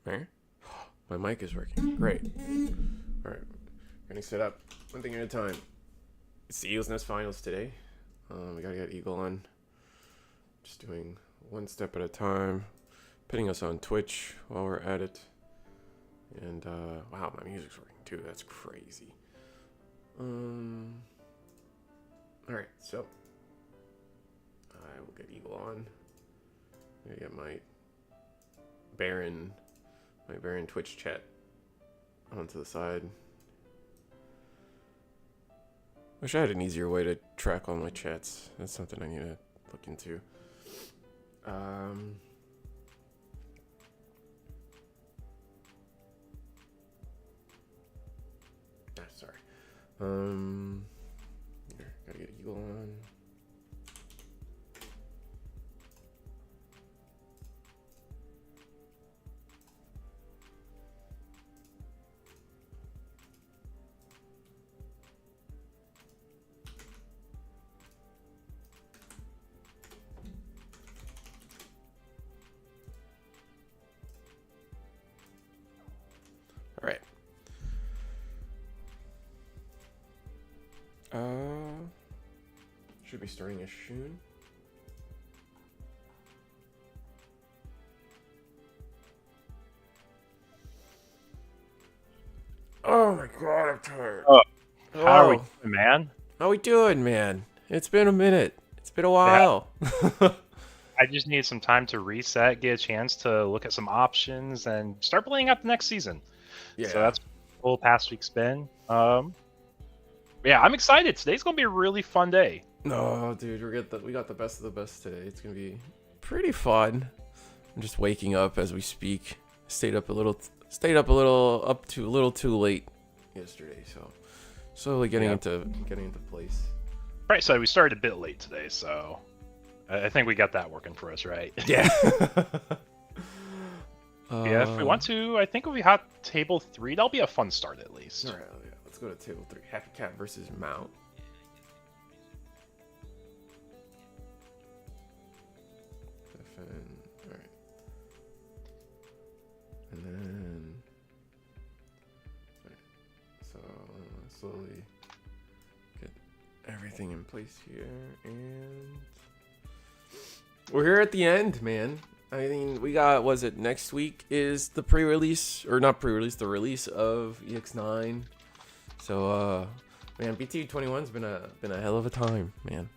There. My mic is working. Great. Alright. Getting set up. One thing at a time. It's the Eagles Nest Finals today. We gotta get Eagle on. Just doing one step at a time. Putting us on Twitch while we're at it. And, wow, my music's working too. That's crazy. Alright, so. I will get Eagle on. I'm gonna get my Baron Twitch chat onto the side. Wish I had an easier way to track all my chats. That's something I need to look into. Sorry. Here, gotta get Eagle on. Alright. Should be starting a soon. Oh my god, I'm tired. How are we doing, man? How we doing, man? It's been a minute. It's been a while. Yeah. I just need some time to reset, get a chance to look at some options, and start playing out the next season. Yeah. So that's what the whole past week's been. Yeah, I'm excited. Today's gonna be a really fun day. No, dude, we got the best of the best today. It's gonna be pretty fun. I'm just waking up as we speak. Stayed up a little too late yesterday, so slowly getting into place. Right, so we started a bit late today, so I think we got that working for us, right? Yeah. Yeah, if we want to, I think if we hot table 3, that'll be a fun start at least. All right, yeah. Let's go to table 3. Happy Cat versus Mount. All right. And then, so slowly get everything in place here, and we're here at the end, man. I mean, we got, was it next week is the pre-release, or not pre-release, the release of EX9. So, man, BT21's been a hell of a time, man.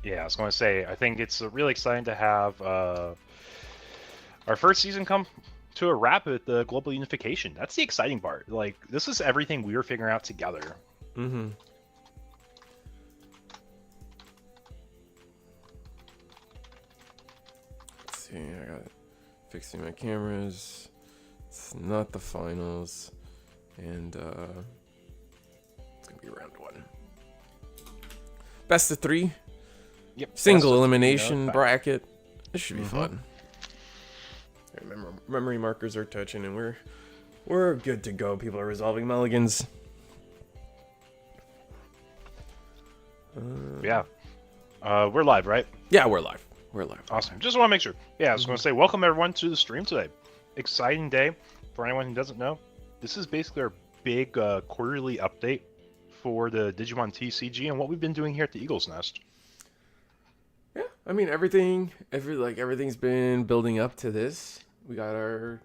Yeah, I was going to say, I think it's really exciting to have our first season come to a wrap with the global unification. That's the exciting part. Like, this is everything we were figuring out together. Mm-hmm. Let's see, I got fixing my cameras. It's not the finals. And, it's gonna be round 1. Best of 3. Yep. Single elimination bracket. This should be fun. Remember, memory markers are touching, and we're good to go. People are resolving mulligans. Yeah. We're live, right? Yeah, we're live. We're live. Awesome. Just want to make sure. Yeah, I was going to say, welcome everyone to the stream today. Exciting day. For anyone who doesn't know, this is basically our big quarterly update for the Digimon TCG and what we've been doing here at the Eagles Nest. Yeah, I mean everything's been building up to this. We got our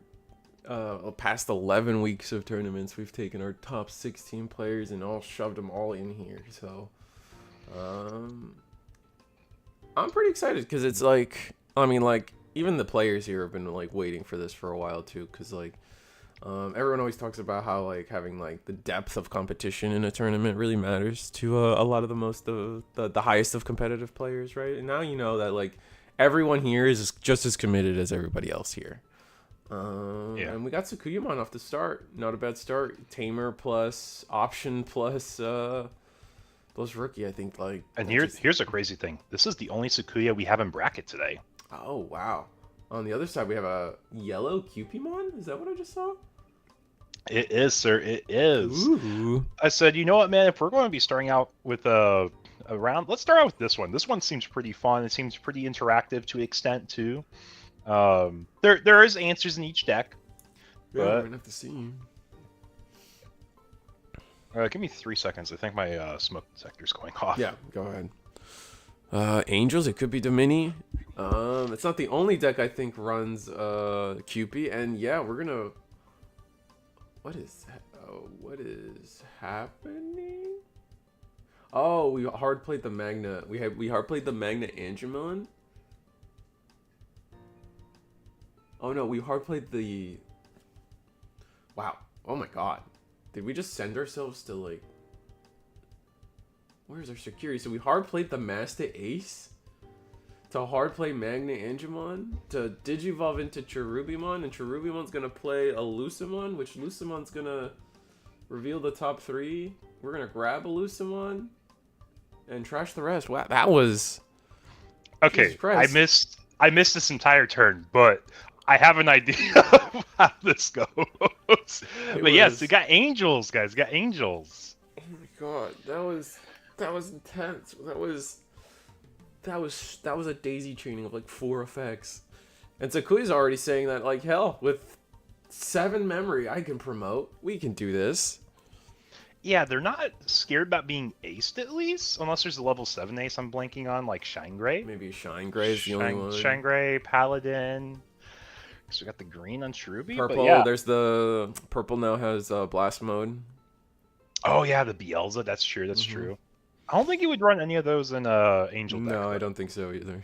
past 11 weeks of tournaments. We've taken our top 16 players and all shoved them all in here. So, I'm pretty excited because it's like, I mean, like even the players here have been like waiting for this for a while too. Because like, everyone always talks about how like having like the depth of competition in a tournament really matters to a lot of the highest of competitive players, right? And now you know that like everyone here is just as committed as everybody else here. Yeah. And we got Sukuyamon off the start. Not a bad start. Tamer plus option plus rookie, I think. Like, and here's a crazy thing. This is the only Sakuya we have in bracket today. Oh wow! On the other side, we have a yellow Cupimon. Is that what I just saw? It is, sir. It is. Ooh. I said, you know what, man? If we're going to be starting out with a round, let's start out with this one. This one seems pretty fun. It seems pretty interactive to an extent too. There is answers in each deck. Yeah, But we're gonna have to see. give me 3 seconds. I think my smoke detector's going off. Yeah, go ahead. Angels, it could be Domini. It's not the only deck I think runs QP, and yeah, we're gonna. What is that? What is happening? Oh, we hard played the Magna. We hard played the Magna Angemon. Oh no, we hard played the. Wow. Oh my God. Did we just send ourselves to like? Where's our security? So we hard played the Master Ace to hard play Magna Angemon to Digivolve into Cherubimon, and Cherubimon's gonna play a Lucimon, which Lucimon's gonna reveal the top 3. We're gonna grab a Lucimon and trash the rest. Wow, that was. Okay, I missed this entire turn, but I have an idea of how this goes. But yes, we got angels, guys. We got angels. Oh my God, that was intense. That was a daisy chaining of like 4 effects. And Sakuya's already saying that like hell, with 7 memory I can promote. We can do this. Yeah, they're not scared about being aced at least, unless there's a level 7 ace I'm blanking on, like Shine Gray. Maybe Shine Gray is the only one. Shine Gray, Paladin. So we got the green on Cherubi. Purple, but yeah. There's the purple now has blast mode. Oh yeah, the Bielsa, that's true, that's true. I don't think you would run any of those in Angel deck. No, I don't think so either.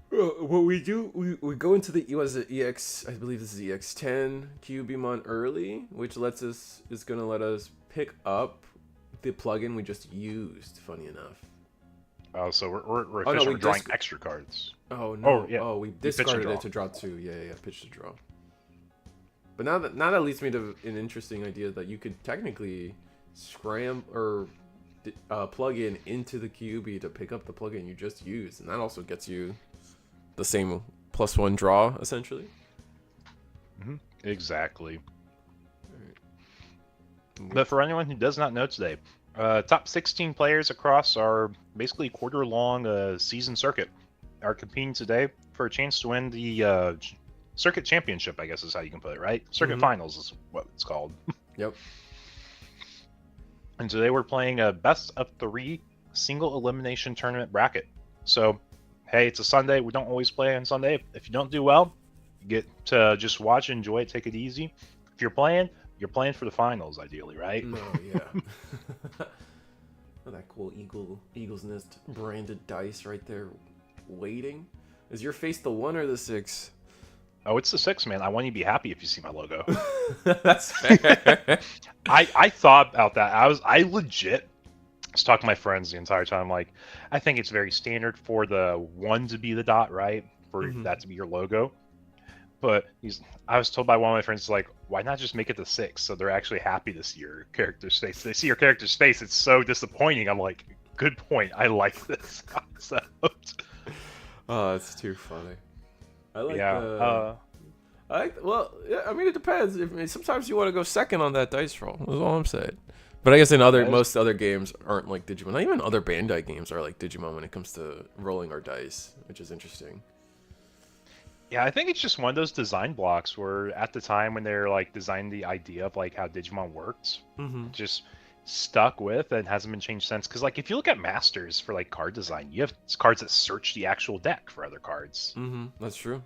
What we do, we go into the EX, I believe this is EX10 Cubimon early, which is gonna let us pick up the plugin we just used. Funny enough. Oh, so we're officially drawing extra cards. Oh no! Oh yeah. Oh, we discarded it to draw 2. Yeah, pitch to draw. But now that leads me to an interesting idea that you could technically plug in into the QB to pick up the plugin you just used, and that also gets you the same +1 draw essentially. Exactly. But for anyone who does not know today, top 16 players across our basically quarter-long season circuit are competing today for a chance to win the circuit championship, I guess is how you can put it, right? Circuit finals is what it's called. Yep. And today we're playing a best of 3 single elimination tournament bracket. So, hey, it's a Sunday. We don't always play on Sunday. If you don't do well, you get to just watch, enjoy it, take it easy. If you're playing for the finals, ideally, right? No, yeah. Oh, that cool Eagle's Nest branded dice right there, waiting. Is your face the 1 or the 6? Oh, it's the 6, man. I want you to be happy if you see my logo. That's fair. I thought about that. I legit was talking to my friends the entire time. Like, I think it's very standard for the 1 to be the dot, right? For that to be your logo. But I was told by one of my friends, like, why not just make it the 6 so they're actually happy to see your character's face? They see your character's face, it's so disappointing. I'm like, good point. I like this concept. Oh, it's too funny. I like well, yeah, I mean, it depends. Sometimes you want to go second on that dice roll. That's all I'm saying. But I guess in most other games aren't like Digimon. Not even other Bandai games are like Digimon when it comes to rolling our dice, which is interesting. Yeah, I think it's just one of those design blocks where at the time when they're like designing the idea of like how Digimon works, just stuck with and hasn't been changed since. Because like if you look at Masters for like card design, you have cards that search the actual deck for other cards. That's true.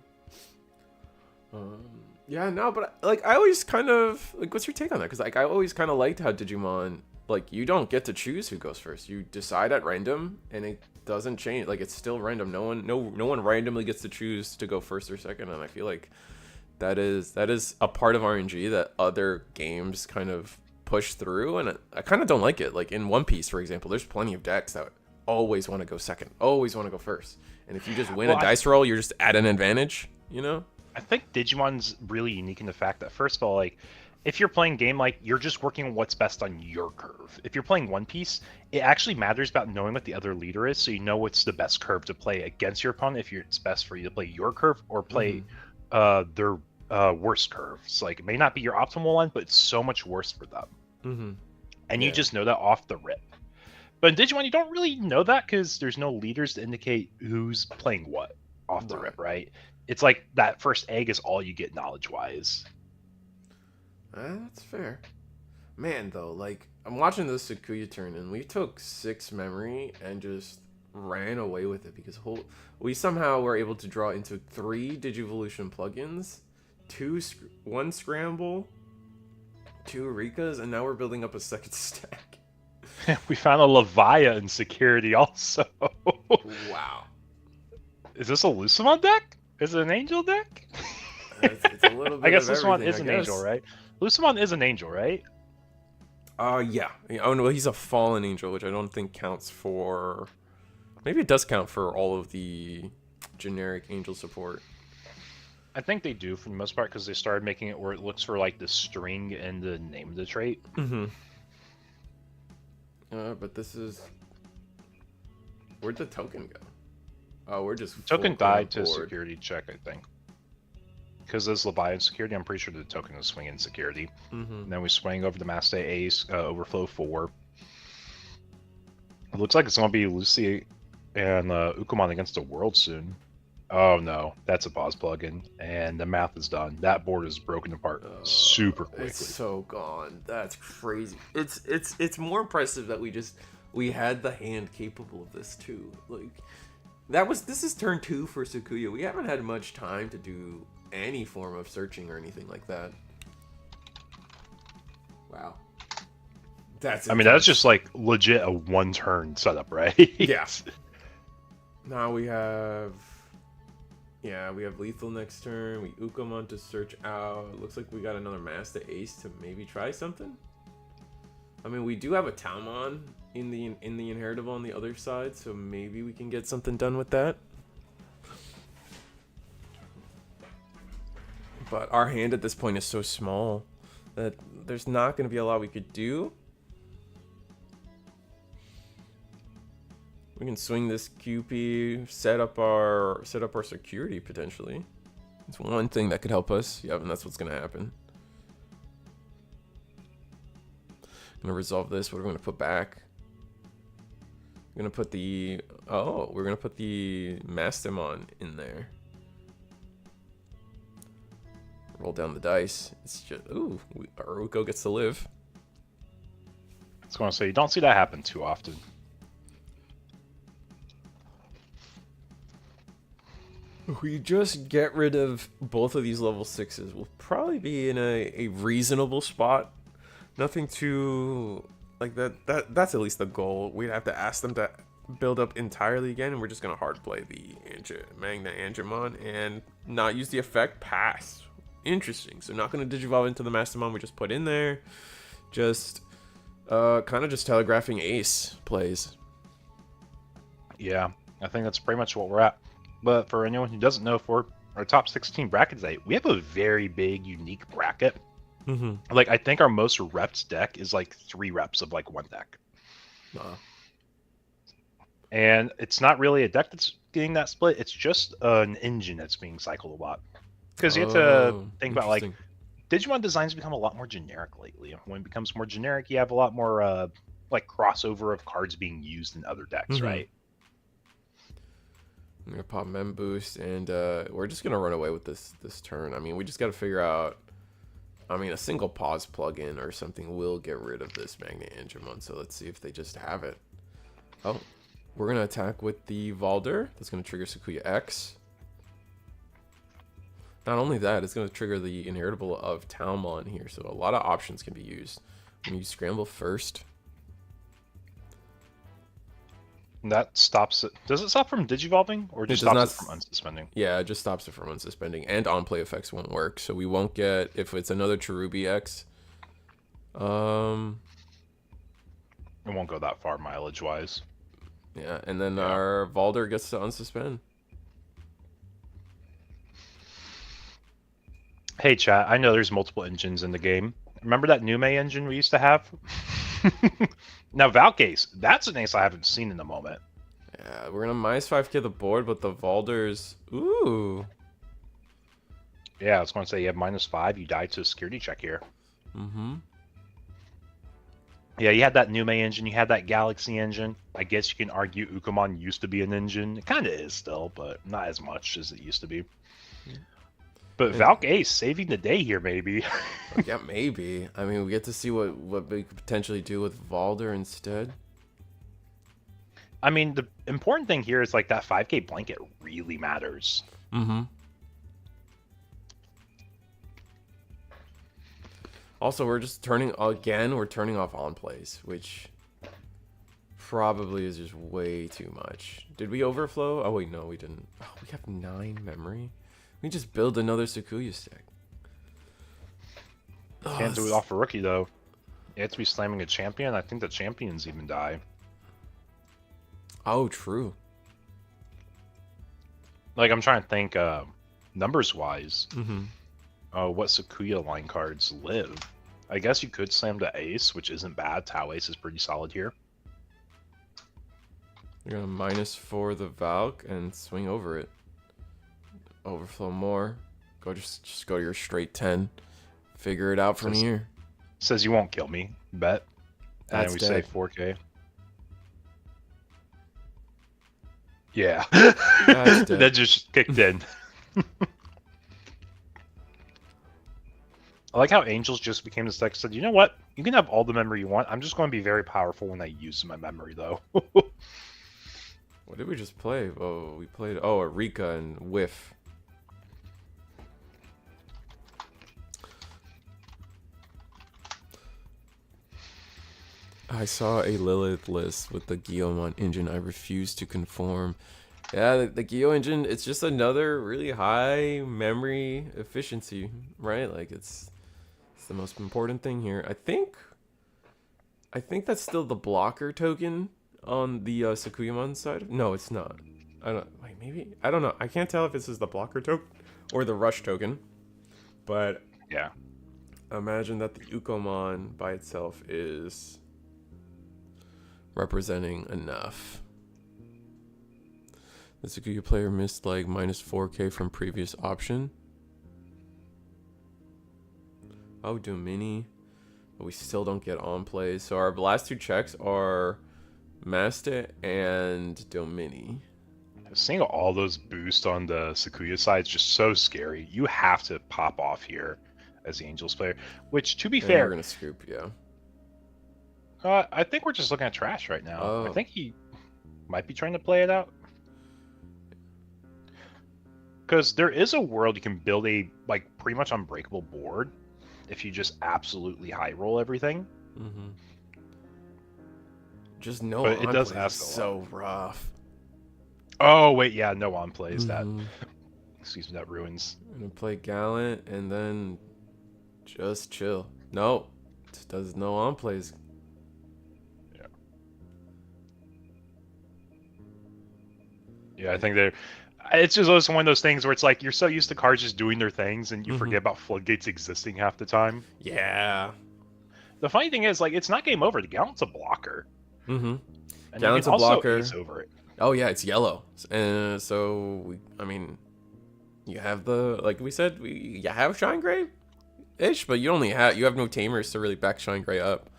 Yeah, no, but like I always kind of like, what's your take on that? Because like I always kind of liked how Digimon, like, you don't get to choose who goes first. You decide at random, and it doesn't change. Like, it's still random. No one randomly gets to choose to go first or second. And I feel like that is a part of RNG that other games kind of push through, and I kind of don't like it. Like in One Piece, for example, there's plenty of decks that always want to go second, always want to go first. And if you just win a dice roll, you're just at an advantage, you know? I think Digimon's really unique in the fact that, first of all, like, if you're playing game, like, you're just working on what's best on your curve. If you're playing One Piece, it actually matters about knowing what the other leader is, so you know what's the best curve to play against your opponent. If it's best for you to play your curve or play their worst curves. Like, it may not be your optimal one, but it's so much worse for them. And you just know that off the rip. But in Digimon, you don't really know that because there's no leaders to indicate who's playing what off the rip, right? It's like that first egg is all you get knowledge-wise. That's fair. Man, though, like, I'm watching this Sakuya turn, and we took 6 memory and just ran away with it because we somehow were able to draw into 3 Digivolution plugins, 1 Scramble, 2 Rikas, and now we're building up a second stack. We found a Levia in security also. Wow. Is this a Lucimon deck? Is it an angel deck? It's a little bit I guess of Lucimon everything, is an angel, right? Lucimon is an angel, right? Yeah. Oh, no, he's a fallen angel, which I don't think counts for... Maybe it does count for all of the generic angel support. I think they do for the most part because they started making it where it looks for like the string and the name of the trait. Mm-hmm. But this is... Where'd the token go? Oh, we're just... The token died to security check, I think. Because this Leviathan security, I'm pretty sure the token is swinging security. Mm-hmm. And then we swing over to Master Ace, Overflow 4. It looks like it's going to be Lucy and Ukomon against the world soon. Oh no, that's a pause plugin, and the math is done. That board is broken apart super quickly. It's so gone. That's crazy. It's more impressive that we had the hand capable of this too. Like this is turn 2 for Sakuya. We haven't had much time to do any form of searching or anything like that. Wow. I mean, that's just like legit a 1-turn setup, right? Yeah. Now we have... Yeah, we have Lethal next turn. We Ukomon to search out. It looks like we got another Master Ace to maybe try something. I mean, we do have a Talmon in the Inheritable on the other side, so maybe we can get something done with that. But our hand at this point is so small that there's not going to be a lot we could do. We can swing this QP, set up our security potentially. It's one thing that could help us. Yeah, and that's what's gonna happen. I'm gonna resolve this. What are we gonna put back? We're gonna put the Mastamon in there. Roll down the dice. It's just Aruko gets to live. I was gonna say you don't see that happen too often. If we just get rid of both of these level 6s, we'll probably be in a reasonable spot. Nothing too... Like, that's at least the goal. We'd have to ask them to build up entirely again, and we're just going to hard play the Magna Angemon and not use the effect. Pass. Interesting. So not going to Digivolve into the Mastamon we just put in there. Just kind of just telegraphing Ace plays. Yeah, I think that's pretty much what we're at. But for anyone who doesn't know, for our top 16 bracket today, we have a very big, unique bracket. Mm-hmm. Like, I think our most repped deck is like 3 reps of like 1 deck. Wow. And it's not really a deck that's getting that split. It's just an engine that's being cycled a lot. Because you have to think about, like, Digimon designs become a lot more generic lately. When it becomes more generic, you have a lot more like crossover of cards being used in other decks, right? I'm gonna pop Mem Boost, and we're just gonna run away with this turn. I mean, we just gotta figure out. I mean, a single pause plugin or something will get rid of this Magna Angemon. So let's see if they just have it. Oh, we're gonna attack with the Valder. That's gonna trigger Sakuya X. Not only that, it's gonna trigger the Inheritable of Talmon here. So a lot of options can be used. I'm gonna use Scramble first. That stops it. Does it stop from digivolving, or just stops it from unsuspending? Yeah, it just stops it from unsuspending, and on play effects won't work. So we won't get if it's another Cherubi X. It won't go that far mileage wise. Yeah, and then our Valder gets to unsuspend. Hey chat, I know there's multiple engines in the game. Remember that Nume engine we used to have? Now, Valcase, that's an ace I haven't seen in a moment. Yeah, we're going to -5k the board, but the Valders... Ooh. Yeah, I was going to say, you have -5, you die to a security check here. Mm-hmm. Yeah, you had that Nume engine, you had that Galaxy engine. I guess you can argue Ukomon used to be an engine. It kind of is still, but not as much as it used to be. But Valk Ace saving the day here, maybe. Yeah, maybe. I mean, we get to see what we could potentially do with Valder instead. I mean, the important thing here is like that 5k blanket really matters. Mm-hmm. Also, we're just turning off on plays, which probably is just way too much. Did we overflow? Oh wait, no, we didn't. Oh, we have 9 memory. We just build another Sakuya stack. Can't do it off a rookie though. You have to be slamming a champion. I think the champions even die. Oh, true. Like I'm trying to think, numbers wise. Mm-hmm. What Sakuya line cards live? I guess you could slam the Ace, which isn't bad. Tau Ace is pretty solid here. You're gonna -4 the Valk and swing over it. Overflow more. Go just go to your straight 10. Figure it out from here. Says you won't kill me. Bet. And That's then we dead. say 4k. Yeah. That's dead. That just kicked in. I like how Angels just became this deck. Said, you know what? You can have all the memory you want. I'm just going to be very powerful when I use my memory, though. What did we just play? Oh, we played a Rika and Whiff. I saw a Lilith list with the Guillaume engine. I refuse to conform. Yeah, the Geo engine, it's just another really high memory efficiency, right? Like it's the most important thing here. I think that's still the blocker token on the Sakuyamon side. No, it's not. I don't know. I can't tell if this is the blocker token or the rush token. But yeah. Imagine that the Ukomon by itself is representing enough. The Sakuya player missed like -4k from previous option. Oh, Domini. But we still don't get on plays. So our last 2 checks are Master and Domini. Seeing all those boosts on the Sakuya side is just so scary. You have to pop off here as the Angels player. Which, to be fair, we're gonna scoop, yeah. I think we're just looking at trash right now. Oh. I think he might be trying to play it out. Because there is a world you can build a like pretty much unbreakable board if you just absolutely high roll everything. Mm-hmm. Just no. But it does ask so rough. Oh wait, yeah, no on plays that. Mm-hmm. Excuse me, that ruins. I'm gonna play Gallant and then just chill. No, just does no on plays. Yeah. Yeah, I think they're. It's just also one of those things where it's like you're so used to cards just doing their things and you forget about floodgates existing half the time. Yeah. The funny thing is, like, it's not game over. The Gallant's a blocker. Mm-hmm. And Gallant's you can a also blocker. ace over it. Oh yeah, it's yellow. And so I mean, you have the like we said, you have Shine Gray ish, but you have no tamers to really back Shine Gray up.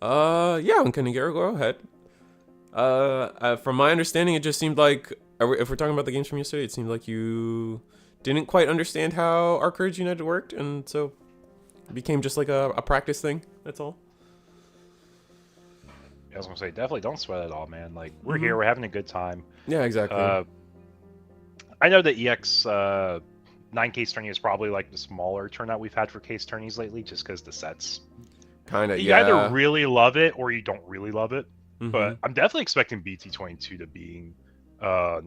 Yeah, Kanigero, go ahead. From my understanding, it just seemed like, if we're talking about the games from yesterday, it seemed like you didn't quite understand how our Courage United worked, and so it became just like a practice thing. That's all. I was gonna say, definitely don't sweat it all, man. Like, we're here, we're having a good time. Yeah, exactly. I know the EX9 Case tourney is probably like the smaller turnout we've had for case tourneys lately, just because the sets. Kind of, You yeah. either really love it or you don't really love it. Mm-hmm. But I'm definitely expecting BT22 to being a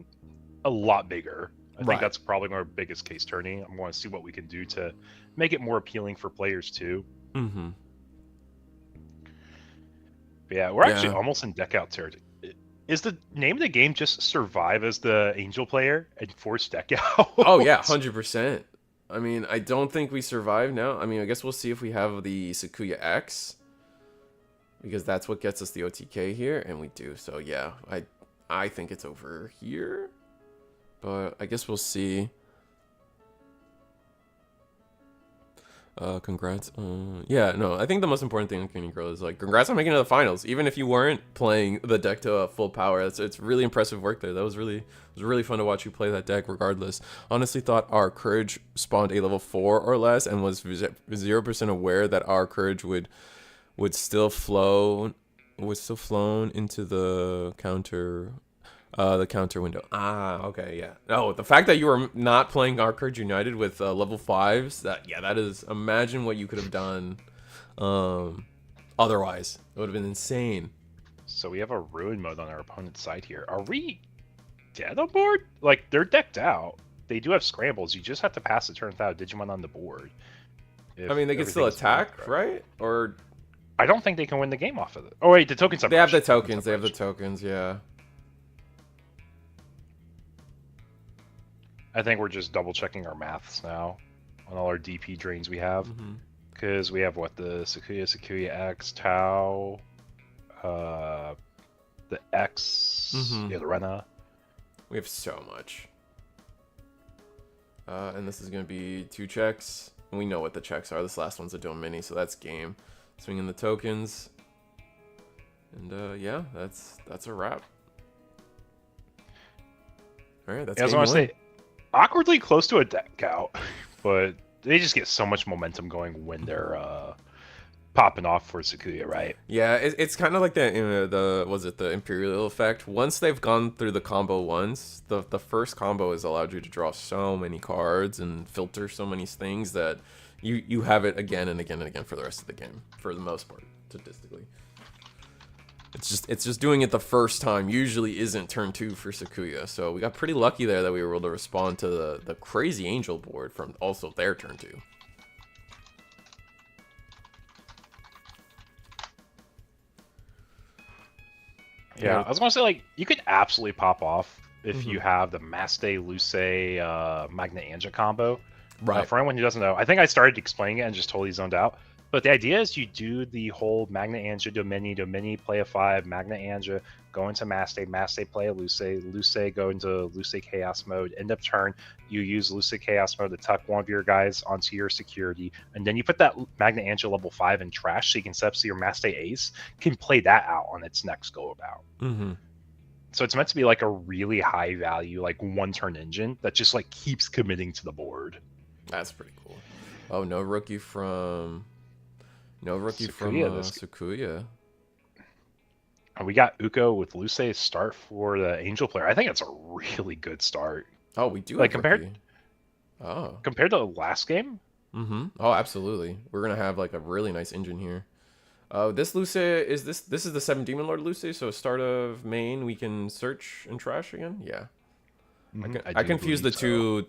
lot bigger. I think that's probably our biggest case tourney. I'm going to see what we can do to make it more appealing for players too. Mm-hmm. But yeah, we're actually almost in deck out territory. Is the name of the game just survive as the Angel player and force deck out? Oh yeah, 100%. I mean, I don't think we survive now. I mean, I guess we'll see if we have the Sakuya X, because that's what gets us the OTK here, and we do. So yeah, I think it's over here, but I guess we'll see. Congrats. Yeah, no, I think the most important thing on Candy Girl is like, congrats on making it to the finals. Even if you weren't playing the deck to full power, it's really impressive work there. That was really fun to watch you play that deck. Regardless, honestly, thought our courage spawned a level 4 or less, and was 0% aware that our courage would still flow, was still flown into the counter window. Ah, okay, yeah. No, the fact that you were not playing Our Courage United with level 5s, that is, imagine what you could have done otherwise. It would have been insane. So we have a ruin mode on our opponent's side here. Are we dead on board? Like, they're decked out. They do have scrambles. You just have to pass the turn without a Digimon on the board. I mean, they can still attack, right? Or I don't think they can win the game off of it. Oh wait, the tokens. They have the tokens. They have the tokens. Yeah. I think we're just double checking our maths now on all our DP drains we have, because we have what, the Sakuya X, Tau, the X, the Rena. We have so much. And this is gonna be 2 checks. We know what the checks are. This last one's a Dome Mini, so that's game. Swinging the tokens, and yeah, that's a wrap. All right, that's. I was gonna say, awkwardly close to a deck out, but they just get so much momentum going when they're popping off for Sakuya, right? Yeah, it's kind of like the Imperial effect. Once they've gone through the combo once, the first combo has allowed you to draw so many cards and filter so many things that you have it again and again and again for the rest of the game, for the most part, statistically. It's just doing it the first time usually isn't turn 2 for Sakuya, so we got pretty lucky there that we were able to respond to the crazy Angel board from also their turn 2. Yeah, I was gonna say, like, you could absolutely pop off if you have the Maste Luce Magna Anja combo. Right. For anyone who doesn't know, I think I started explaining it and just totally zoned out. But the idea is you do the whole Magna Anja Domini, play a 5, Magna Anja, go into Maste, play a Luce, go into Luce Chaos mode, end of turn, you use Luce Chaos mode to tuck one of your guys onto your security, and then you put that Magna Anja level 5 in trash so you can set up so your Maste Ace can play that out on its next go about. So it's meant to be like a really high value, like 1-turn engine that just like keeps committing to the board. That's pretty cool. Oh, no rookie from Sakuya. And we got Uko with Luce's start for the Angel player. I think it's a really good start. Oh, we do like have compared. rookie. Oh. Compared to the last game. Oh, absolutely. We're gonna have like a really nice engine here. This Luce is this is the 7 Demon Lord Luce. So start of main, we can search and trash again. Yeah. I confuse the two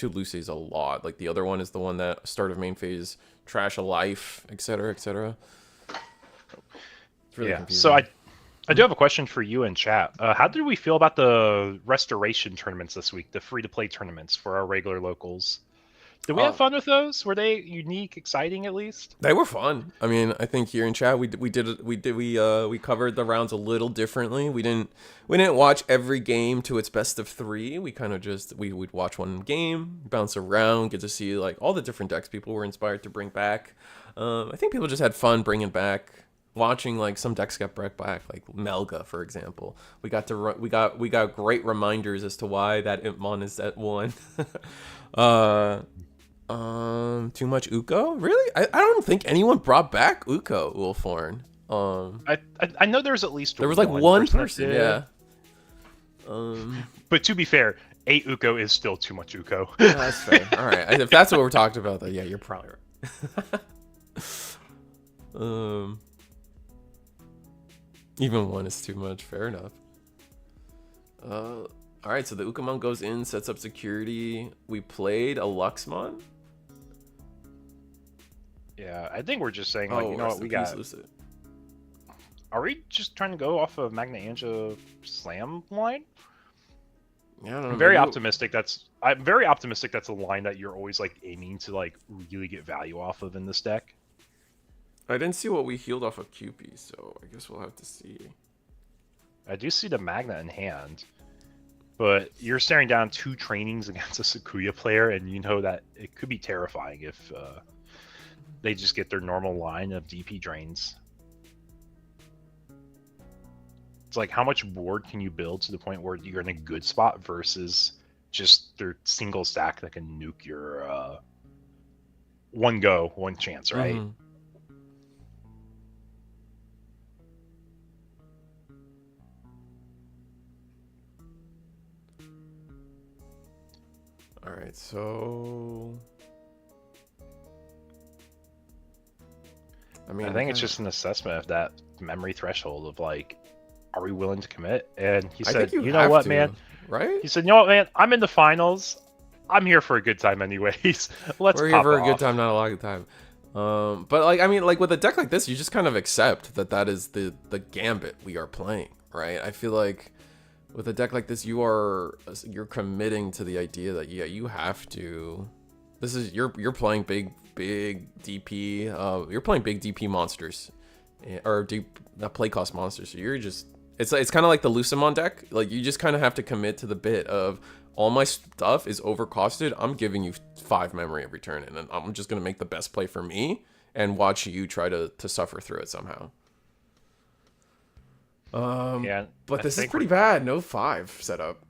Luces a lot. Like the other one is the one that start of main phase, trash a life, etc., etc. It's really confusing. So I do have a question for you in chat. How did we feel about the restoration tournaments this week, the free-to-play tournaments for our regular locals? Did we have fun with those? Were they unique, exciting at least? They were fun. I mean, I think here in chat we covered the rounds a little differently. We didn't watch every game to its best of 3. We kind of just we'd watch one game, bounce around, get to see like all the different decks people were inspired to bring back. I think people just had fun bringing back, watching like some decks get brought back, like Melga, for example. We got great reminders as to why that Impmon is at 1. Too much Uko? Really? I don't think anyone brought back Uko, Ulfhorn. I know there's at least there was like one person, yeah. But to be fair, 8 Uko is still too much Uko. Yeah, that's fair. All right, if that's what we're talking about, then yeah, you're probably right. Even 1 is too much. Fair enough. All right, so the Ukamon goes in, sets up security. We played a Luxmon. Yeah, I think we're just saying, like, you know what, we got... Lucid. Are we just trying to go off of Magna Anja Slam line? Yeah, I don't know. I'm very optimistic that's a line that you're always, like, aiming to, like, really get value off of in this deck. I didn't see what we healed off of QP, so I guess we'll have to see. I do see the Magna in hand. But you're staring down 2 trainings against a Sakuya player, and you know that it could be terrifying if they just get their normal line of DP drains. It's like, how much board can you build to the point where you're in a good spot versus just their single stack that can nuke your one go, one chance, right? Mm-hmm. All right, so I mean, I think it's just an assessment of that memory threshold of like, are we willing to commit? And he said, you know what, man? Right? He said, you know what, man? I'm in the finals. I'm here for a good time anyways. Let's We're pop here for it a good off. time, not a long time. But like, I mean, like with a deck like this, you just kind of accept that that is the gambit we are playing, right? I feel like with a deck like this, you're committing to the idea that yeah, you have to. This is you're playing big DP. You're playing big DP monsters, or deep play cost monsters. So you're just it's kind of like the Lucimon deck. Like you just kind of have to commit to the bit of all my stuff is overcosted. I'm giving you 5 memory every turn, and then I'm just gonna make the best play for me and watch you try to suffer through it somehow. Yeah, But I this is think pretty bad. No 5 setup.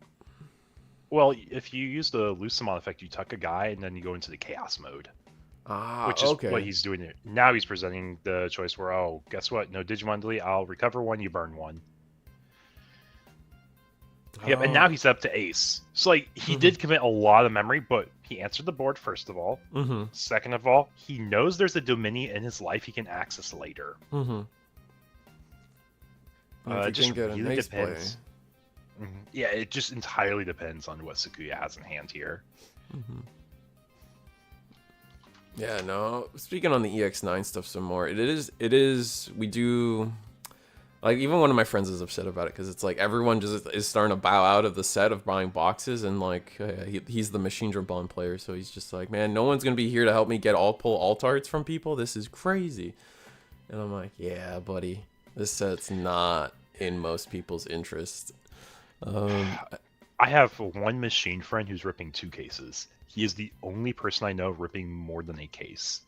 well, if you use the Lucimon effect, you tuck a guy and then you go into the chaos mode, which is Okay. what he's doing here. Now he's presenting the choice where, oh, guess what? No Digimon delete. I'll recover 1. You burn 1. Yep, and now he's up to ace. So like he did commit a lot of memory, but he answered the board first of all. Second of all, he knows there's a Domini in his life he can access later. It just really depends. Yeah, it just entirely depends on what Sakuya has in hand here. Yeah, no. Speaking on the EX9 stuff some more, it is. We do. Like, even one of my friends is upset about it because it's like everyone just is starting to bow out of the set of buying boxes, and like he's the Machine Drum Bond player, so he's just like, man, no one's gonna be here to help me pull alt arts from people. This is crazy. And I'm like, yeah, buddy, this set's not in most people's interest. I have one machine friend who's ripping 2 cases. He is the only person I know ripping more than a case.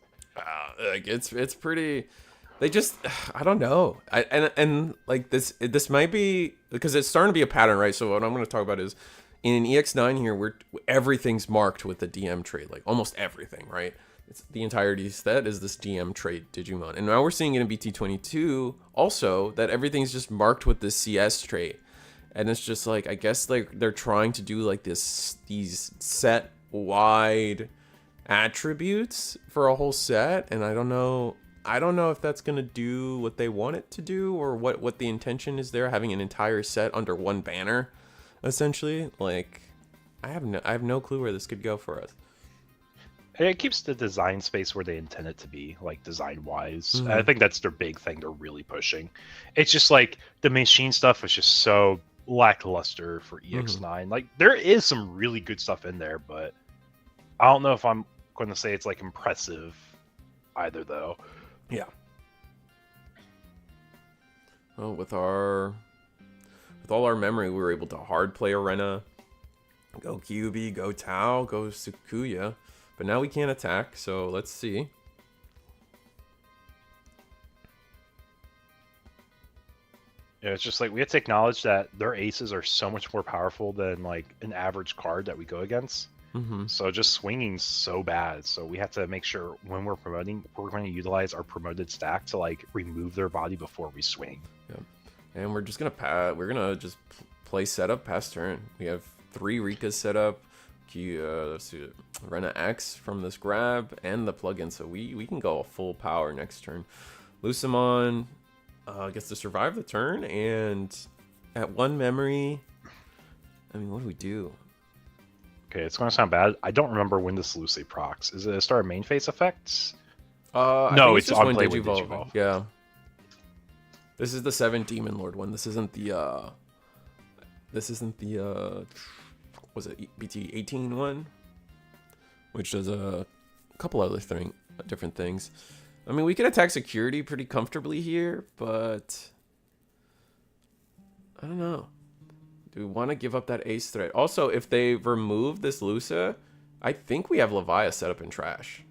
Like it's pretty. They just, I don't know. And like this might be because it's starting to be a pattern, right? So what I'm going to talk about is in an EX9 here, where everything's marked with the DM trait, like almost everything, right? It's the entirety set is this DM trait Digimon, and now we're seeing it in BT22 also that everything's just marked with this CS trait, and it's just like I guess like they're trying to do like these set wide attributes for a whole set, and I don't know if that's gonna do what they want it to do or what the intention is there, having an entire set under one banner, essentially. Like, I have no clue where this could go for us. It keeps the design space where they intend it to be, like design-wise. I think that's their big thing they're really pushing. It's just like the machine stuff was just so lackluster for EX9. Like, there is some really good stuff in there, but I don't know if I'm going to say it's like impressive either, though. Yeah. Well, with all our memory, we were able to hard play Arena, go Kyubi, go Tau, go Sakuya, but now we can't attack. So let's see. Yeah, it's just like we have to acknowledge that their aces are so much more powerful than like an average card that we go against. So just swinging's so bad. So we have to make sure when we're promoting, we're going to utilize our promoted stack to like remove their body before we swing. Yeah. And we're just gonna we're gonna just play setup past turn. We have 3 Rikas set up. Let's see, Rena X from this grab and the plugin, so we can go full power next turn. Lucimon gets to survive the turn, and at 1 memory, I mean, what do we do? Okay, it's going to sound bad. I don't remember when this Lucy procs. Is it a start main phase effects? No, it's on play with Digivolve. Yeah. This is the 7 Demon Lord one. This isn't the was it BT18 one? Which does a couple other different things. I mean, we can attack security pretty comfortably here, but I don't know. Do we want to give up that ace threat? Also, if they remove this Lucia, I think we have Leviah set up in trash.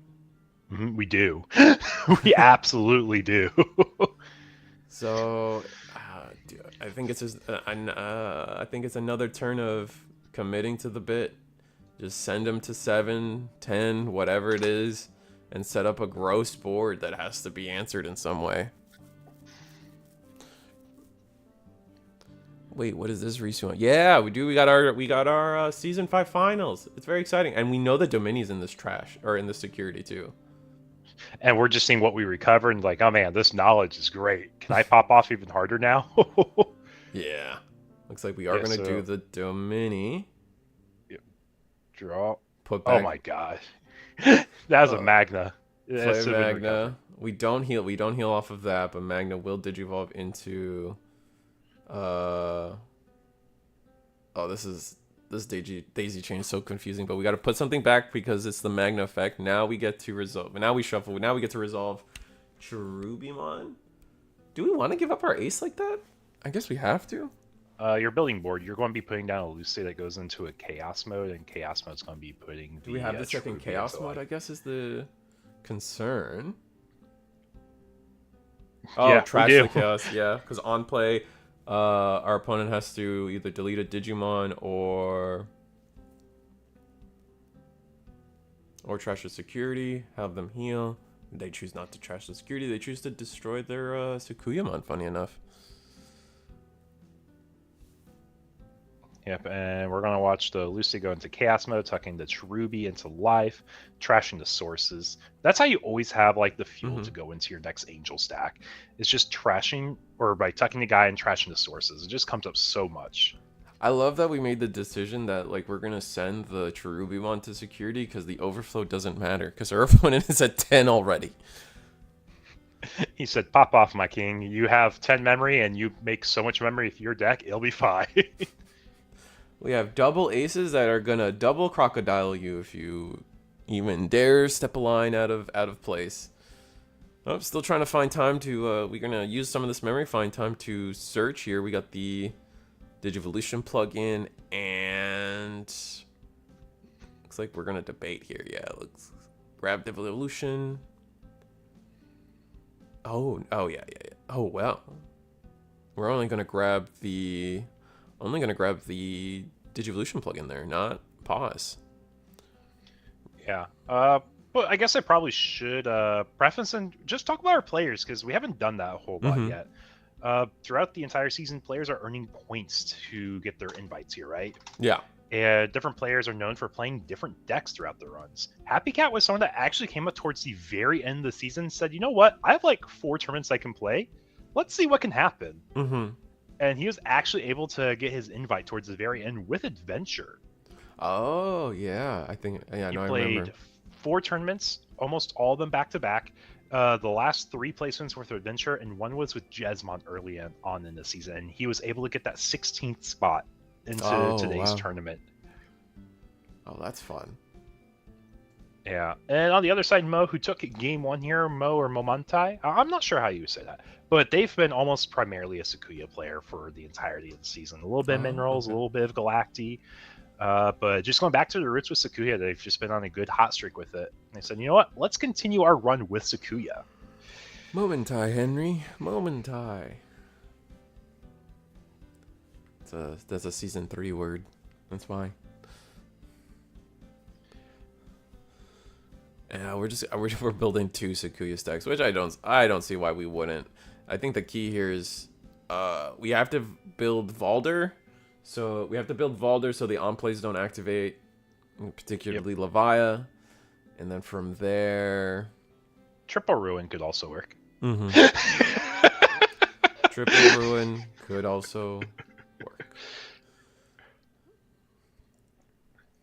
We do. We absolutely do. So, I think it's just, I think it's another turn of committing to the bit. Just send him to 7, 10, whatever it is, and set up a gross board that has to be answered in some way. Wait, what is this resume? Yeah, we do. We got our season 5 finals. It's very exciting, and we know the Domini's in this trash or in the security too. And we're just seeing what we recover and like, oh man, this knowledge is great. Can I pop off even harder now? Yeah, looks like we are gonna do the Domini. Yep. Draw. Put back. Oh my god, that's a Magna. Play Magna. We don't heal. We don't heal off of that, but Magna will digivolve into. Oh, this daisy chain is so confusing, but we got to put something back because it's the Magna effect. Now we get to resolve. Now we shuffle. Now we get to resolve Cherubimon. Do we want to give up our ace like that? I guess we have to. Your building board, you're going to be putting down a Lucy that goes into a chaos mode, and chaos mode's going to be putting. Do we have the second chaos mode? I guess is the concern. Oh, yeah, trash the chaos. Yeah, because on play. Our opponent has to either delete a Digimon or trash the security, have them heal. They choose not to trash the security. They choose to destroy their Sukuyamon, funny enough. Yep, and we're going to watch the Lucy go into Chaos mode, tucking the Cherubi into life, trashing the sources. That's how you always have like the fuel to go into your next Angel stack. It's just trashing, or by tucking the guy and trashing the sources. It just comes up so much. I love that we made the decision that like we're going to send the Cherubimon to security because the overflow doesn't matter because our opponent is at 10 already. He said, pop off, my king. You have 10 memory and you make so much memory for your deck, it'll be fine. We have double aces that are gonna double crocodile you if you even dare step a line out of place. I'm still trying to find time to. We're gonna use some of this memory. Find time to search here. We got the Digivolution plugin, and looks like we're gonna debate here. Yeah, let's grab Digivolution. Oh yeah. Oh wow. We're only gonna grab the. Digivolution plugin there, not pause. Yeah. But I guess I probably should preface and just talk about our players because we haven't done that a whole lot yet. Throughout the entire season, players are earning points to get their invites here, right? Yeah. And different players are known for playing different decks throughout their runs. Happy Cat was someone that actually came up towards the very end of the season and said, you know what? I have like 4 tournaments I can play. Let's see what can happen. And he was actually able to get his invite towards the very end with Adventure. Oh, yeah. I think, yeah, he no, played I remember. 4 tournaments, almost all of them back-to-back. The last 3 placements were with Adventure, and 1 was with Jesmon early on in the season. And he was able to get that 16th spot into today's tournament. Oh, that's fun. Yeah. And on the other side, Mo, who took game 1 here, Mo or Momantai. I'm not sure how you say that. But they've been almost primarily a Sakuya player for the entirety of the season. A little bit of Minerals, a little bit of Galacti. But just going back to the roots with Sakuya, they've just been on a good hot streak with it. They said, you know what? Let's continue our run with Sakuya. Momentai, Henry. Momentai. That's a season 3 word. That's why. Yeah, we're building 2 Sakuya stacks, which I don't see why we wouldn't. I think the key here is we have to build Valder. So we have to build Valder so the on-plays don't activate, particularly Leviah. And then from there... Triple Ruin could also work. Triple Ruin could also work.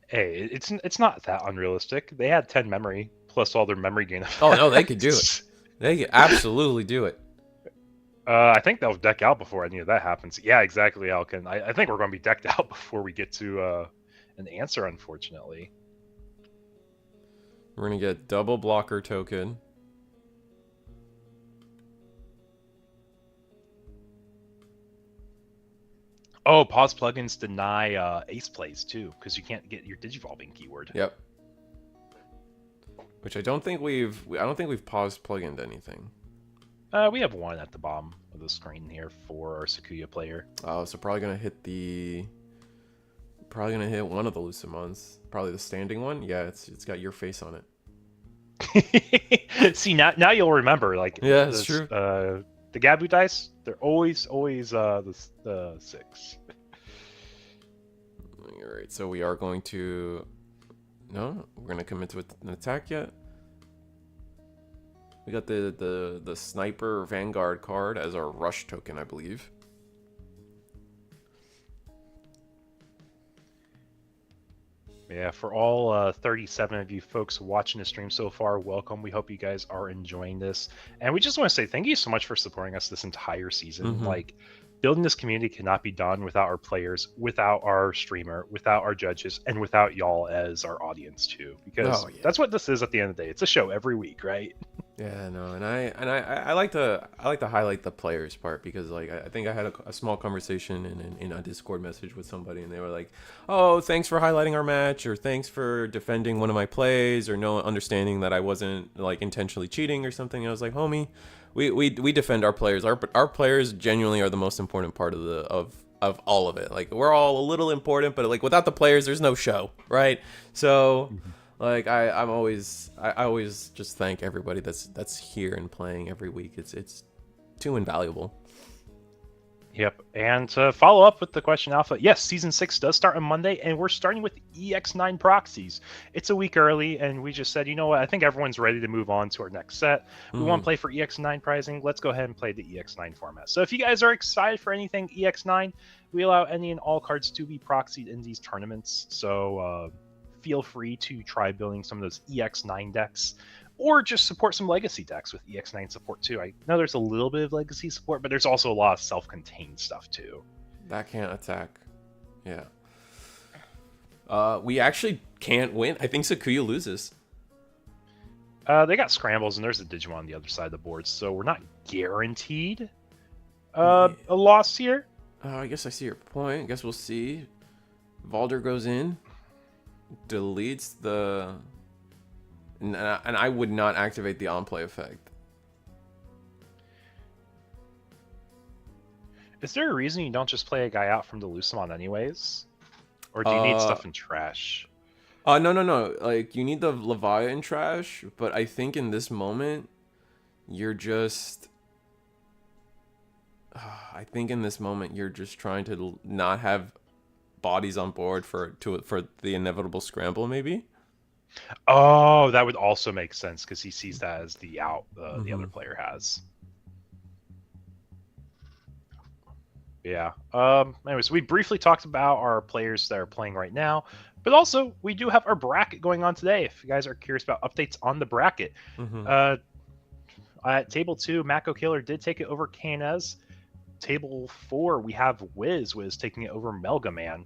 Hey, it's not that unrealistic. They had 10 memory plus all their memory gain effects. Oh, no, they could do it. They could absolutely do it. I think they'll deck out before any of that happens. Yeah, exactly, Alkin. I think we're going to be decked out before we get to an answer, unfortunately. We're going to get double blocker token. Oh, pause plugins deny ace plays too, because you can't get your digivolving keyword. Yep. Which I don't think we've paused plug-in anything. We have one at the bottom of the screen here for our Sakuya player. Oh, so probably gonna hit one of the Lucimons. Probably the standing one. Yeah, it's got your face on it. See, now you'll remember. Like, yeah, it's true. The Gabu dice, they're always the 6. All right, so we are going to. No, we're gonna commit to an attack yet. We got the sniper Vanguard card as our rush token, I believe. Yeah, for all 37 of you folks watching the stream so far, welcome. We hope you guys are enjoying this. And we just want to say thank you so much for supporting us this entire season. Mm-hmm. Like, building this community cannot be done without our players, without our streamer, without our judges, and without y'all as our audience too. Because that's what this is at the end of the day. It's a show every week, right? Yeah, no, and I like to highlight the players part because like I think I had a small conversation in a Discord message with somebody and they were like, oh, thanks for highlighting our match, or thanks for defending one of my plays, or no understanding that I wasn't like intentionally cheating or something. And I was like, homie, we defend our players. Our players genuinely are the most important part of all of it. Like, we're all a little important, but like without the players, there's no show, right? So. Like I always just thank everybody that's here and playing every week. It's too invaluable. Yep. And to follow up with the question alpha, yes, season 6 does start on Monday, and we're starting with EX9 proxies. It's a week early, and we just said, you know what, I think everyone's ready to move on to our next set. We want to play for EX9 pricing. Let's go ahead and play the EX9 format. So if you guys are excited for anything EX9, we allow any and all cards to be proxied in these tournaments. So feel free to try building some of those EX9 decks, or just support some legacy decks with EX9 support too. I know there's a little bit of legacy support, but there's also a lot of self-contained stuff too. That can't attack. Yeah. We actually can't win. I think Sakuya loses. They got scrambles, and there's a Digimon on the other side of the board, so we're not guaranteed a loss here. I guess I see your point. I guess we'll see. Valder goes in. Deletes the and I would not activate the on play effect. Is there a reason you don't just play a guy out from the Lucimon anyways, or do you need stuff in trash? No, like you need the Levia in trash, but I think in this moment you're just trying to not have bodies on board for the inevitable scramble, maybe. Oh, that would also make sense because he sees that as the out the other player has. Yeah. Anyways, we briefly talked about our players that are playing right now, but also we do have our bracket going on today. If you guys are curious about updates on the bracket, at table 2, Mako Killer did take it over Canez. Table 4, we have Wiz taking it over Melga Man.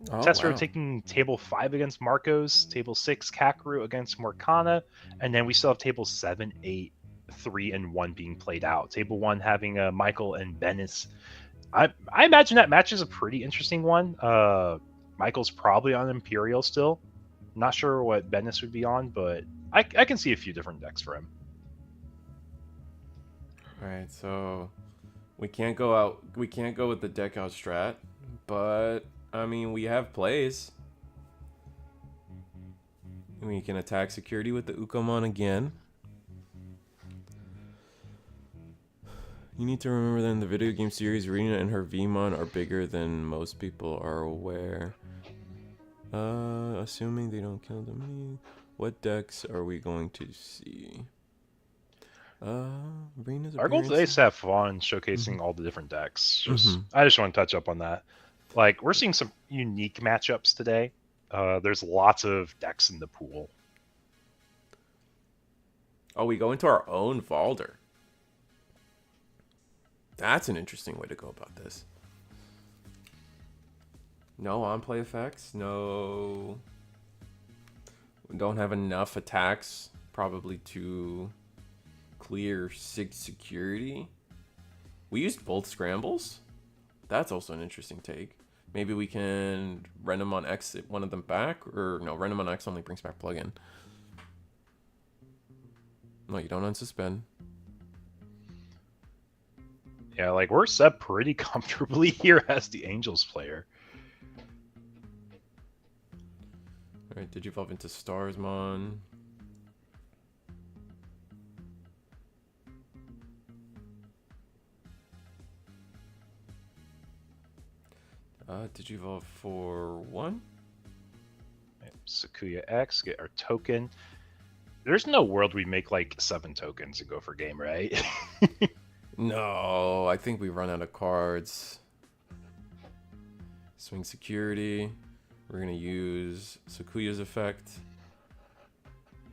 Tessero taking table 5 against Marcos. Table 6, Kakeru against Morkana. And then we still have table 7, 8, 3, and 1 being played out. Table 1 having Michael and Bennis. I imagine that match is a pretty interesting one. Michael's probably on Imperial still. Not sure what Bennis would be on, but I can see a few different decks for him. All right, so we can't go with the deck out strat, but I mean, we have plays. We can attack security with the Ukomon again. You need to remember that in the video game series, Rina and her Vmon are bigger than most people are aware. Assuming they don't kill them. What decks are we going to see? Our goal today is to have fun showcasing all the different decks. I just want to touch up on that. Like, we're seeing some unique matchups today. There's lots of decks in the pool. Oh, we go into our own Valder. That's an interesting way to go about this. No on-play effects. No. We don't have enough attacks, probably, to clear 6 security. We used both scrambles. That's also an interesting take. Maybe we can Renamon X one of them back, or no, Renamon X only brings back plug-in. No, you don't unsuspend. Yeah, like we're set pretty comfortably here as the Angels player. Alright, Digivolve into Starsmon. Digivolve for 1. Sakuya X, get our token. There's no world we make like 7 tokens and go for game, right? No, I think we run out of cards. Swing security. We're gonna use Sakuya's effect.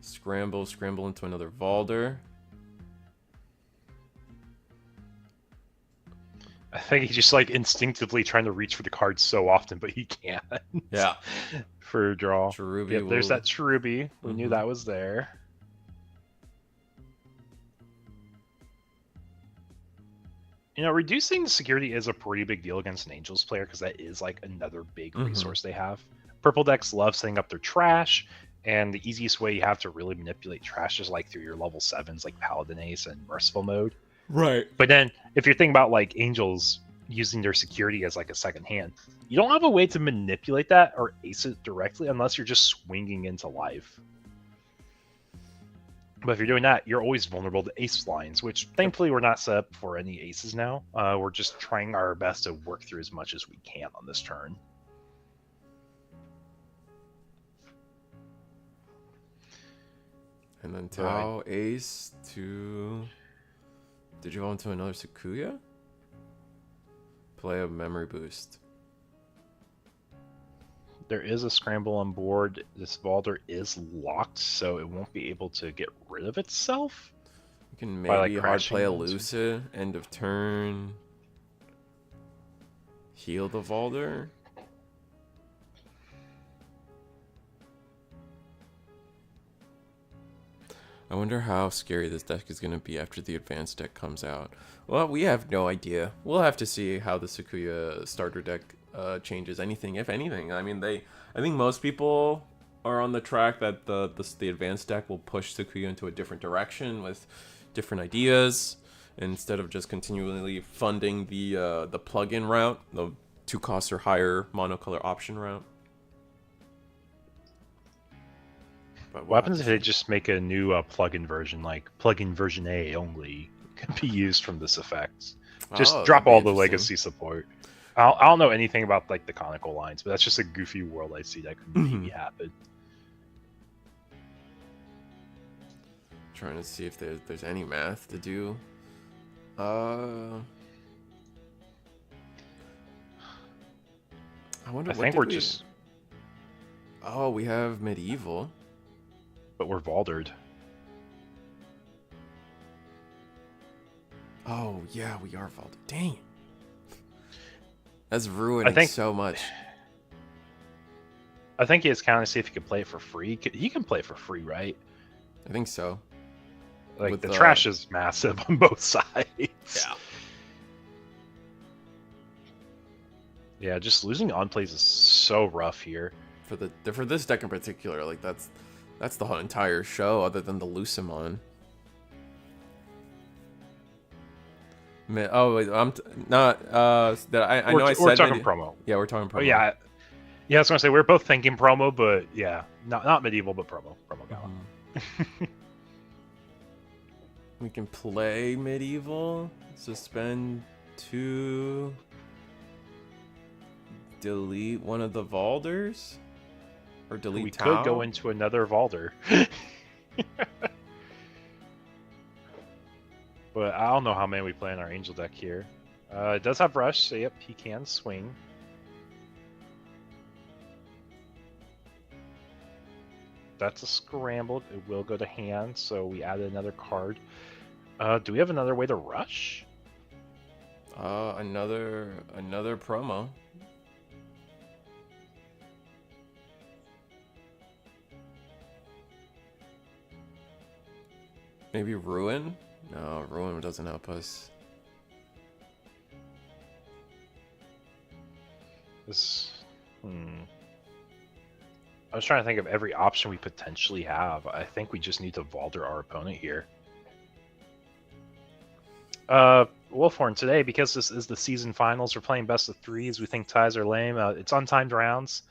Scramble into another Valder. I think he's just like instinctively trying to reach for the cards so often, but he can't. Yeah. For a draw. Cherubi Yep, there's that Cherubi. We knew that was there. You know, reducing security is a pretty big deal against an Angels player because that is like another big resource they have. Purple decks love setting up their trash, and the easiest way you have to really manipulate trash is like through your level 7s like Paladin Ace and Merciful mode. Right. But then if you're thinking about like Angels using their security as like a second hand, you don't have a way to manipulate that or ace it directly unless you're just swinging into life. But if you're doing that, you're always vulnerable to ace lines, which thankfully we're not set up for any aces now. We're just trying our best to work through as much as we can on this turn. And then Tau Ace to Digivolve into another Sakuya? Play a memory boost. There is a scramble on board. This Valder is locked, so it won't be able to get rid of itself. You can maybe like hard play a crashing Lucid, end of turn. Heal the Valder. I wonder how scary this deck is going to be after the advanced deck comes out. Well, we have no idea. We'll have to see how the Sakuya starter deck changes anything, if anything. I mean, I think most people are on the track that the advanced deck will push Sakuya into a different direction with different ideas instead of just continually funding the plug-in route, the 2 costs or higher monocolor option route. But what happens if they just make a new plug-in version, like plug-in version A only, can be used from this effect? Just drop all the legacy support. I don't know anything about like the conical lines, but that's just a goofy world I see that could maybe happen. Trying to see if there's any math to do. I wonder. I think we're just. Oh, we have medieval. But we're Valdered. Oh, yeah, we are Valdered. Dang. That's ruining so much. I think it's kind of see if he can play it for free. He can play it for free, right? I think so. Like, with the trash is massive on both sides. Yeah. Yeah, just losing on plays is so rough here. For this deck in particular, like that's the whole entire show, other than the Lucimon. Oh, wait, I'm not. I know I said we're talking promo. Yeah, we're talking promo. Oh, yeah, I was gonna say we're both thinking promo, but yeah, not medieval, but promo Gallant. We can play medieval, suspend 2, delete one of the Valders, or delete. We could go into another Valder. But I don't know how many we play in our Angel deck here. It does have Rush, so yep, he can swing. That's a scrambled. It will go to hand, so we added another card. Do we have another way to rush? Another promo. Maybe Ruin? No, Ruin doesn't help us. This, I was trying to think of every option we potentially have. I think we just need to Valder our opponent here. Wolfhorn, today, because this is the season finals, we're playing best of threes. We think ties are lame. It's untimed rounds.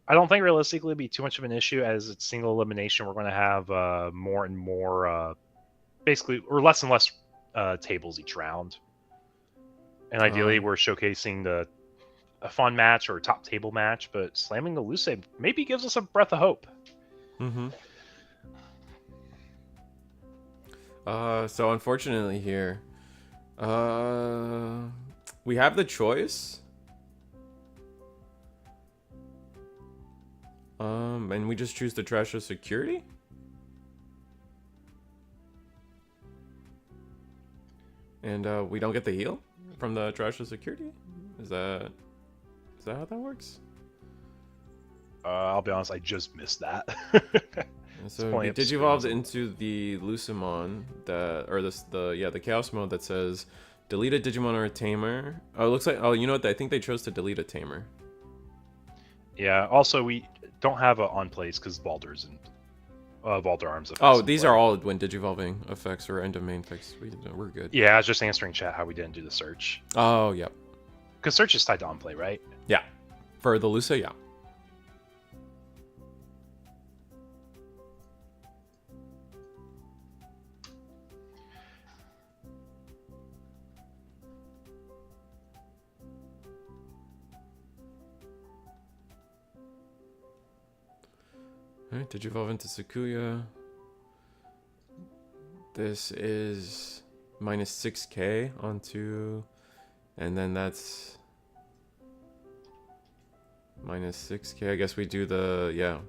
I don't think realistically it'd be too much of an issue, as it's single elimination. We're going to have more and more, basically, or less and less tables each round. And ideally, we're showcasing a fun match or a top table match, but slamming the Luce maybe gives us a breath of hope. Mm-hmm. So unfortunately here, we have the choice. And we just choose to trash the security? And we don't get the heal from the trash of security? Is that how that works? I'll be honest, I just missed that. So we digivolved into the Lucimon, the Chaos mode that says delete a Digimon or a Tamer. Oh, it looks like, you know what? I think they chose to delete a Tamer. Yeah. Also, we don't have on plays because Balder's and Balder arms. Oh, these are all when digivolving effects or end of main effects. We're good. Yeah, I was just answering chat how we didn't do the search. Oh, yep. Because search is tied to on play, right? Yeah. For the Luce, yeah. Alright, digivolve into Sakuya. This is minus 6k onto, and then that's minus 6k. I guess we do the, yeah.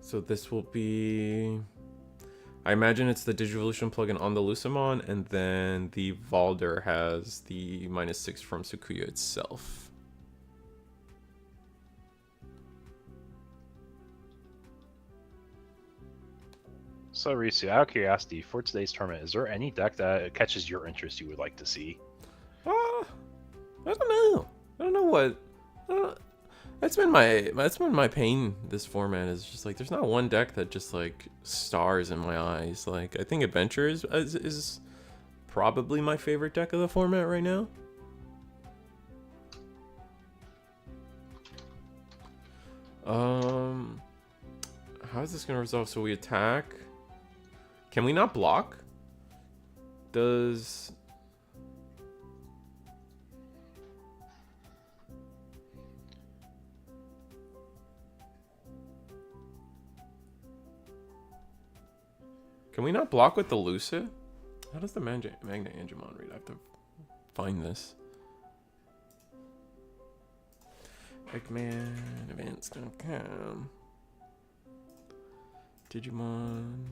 So this will be, I imagine it's the Digivolution plugin on the Lucimon, and then the Valder has the minus 6 from Sakuya itself. So, Risu, out of curiosity, for today's tournament, is there any deck that catches your interest you would like to see? I don't know. I don't know what. That's been my pain. This format is just like there's not one deck that just like stars in my eyes. Like I think Adventure is probably my favorite deck of the format right now. How is this gonna resolve? So we attack. Can we not block? Does... Can we not block with the Lucid? How does the Magna Angemon read? I have to find this. EggmanEvents.com. Digimon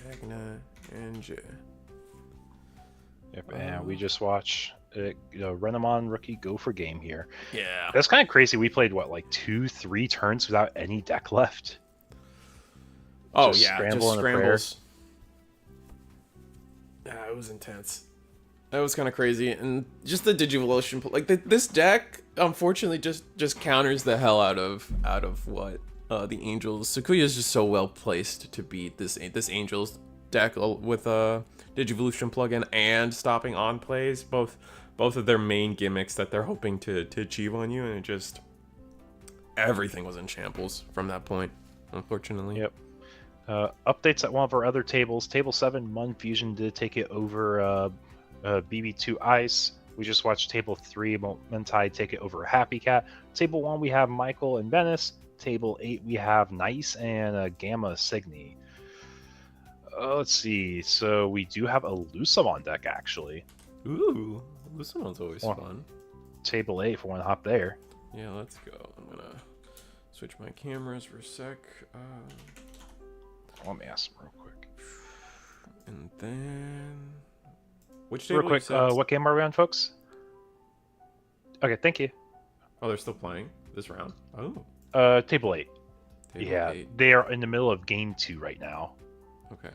Magna Ange. Yep, and we just watch Renamon rookie go for game here. Yeah. That's kind of crazy. We played, what, like 2-3 turns without any deck left? Oh, just yeah, just scrambles. Yeah, it was intense. That was kind of crazy. And just the Digivolution, like this deck, unfortunately, just counters the hell out of what the Angels. Sakuya is just so well placed to beat this Angels deck with a Digivolution plugin and stopping on plays, both of their main gimmicks that they're hoping to achieve on you, and it just everything was in shambles from that point, unfortunately. Yep. Updates at one of our other tables. Table 7, Mon Fusion did take it over BB2 Ice. We just watched Table 3, Mentai take it over Happy Cat. Table 1, we have Michael and Venice. Table 8, we have Nice and Gamma Cygni. Let's see. So we do have a Lucimon deck, actually. Ooh, Lucimon's always fun. Table 8 for one hop there. Yeah, let's go. I'm gonna switch my cameras for a sec. Let me ask them real quick. And then... Which table? Real quick, what game are we on, folks? Okay, thank you. Oh, they're still playing this round? Oh. Table 8. Table 8. They are in the middle of game 2 right now. Okay.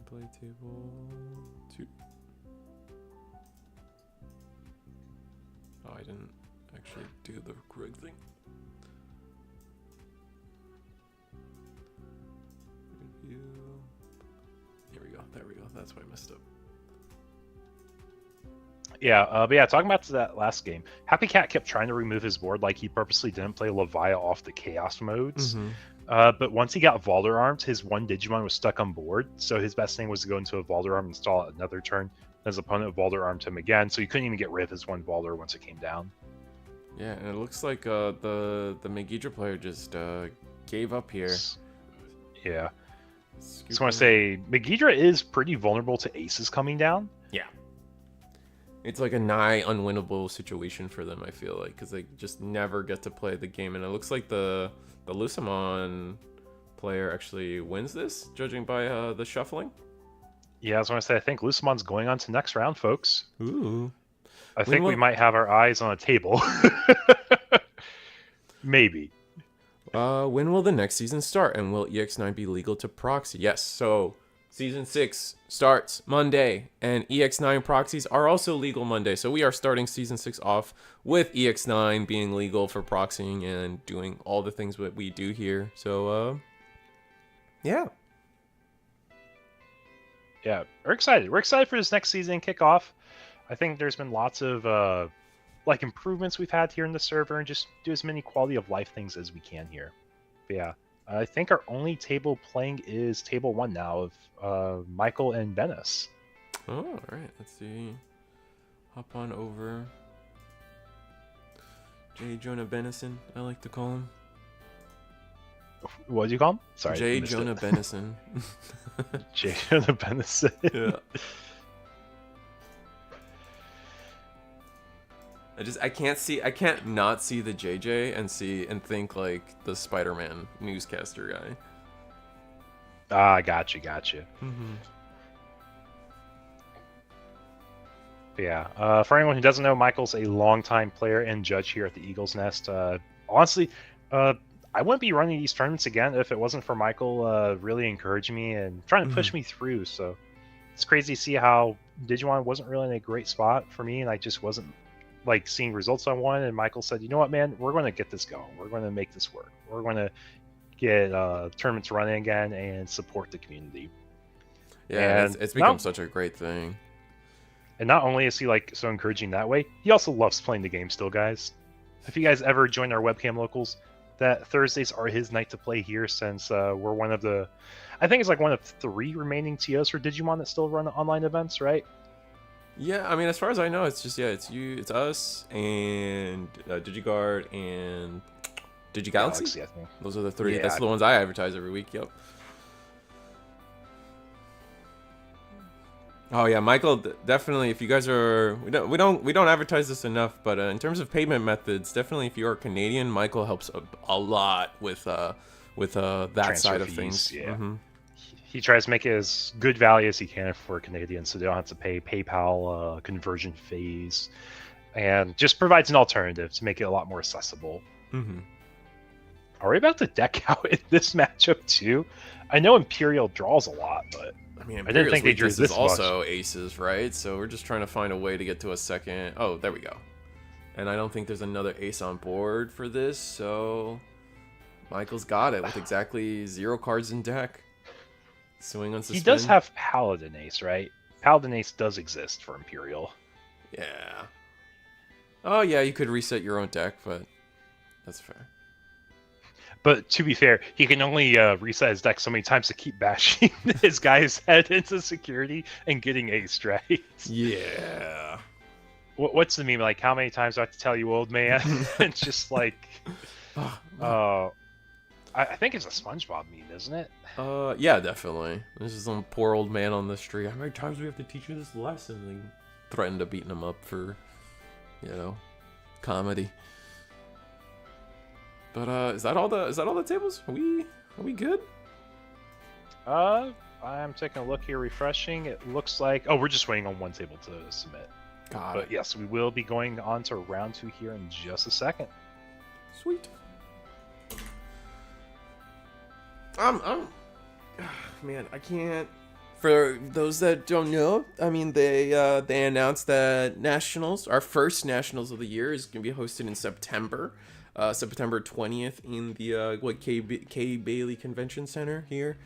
Play table 2. Oh, I didn't actually do the correct thing. Review. Here we go. There we go. That's why I messed up. Yeah, but yeah, talking about that last game, Happy Cat kept trying to remove his board, like he purposely didn't play Levia off the Chaos modes. But once he got Valder armed, his one Digimon was stuck on board, so his best thing was to go into a Valder arm and stall it another turn. His opponent Valder armed him again, so he couldn't even get rid of his one Valder once it came down. Yeah, and it looks like the Megidra player just gave up here. Yeah. Just want to say, Megidra is pretty vulnerable to aces coming down. Yeah. It's like a nigh unwinnable situation for them, I feel like, because they just never get to play the game. And it looks like the Lucimon player actually wins this, judging by the shuffling. Yeah, I was going to say, I think Lucimon's going on to next round, folks. Ooh. I think we might have our eyes on a table. Maybe. When will the next season start? And will EX9 be legal to proxy? Yes, so Season 6 starts Monday, and EX9 proxies are also legal Monday. So we are starting Season 6 off with EX9 being legal for proxying and doing all the things that we do here. So, yeah. Yeah, we're excited. We're excited for this next season kickoff. I think there's been lots of like improvements we've had here in the server, and just do as many quality of life things as we can here. But yeah, I think our only table playing is table 1 now of Michael and Venice. Oh, all right. Let's see. Hop on over. J. Jonah Benison, I like to call him. What did you call him? Sorry, J. Jonah Benison. J. Jonah Benison. Yeah. I can't not see the JJ and think like the Spider-Man newscaster guy. Ah, gotcha. Mm-hmm. Yeah, for anyone who doesn't know, Michael's a longtime player and judge here at the Eagle's Nest. Honestly, I wouldn't be running these tournaments again if it wasn't for Michael really encouraging me and trying to push me through. So it's crazy to see how Digimon wasn't really in a great spot for me, and I just wasn't like seeing results I wanted. And Michael said, "You know what, man? We're going to get this going. We're going to make this work. We're going to get tournaments running again and support the community." Yeah, it's become such a great thing. And not only is he like so encouraging that way, he also loves playing the game still, guys. If you guys ever join our webcam locals, that Thursdays are his night to play here, since we're one of the, I think it's like one of 3 remaining TOs for Digimon that still run online events, right? Yeah, I mean, as far as I know, it's just, it's us and DigiGuard and DigiGalaxy. I think. Those are the 3. Yeah, That's the ones I advertise every week. Yep. Oh yeah, Michael, definitely. If you guys are, we don't advertise this enough, but in terms of payment methods, definitely if you are Canadian, Michael helps a lot with that transfer side of fees, things. Yeah. Mm-hmm. He tries to make it as good value as he can for Canadians, so they don't have to pay PayPal conversion fees, and just provides an alternative to make it a lot more accessible. Mm-hmm. Are we about to deck out in this matchup too? I know Imperial draws a lot, but I mean, I didn't think they drew this also much. aces, right? So we're just trying to find a way to get to a second. Oh, there we go. And I don't think there's another ace on board for this, so Michael's got it with exactly 0 cards in deck. Swing on suspend. He does have Paladin Ace, right? Paladin Ace does exist for Imperial. Yeah. Oh yeah, you could reset your own deck, but that's fair. But to be fair, he can only reset his deck so many times to keep bashing his guy's head into security and getting aced, right? Yeah. What's the meme? Like, how many times do I have to tell you, old man? It's just like... I think it's a SpongeBob meme, isn't it? Yeah, definitely. This is some poor old man on the street. How many times do we have to teach you this lesson? And threaten to beating him up for, comedy. But is that all the tables? Are we good? I'm taking a look here, refreshing. It looks like we're just waiting on one table to submit. But yes, we will be going on to round 2 here in just a second. Sweet. Man, I can't For those that don't know, I mean, they announced that nationals, our first nationals of the year, is going to be hosted in September, September 20th in the K Bailey Convention Center here.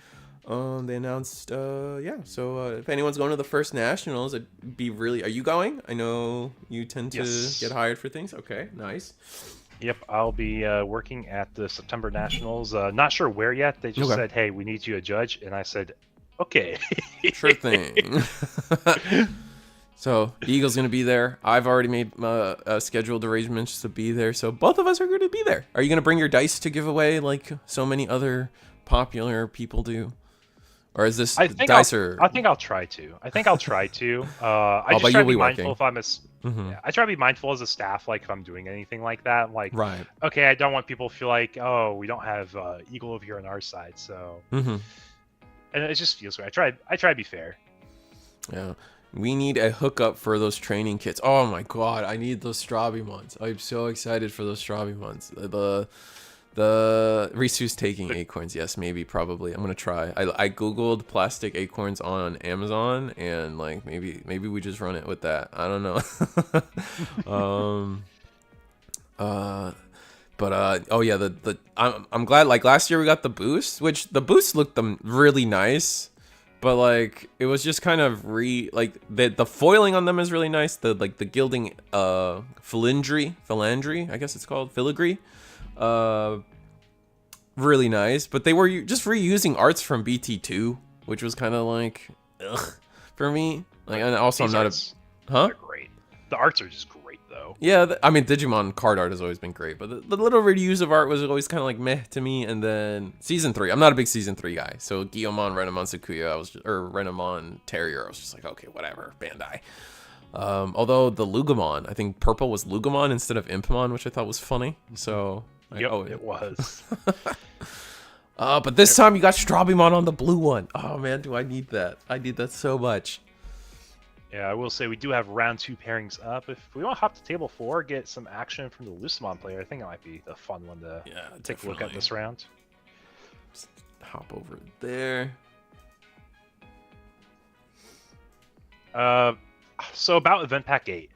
They announced, yeah. So if anyone's going to the first nationals, it'd be really. Are you going? I know you tend to get hired for things. Okay, nice. Yep, I'll be working at the September Nationals. Not sure where yet. They just said, "Hey, we need you a judge," and I said, "Okay." Sure thing. So Eagle's gonna be there. I've already made scheduled arrangements to be there. So both of us are gonna be there. Are you gonna bring your dice to give away like so many other popular people do? Or is this dicer? I think I'll try to. I try just try to be mindful if I'm I try to be mindful as a staff, like if I'm doing anything like that. Like, okay, I don't want people to feel like, oh, we don't have Eagle over here on our side. So, and it just feels right. I try to be fair. Yeah, we need a hookup for those training kits. Oh my god, I need those Strabimons. I'm so excited for those Strabimons. The Risu's taking acorns. Yes, maybe, probably. I'm gonna try. I googled plastic acorns on Amazon, and like maybe we just run it with that. I don't know. Oh yeah, I'm glad. Like last year we got the boost, which the boost looked really nice, but like it was just kind of the foiling on them is really nice. The gilding philandry, I guess it's called filigree. Really nice, but they were just reusing arts from BT2, which was kind of like ugh for me. Like, and also These I'm not arts, huh? They're great. The arts are just great though. Yeah, I mean Digimon card art has always been great, but the little reuse of art was always kind of like meh to me. And then season 3, I'm not a big season 3 guy, so Guillemon, Renamon, Sakuya, or Renamon Terrier, I was just like, okay, whatever, Bandai. Although the Lugamon, I think purple was Lugamon instead of Impamon, which I thought was funny. So it was. But this time you got Strabimon on the blue one. Oh man, do I need that? I need that so much. Yeah, I will say we do have round 2 pairings up. If we want to hop to table 4, get some action from the Lucimon player, I think it might be a fun one to take a look at this round. Just hop over there. So about Event Pack 8.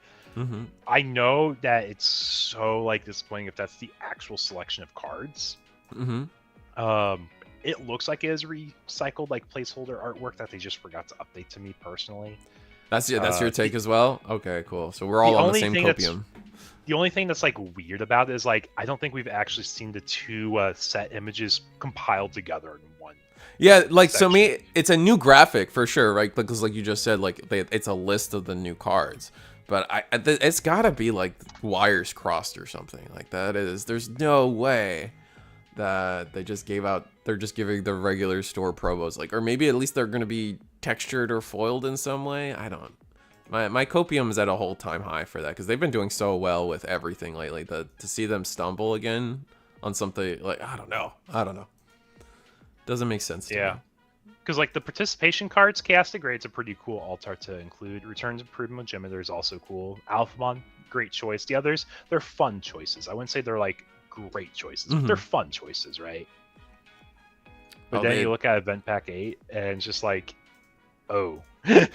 I know that it's so like disappointing if that's the actual selection of cards. It looks like it is recycled like placeholder artwork that they just forgot to update to me personally. That's your take as well? Okay, cool. So we're all on the same copium. The only thing that's like weird about it is like I don't think we've actually seen the 2 set images compiled together in one. Yeah, like section. So me, it's a new graphic for sure, right? Because like you just said, like it's a list of the new cards. But it's gotta be like wires crossed or something like that. There's no way that they're just giving the regular store promos, like, or maybe at least they're gonna be textured or foiled in some way. I don't. My copium is at a whole time high for that because they've been doing so well with everything lately. To see them stumble again on something like I don't know, doesn't make sense to me. Because like the participation cards, Castigrade's a pretty cool alt art to include. Returns of Prudent Magimeter is also cool. Alphamon, great choice. The others, they're fun choices. I wouldn't say they're like great choices, but they're fun choices, right? But then you look at Event Pack 8 and it's just like, oh. Yeah,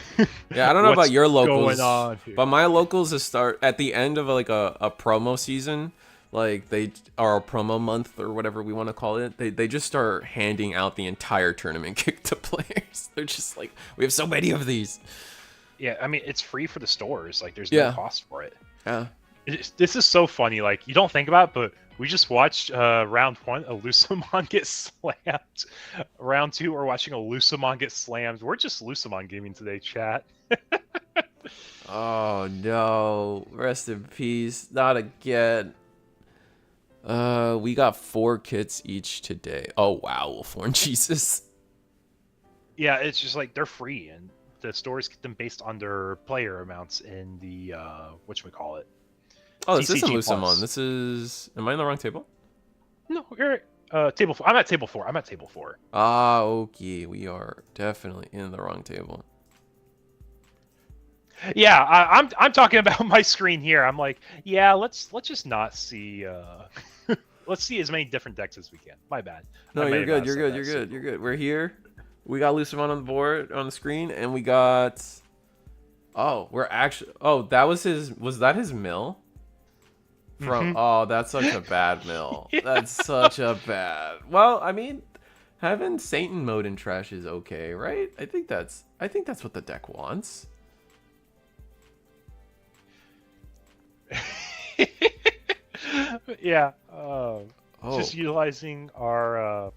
I don't know about your locals, going on here? But my locals start at the end of like a promo season. Like they are a promo month or whatever we want to call it. They just start handing out the entire tournament kit to players. They're just like, we have so many of these. Yeah, I mean it's free for the stores. Like there's no cost for it. Yeah. This is so funny. Like you don't think about it, but we just watched round 1 a Lucimon get slammed. Round 2 we're watching a Lucimon get slammed. We're just Lucimon gaming today, chat. Oh no! Rest in peace. Not again. We got 4 kits each today. Oh wow, Wolfhorn, Jesus. Yeah, it's just like they're free, and the stores get them based on their player amounts in the whatchamacallit. Oh, this TCG isn't Lucimon. Plus. This is. Am I on the wrong table? No, you're table 4. I'm at table 4. Ah, okay. We are definitely in the wrong table. Yeah, I'm talking about my screen here. I'm like, yeah, let's just not see. Let's see as many different decks as we can. My bad. No, you're good. You're good. We're here. We got Lucimon on the board on the screen, and we got. Oh, we're actually. Oh, that was his. Was that his mill? From. Oh, that's such a bad mill. Yeah. That's such a bad. Well, I mean, having Satan mode in trash is okay, right? I think that's what the deck wants. Yeah. Oh. Just utilizing our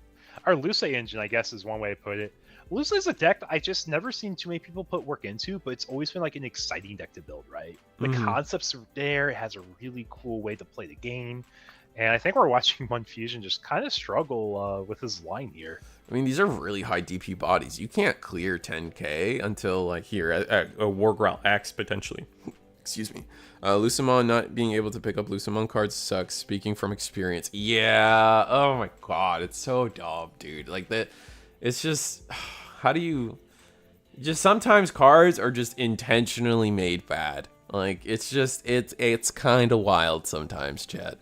Luce engine, I guess, is one way to put it. Luce is a deck that I just never seen too many people put work into, but it's always been like an exciting deck to build, right? The concepts are there. It has a really cool way to play the game. And I think we're watching Mon Fusion just kind of struggle with his line here. I mean, these are really high DP bodies. You can't clear 10k until like here at a Wargrowl X potentially. Excuse me. Lucimon not being able to pick up Lucimon cards sucks. Speaking from experience. Yeah. Oh my god, it's so dumb, dude. Like that. It's just how do you? Just sometimes cards are just intentionally made bad. Like it's just it's kind of wild sometimes, chat.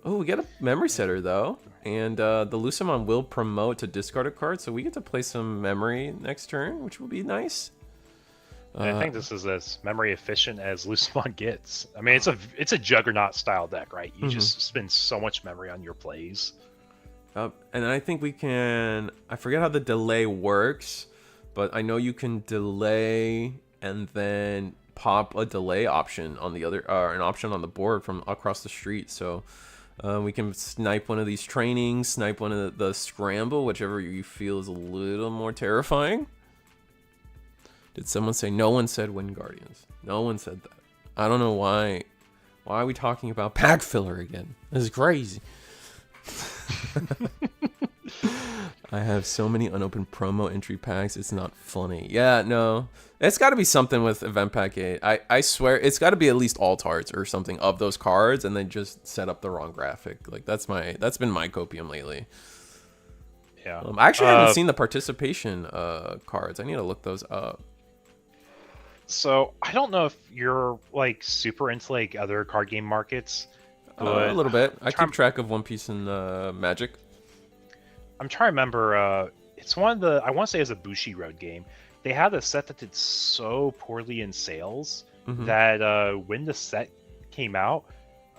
Oh, we get a memory setter though, and the Lucimon will promote to discard a card, so we get to play some memory next turn, which will be nice. I think this is as memory efficient as Lucimon gets. I mean, it's a Juggernaut style deck, right? You just spend so much memory on your plays. And I think we can. I forget how the delay works, but I know you can delay and then pop a delay option on the other, an option on the board from across the street. So we can snipe one of these trainings, snipe one of the scramble, whichever you feel is a little more terrifying. Did someone say? No one said Wind Guardians. No one said that. I don't know why. Why are we talking about pack filler again? This is crazy. I have so many unopened promo entry packs. It's not funny. Yeah, no. It's got to be something with Event Pack 8. I swear it's got to be at least alt arts or something of those cards, and then just set up the wrong graphic. Like that's been my copium lately. Yeah. I actually haven't seen the participation cards. I need to look those up. So I don't know if you're like super into like other card game markets, but a little bit. I keep track of One Piece and Magic. I'm trying to remember. It's one of the, I want to say it's a Bushi Road game. They had a set that did so poorly in sales that when the set came out,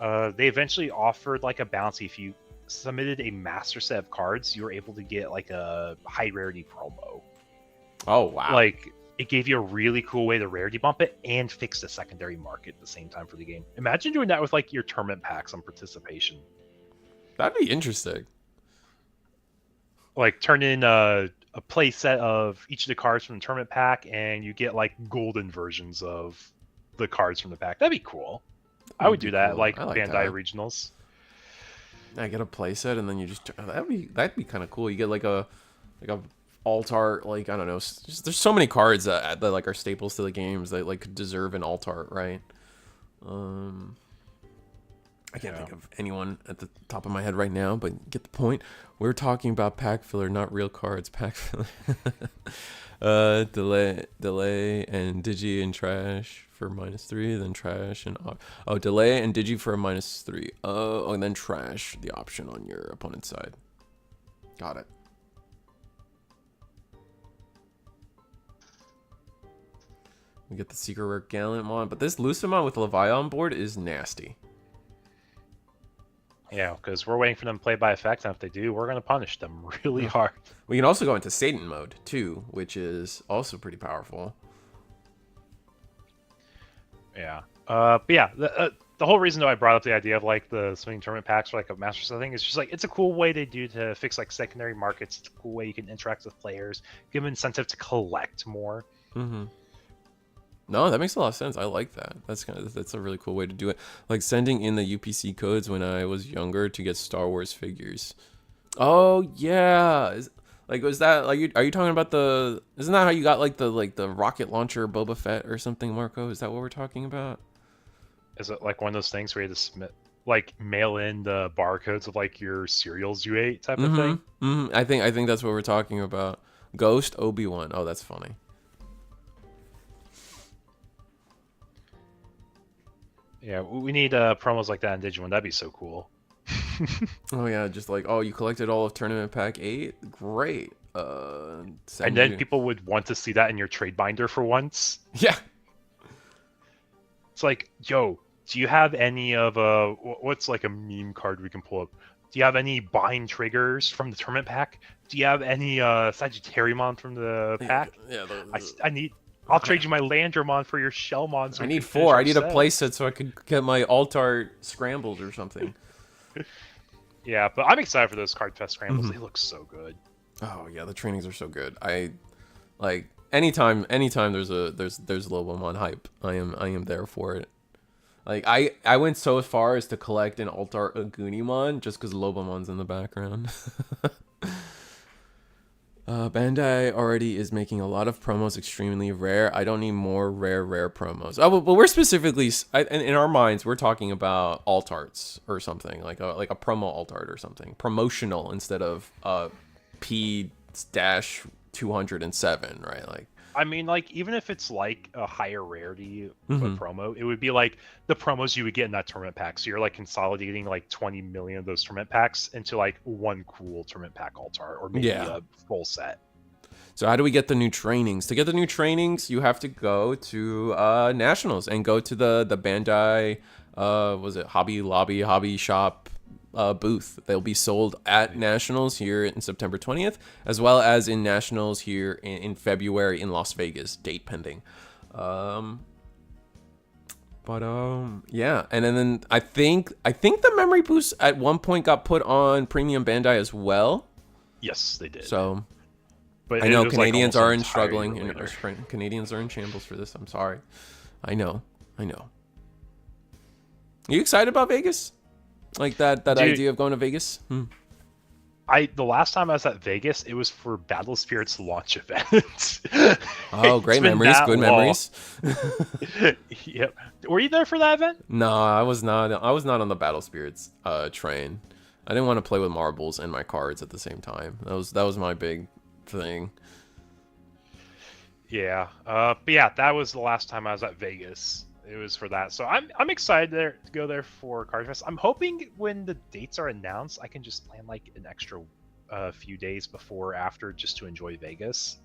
they eventually offered like a bounty. If you submitted a master set of cards, you were able to get like a high rarity promo. Oh wow! Like it gave you a really cool way to rarity bump it and fix the secondary market at the same time for the game. Imagine doing that with like your tournament packs on participation. That'd be interesting. Like turn in a play set of each of the cards from the tournament pack, and you get like golden versions of the cards from the pack. That'd be cool. I would do that, cool. like like Bandai that. Regionals. I get a playset, and then you just that'd be kind of cool. You get like a alt art, like I don't know. Just, there's so many cards that like are staples to the games that like could deserve an alt art, right? I can't think of anyone at the top of my head right now, but get the point. We're talking about pack filler, not real cards. Pack filler. Delay and Digi and trash for -3, then trash and delay and Digi for a -3. And then trash the option on your opponent's side. Got it. We get the secret rare Gallant mod, but this Lucimon with Levi on board is nasty. Yeah, because we're waiting for them to play by effect, and if they do, we're going to punish them really hard. We can also go into Satan mode too, which is also pretty powerful. Yeah. But yeah, the whole reason though I brought up the idea of like the swing tournament packs or like a master set thing is just like it's a cool way they do to fix like secondary markets. It's a cool way you can interact with players, give them incentive to collect more. No, that makes a lot of sense. I like that. That's a really cool way to do it. Like sending in the UPC codes when I was younger to get Star Wars figures. Oh yeah, was that like are you talking about the? Isn't that how you got like the rocket launcher Boba Fett or something, Marco? Is that what we're talking about? Is it like one of those things where you have to mail in the barcodes of like your cereals you ate type of thing? I think that's what we're talking about. Ghost Obi-Wan. Oh, that's funny. Yeah, we need promos like that in Digimon. That'd be so cool. Oh yeah, just like, oh, you collected all of Tournament Pack 8? Great. And Send then you. people would want to see that in your trade binder for once. Yeah. It's like, yo, do you have any of what's like a meme card we can pull up? Do you have any bind triggers from the tournament pack? Do you have any Sagittariumon from the pack? Yeah. I need. I'll trade you my Landramon for your Shellmon. So I we need can finish 4. our I need a set. playset so I could get my Altart scrambled or something. Yeah, but I'm excited for those card fest scrambles. They look so good. Oh yeah, the trainings are so good. I like anytime there's Lobomon hype, I am there for it. Like I went so far as to collect an Altart Agunimon just because Lobomon's in the background. Bandai already is making a lot of promos extremely rare. I don't need more rare promos. Oh, but we're specifically in our minds we're talking about Altarts or something like a promo Altart or something promotional instead of P-207, right? Like, I mean, like, even if it's like a higher rarity Mhm. promo, it would be like the promos you would get in that tournament pack. So you're like consolidating like 20 million of those tournament packs into like one cool tournament pack altar or maybe Yeah. a full set. So how do we get the new trainings? To get the new trainings, you have to go to Nationals and go to the Bandai was it Hobby Lobby Hobby Shop booth. They'll be sold at Nationals here in September 20th, as well as in Nationals here in February in Las Vegas, date pending. Yeah, and then I think the memory boost at one point got put on Premium Bandai as well. Yes, they did. So but I know it was, Canadians like, are almost in struggling. entirely later. Canadians are in shambles for this. I'm sorry. I know. Are you excited about Vegas? Like that Dude, idea of going to Vegas? The last time I was at Vegas, it was for Battle Spirits launch event. Oh, great memories, good memories. Yep. Were you there for that event? No, I was not. I was not on the Battle Spirits train. I didn't want to play with marbles and my cards at the same time. That was my big thing. Yeah. But yeah, that was the last time I was at Vegas. It was for that. So I'm excited to go there for Card Fest. I'm hoping when the dates are announced, I can just plan like an extra few days before or after just to enjoy Vegas.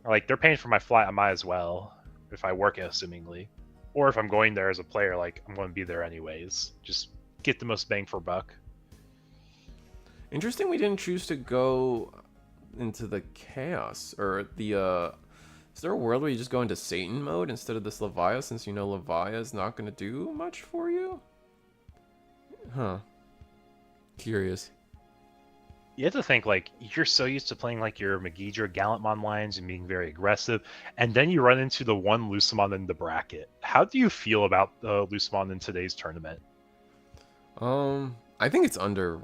Like, they're paying for my flight, I might as well, if I work, assumingly. Or if I'm going there as a player, like, I'm going to be there anyways. Just get the most bang for buck. Interesting we didn't choose to go into the Chaos or the is there a world where you just go into Satan mode instead of this Leviah, since you know Leviah is not going to do much for you? Huh. Curious. You have to think, like, you're so used to playing, like, your Megidra Gallantmon lines and being very aggressive, and then you run into the one Lucimon in the bracket. How do you feel about the Lucimon in today's tournament? I think it's under...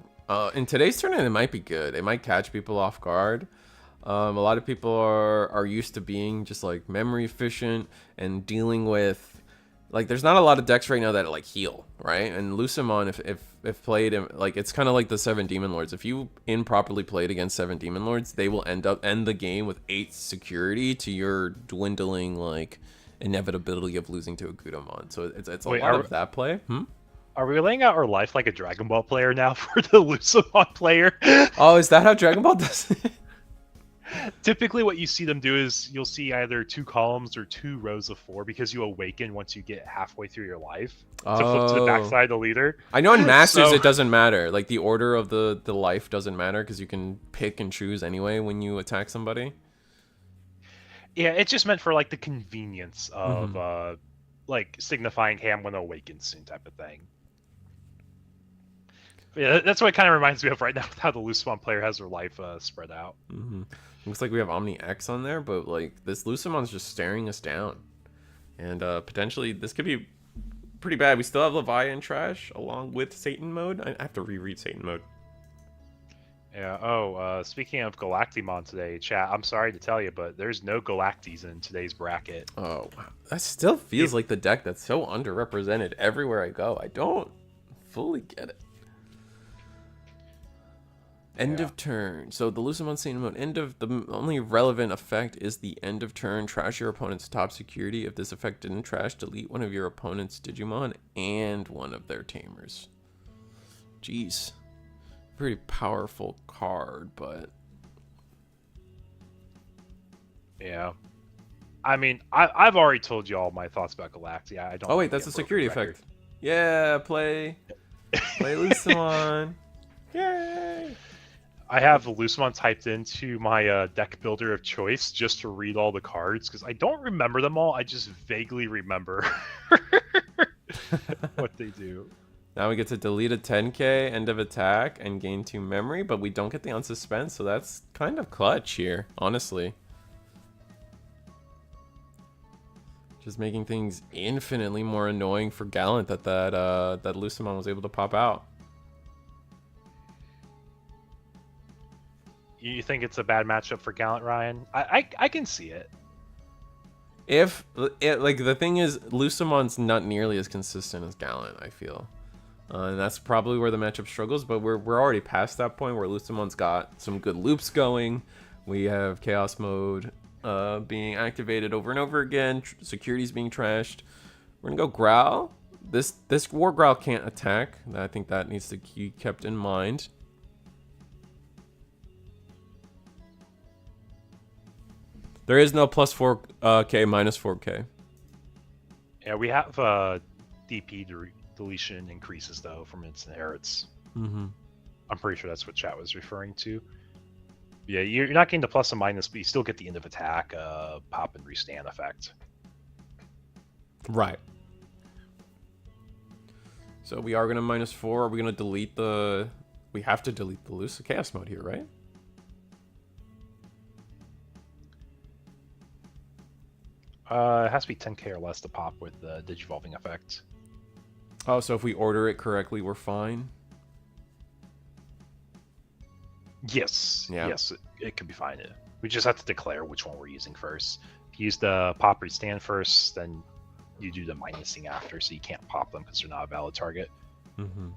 in today's tournament, it might be good. It might catch people off guard. A lot of people are used to being just like memory efficient and dealing with, like, there's not a lot of decks right now that like heal, right? And Lucimon, if played, like, it's kind of like the 7 Demon Lords. If you improperly played against 7 Demon Lords, they will end the game with 8 security to your dwindling like inevitability of losing to a Gudamon. So it's a lot of that play. Are we laying out our life like a Dragon Ball player now for the Lucimon player? Oh, is that how Dragon Ball does it? Typically what you see them do is you'll see either 2 columns or 2 rows of 4 because you awaken once you get halfway through your life to flip to the backside of the leader. I know in Masters it doesn't matter. Like, the order of the life doesn't matter because you can pick and choose anyway when you attack somebody. Yeah, it's just meant for like the convenience of like signifying, hey, I'm going to awaken soon type of thing. Yeah, that's what it kind of reminds me of right now with how the Lucimon player has their life spread out. Looks like we have Omni X on there, but like this Lucimon's just staring us down. And potentially this could be pretty bad. We still have Leviah in trash along with Satan mode. I have to reread Satan mode. Yeah, speaking of Galactimon today, chat, I'm sorry to tell you, but there's no Galactes in today's bracket. Oh, wow. That still feels like the deck that's so underrepresented everywhere I go. I don't fully get it. End of turn. So the Lucimon Satan mode, the only relevant effect is the end of turn. Trash your opponent's top security. If this effect didn't trash, delete one of your opponent's Digimon and one of their tamers. Jeez. Pretty powerful card, but... Yeah. I mean, I've already told you all my thoughts about Galactia. I don't. Oh wait, that's a security effect. Yeah, play Lucimon. Yay! I have Lucimon typed into my deck builder of choice just to read all the cards because I don't remember them all. I just vaguely remember what they do. Now we get to delete a 10k, end of attack, and gain 2 memory, but we don't get the on suspense, so that's kind of clutch here, honestly. Just making things infinitely more annoying for Gallant that Lucimon was able to pop out. You think it's a bad matchup for Gallant, Ryan? I can see it. Like the thing is, Lucimon's not nearly as consistent as Gallant, I feel. And that's probably where the matchup struggles, but we're already past that point where Lucimon's got some good loops going. We have Chaos Mode being activated over and over again. Security's being trashed. We're gonna go Growl. This War Growl can't attack. I think that needs to be kept in mind. There is no plus 4k, minus 4k. Yeah, we have DP deletion increases though from its inherits. Mm-hmm. I'm pretty sure that's what chat was referring to. Yeah, you're not getting the plus and minus, but you still get the end of attack, pop and restand effect. Right. So we are gonna minus 4. Are we gonna delete the? We have to delete the loose chaos mode here, right? It has to be 10k or less to pop with the digivolving effect. Oh, so if we order it correctly, we're fine? Yes. Yeah. Yes, it could be fine. We just have to declare which one we're using first. If you use the pop restand first, then you do the minusing after, so you can't pop them because they're not a valid target. Mm-hmm.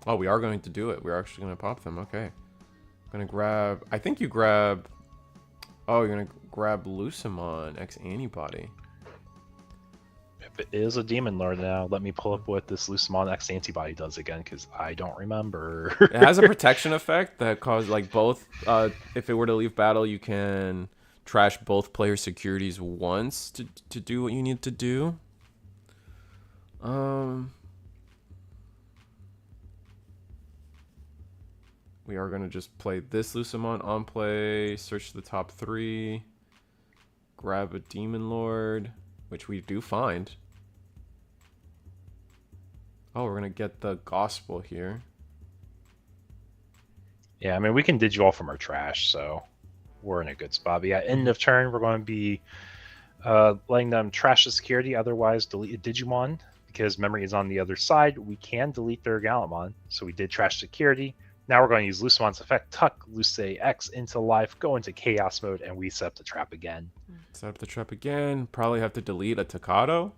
Oh, we are going to do it. We're actually going to pop them. Okay. I'm going to grab... I think you grab... Oh, you're going to grab Lucimon X Antibody. If it is a Demon Lord now, let me pull up what this Lucimon X Antibody does again, because I don't remember. It has a protection effect that causes, like, both... if it were to leave battle, you can trash both player securities once to do what you need to do. We are going to just play this Lucimon on play, search the top 3, grab a Demon Lord, which we do find. Oh, we're going to get the Gospel here. Yeah, I mean, we can Digivolve from our trash, so we're in a good spot. But yeah, end of turn, we're going to be letting them trash the security, otherwise delete a Digimon, because memory is on the other side. We can delete their Gallantmon, so we did trash security. Now we're going to use Lucimon's effect, tuck Luce X into life, go into Chaos Mode, and we set up the trap again. Set up the trap again. Probably have to delete a Takato.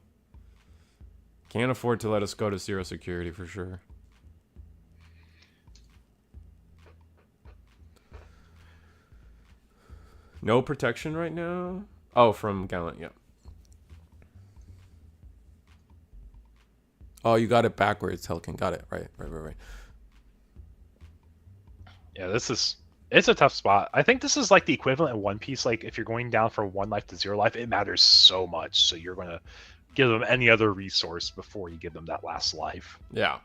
Can't afford to let us go to 0 security for sure. No protection right now. Oh, from Gallant, yeah. Oh, you got it backwards, Helkin. Got it. Right. Yeah, it's a tough spot. I think this is like the equivalent in One Piece. Like if you're going down from 1 life to 0 life, it matters so much. So you're going to give them any other resource before you give them that last life. Yeah.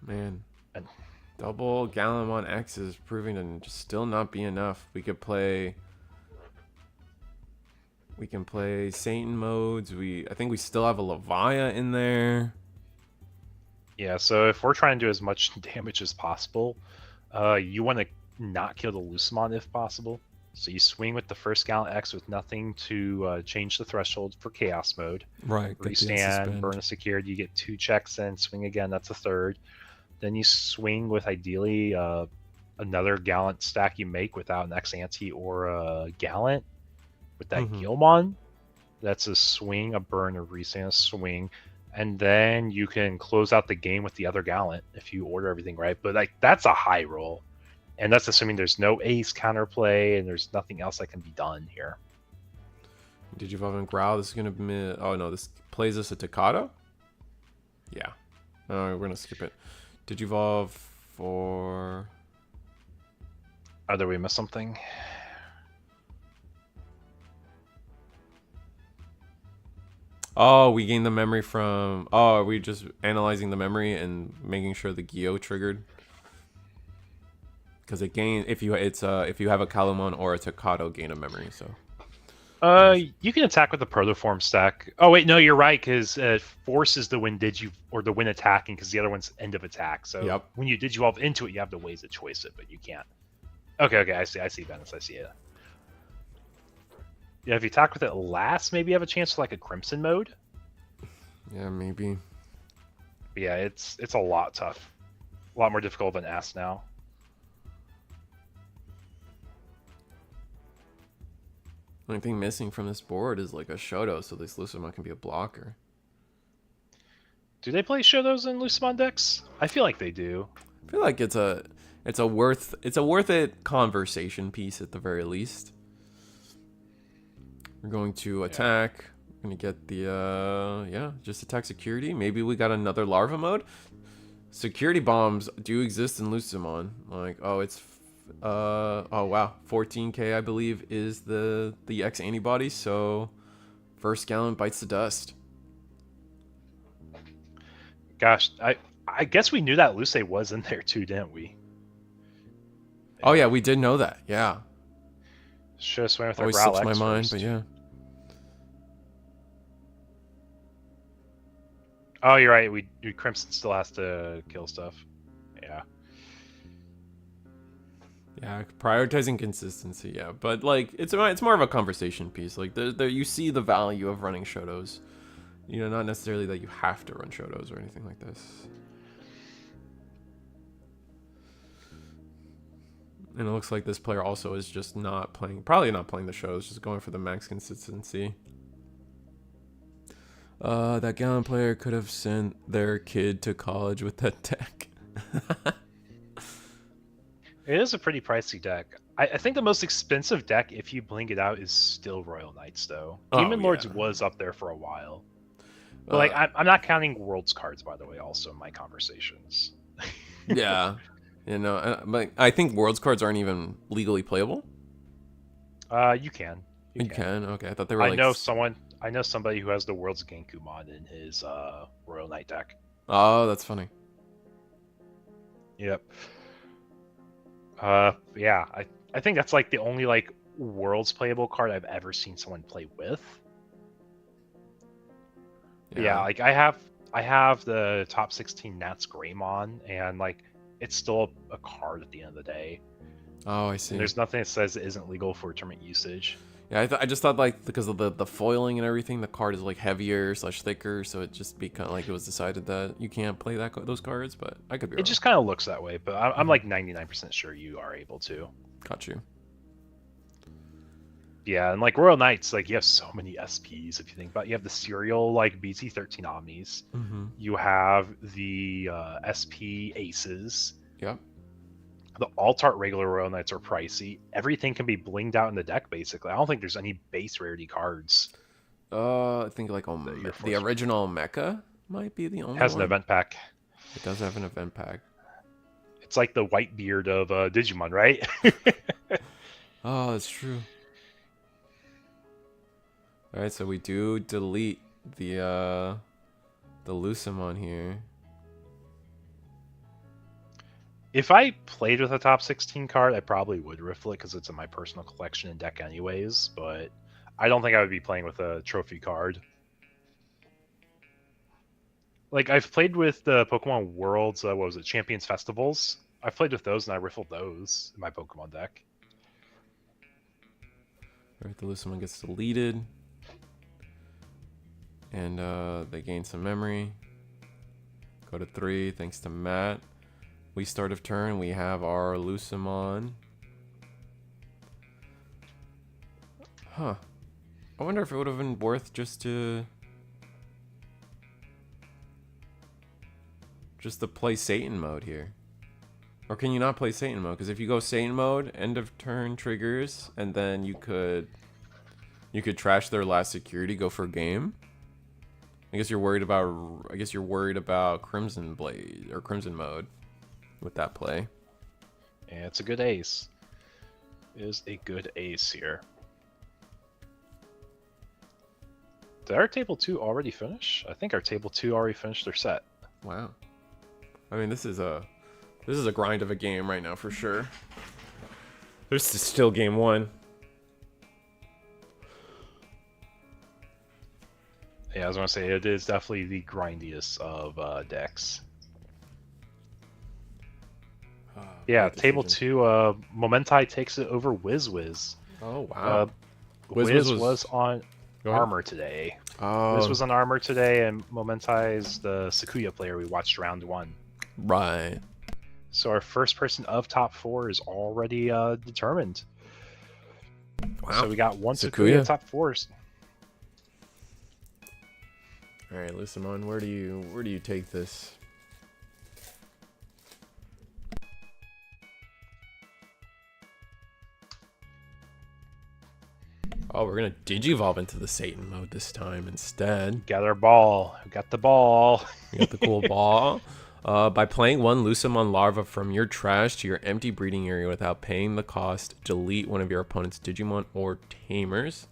Man. And double Gallant X is proving to just still not be enough. We can play Satan modes. I think we still have a Levia in there. Yeah, so if we're trying to do as much damage as possible, you want to not kill the Lucimon if possible. So you swing with the first Gallant X with nothing to change the threshold for Chaos Mode. Right. Restand, burn a security, you get 2 checks in, swing again, that's a third. Then you swing with ideally another Gallant stack you make without an X-Ante or a Gallant. With that Gilmon, that's a swing, a burn, a restand, a swing. And then you can close out the game with the other Gallant if you order everything right. But like that's a high roll. And that's assuming there's no ace counterplay and there's nothing else that can be done here. Digivolve and Growl. This is gonna be. Oh no, this plays us a Tocado. Yeah. We're gonna skip it. Digivolve for. Either we missed something. Oh, we gained the memory from. Oh, are we just analyzing the memory and making sure the Gyo triggered? Because it gains if you have a Calumon or a Tocado gain a memory. So. You can attack with the Protoform stack. Oh wait, no, you're right, because forces the win or the win attacking, because the other one's end of attack. So when you Digivolve into it, you have the ways to choice it, but you can't. Okay, I see, Venice, I see it. Yeah, if you attack with it last, maybe you have a chance for like a Crimson mode. Yeah, maybe. But yeah, it's a lot tough, a lot more difficult than S now. The only thing missing from this board is like a Shoto, so this Lucimon can be a blocker. Do they play Shotos in Lucimon decks? I feel like they do. I feel like it's a worth it conversation piece at the very least. We're going to attack. We're gonna get the just attack security. Maybe we got another larva mode. Security bombs do exist in Lucimon. Like, oh, it's oh wow, 14k I believe is the X antibody. So first Gallant bites the dust. Gosh, I guess we knew that Luce was in there too, didn't we? Oh yeah, we did know that. Yeah. Should have swam with our Always Growl slips X my mind, first. but yeah. Oh, you're right. We Crimson still has to kill stuff. Yeah. Yeah, prioritizing consistency. Yeah, but like it's more of a conversation piece. Like you see the value of running Shotos. You know, not necessarily that you have to run Shotos or anything like this. And it looks like this player also is just probably not playing the shows, just going for the max consistency. That Gallant player could have sent their kid to college with that deck. It is a pretty pricey deck. I think the most expensive deck, if you blink it out, is still Royal Knights, though. Demon Lords was up there for a while. But like, I'm not counting Worlds cards, by the way, also in my conversations. Yeah. You know, but I think Worlds cards aren't even legally playable. You can. You can? Okay, I thought they were. I know somebody who has the Worlds Genkumon in his Royal Knight deck. Oh, that's funny. Yep. Yeah, I think that's like the only like Worlds playable card I've ever seen someone play with. Yeah, like I have the top 16 Nats Greymon, and like it's still a card at the end of the day. Oh, I see. And there's nothing that says it isn't legal for tournament usage. Yeah, I just thought like because of the foiling and everything, the card is like heavier / thicker, so it just be kind of like it was decided that you can't play those cards. But I could be wrong. It just kind of looks that way, but I'm like 99% sure you are able to. Got you. Yeah, and like Royal Knights, like you have so many SPs if you think about it. You have the serial like BT13 Omnis. Mm-hmm. You have the SP Aces. Yep. The alt-art regular Royal Knights are pricey. Everything can be blinged out in the deck, basically. I don't think there's any base rarity cards. I think like the original Mecha might be the only one. It has an event pack. It does have an event pack. It's like the white beard of Digimon, right? Oh, that's true. All right, so we do delete the Lucimon here. If I played with a top 16 card, I probably would riffle it because it's in my personal collection and deck anyways, but I don't think I would be playing with a trophy card. Like, I've played with the Pokemon Worlds, what was it, Champions Festivals. I've played with those and I riffled those in my Pokemon deck. All right, the Lucimon gets deleted. And they gain some memory. Go to 3, thanks to Matt. We start of turn, we have our Lucimon. Huh. I wonder if it would have been worth just to play Satan mode here. Or can you not play Satan mode? Because if you go Satan mode, end of turn triggers, and then you could You could trash their last security, go for a game. I guess you're worried about Crimson Blade or Crimson Mode with that play. Yeah, it's a good ace. It is a good ace here. Did our table 2 already finish? I think our table 2 already finished their set. Wow. I mean, this is a grind of a game right now for sure. There's still game 1. Yeah, I was gonna say it is definitely the grindiest of decks. Yeah, table 2, Momenti takes it over Wiz. Oh wow. Wiz was on armor today. Oh. Wiz was on armor today, and Momenti is the Sakuya player we watched round 1. Right. So our first person of top 4 is already determined. Wow. So we got one Sakuya top 4s. All right, Lucimon, where do you take this? Oh, we're gonna Digivolve into the Satan mode this time instead. Got our ball. We got the ball. We got the cool ball. By playing one Lucimon larva from your trash to your empty breeding area without paying the cost, delete one of your opponent's Digimon or Tamers.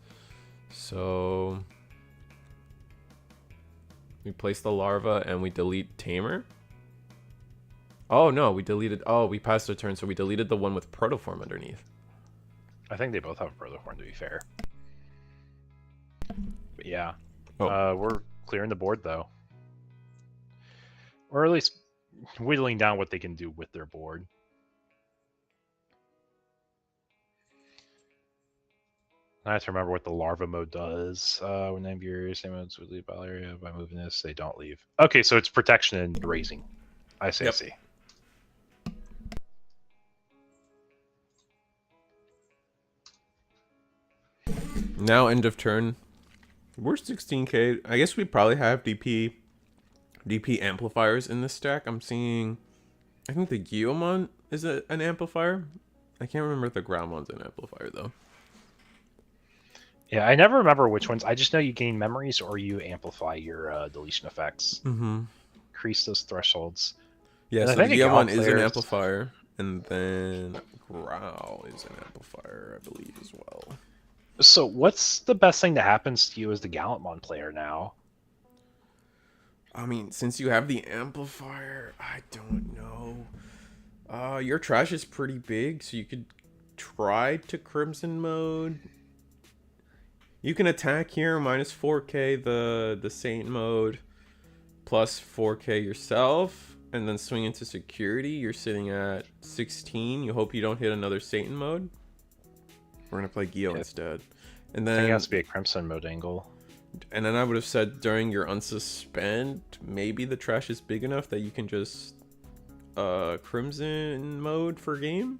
So we place the larva and we delete Tamer. Oh no, we deleted. Oh, we passed a turn, so we deleted the one with Protoform underneath. I think they both have Protoform, to be fair. But yeah, we're clearing the board though, or at least whittling down what they can do with their board. I have to remember what the larva mode does. When name your same modes would leave battle area by moving this, they don't leave. Okay, so it's protection and raising. I see. Yep. I see. Now end of turn. We're 16k. I guess we probably have DP amplifiers in this stack. I'm seeing, I think the Guillemon is an amplifier. I can't remember if the Groundmon's an amplifier though. Yeah, I never remember which ones. I just know you gain memories or you amplify your deletion effects. Mm-hmm. Increase those thresholds. Yeah, so the Digimon is an amplifier, and then Growl is an amplifier, I believe, as well. So what's the best thing that happens to you as the Gallantmon player now? I mean, since you have the amplifier, I don't know. Your trash is pretty big, so you could try to Crimson mode. You can attack here, minus 4k the Saint mode, plus 4k yourself, and then swing into security. You're sitting at 16. You hope you don't hit another Satan mode. We're gonna play Geo instead. And then I think it has to be a Crimson mode angle. And then I would have said during your unsuspend, maybe the trash is big enough that you can just Crimson mode for game.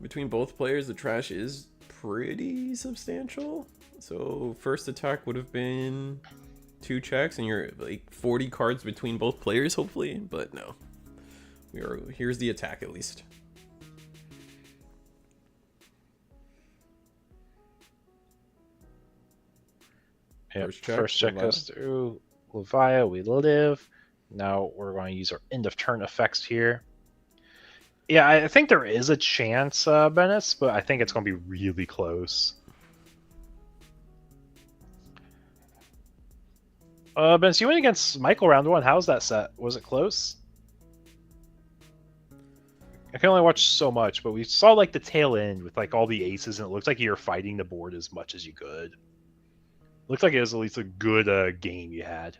Between both players, the trash is pretty substantial. So first attack would have been 2 checks, and you're like 40 cards between both players, hopefully. But no, here's the attack at least. Yep. First check goes through Levia, we live. Now we're going to use our end of turn effects here. Yeah, I think there is a chance, Bennis, but I think it's going to be really close. Bennis, you went against Michael round 1. How's that set? Was it close? I can only watch so much, but we saw like the tail end with like all the aces, and it looks like you were fighting the board as much as you could. Looks like it was at least a good game you had.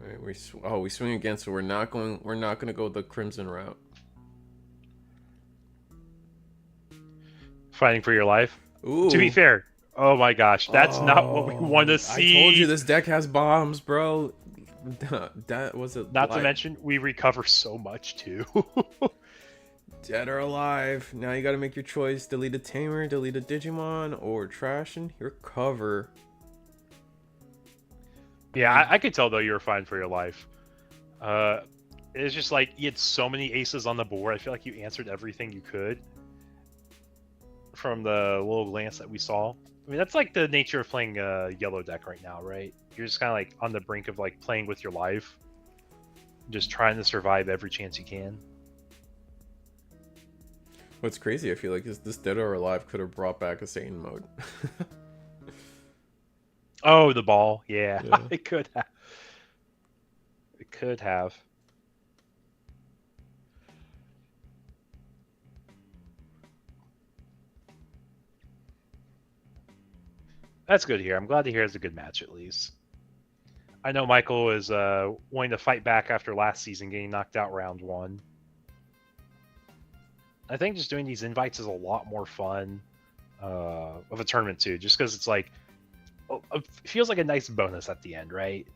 All right, we swing again, so we're not gonna go the Crimson route. Fighting for your life. Ooh. To be fair, oh my gosh, that's not what we want to see. I told you this deck has bombs, bro. That was a not to mention we recover so much too. Dead or alive. Now you gotta make your choice. Delete a Tamer, delete a Digimon, or trash in your cover. Yeah, I could tell though you were fine for your life. It's just like you had so many aces on the board. I feel like you answered everything you could. from the little glance that we saw. I mean, that's like the nature of playing a yellow deck right now, right? You're just kind of like on the brink of like playing with your life, just trying to survive every chance you can. What's crazy, I feel like, is this Dead or Alive could have brought back a Satan mode. Oh, the ball. Yeah, Yeah. it could have. It could have. That's good to hear. I'm glad to hear it's a good match at least. I know Michael is wanting to fight back after last season getting knocked out round 1. I think just doing these invites is a lot more fun of a tournament too, just because it's like, it feels like a nice bonus at the end, right?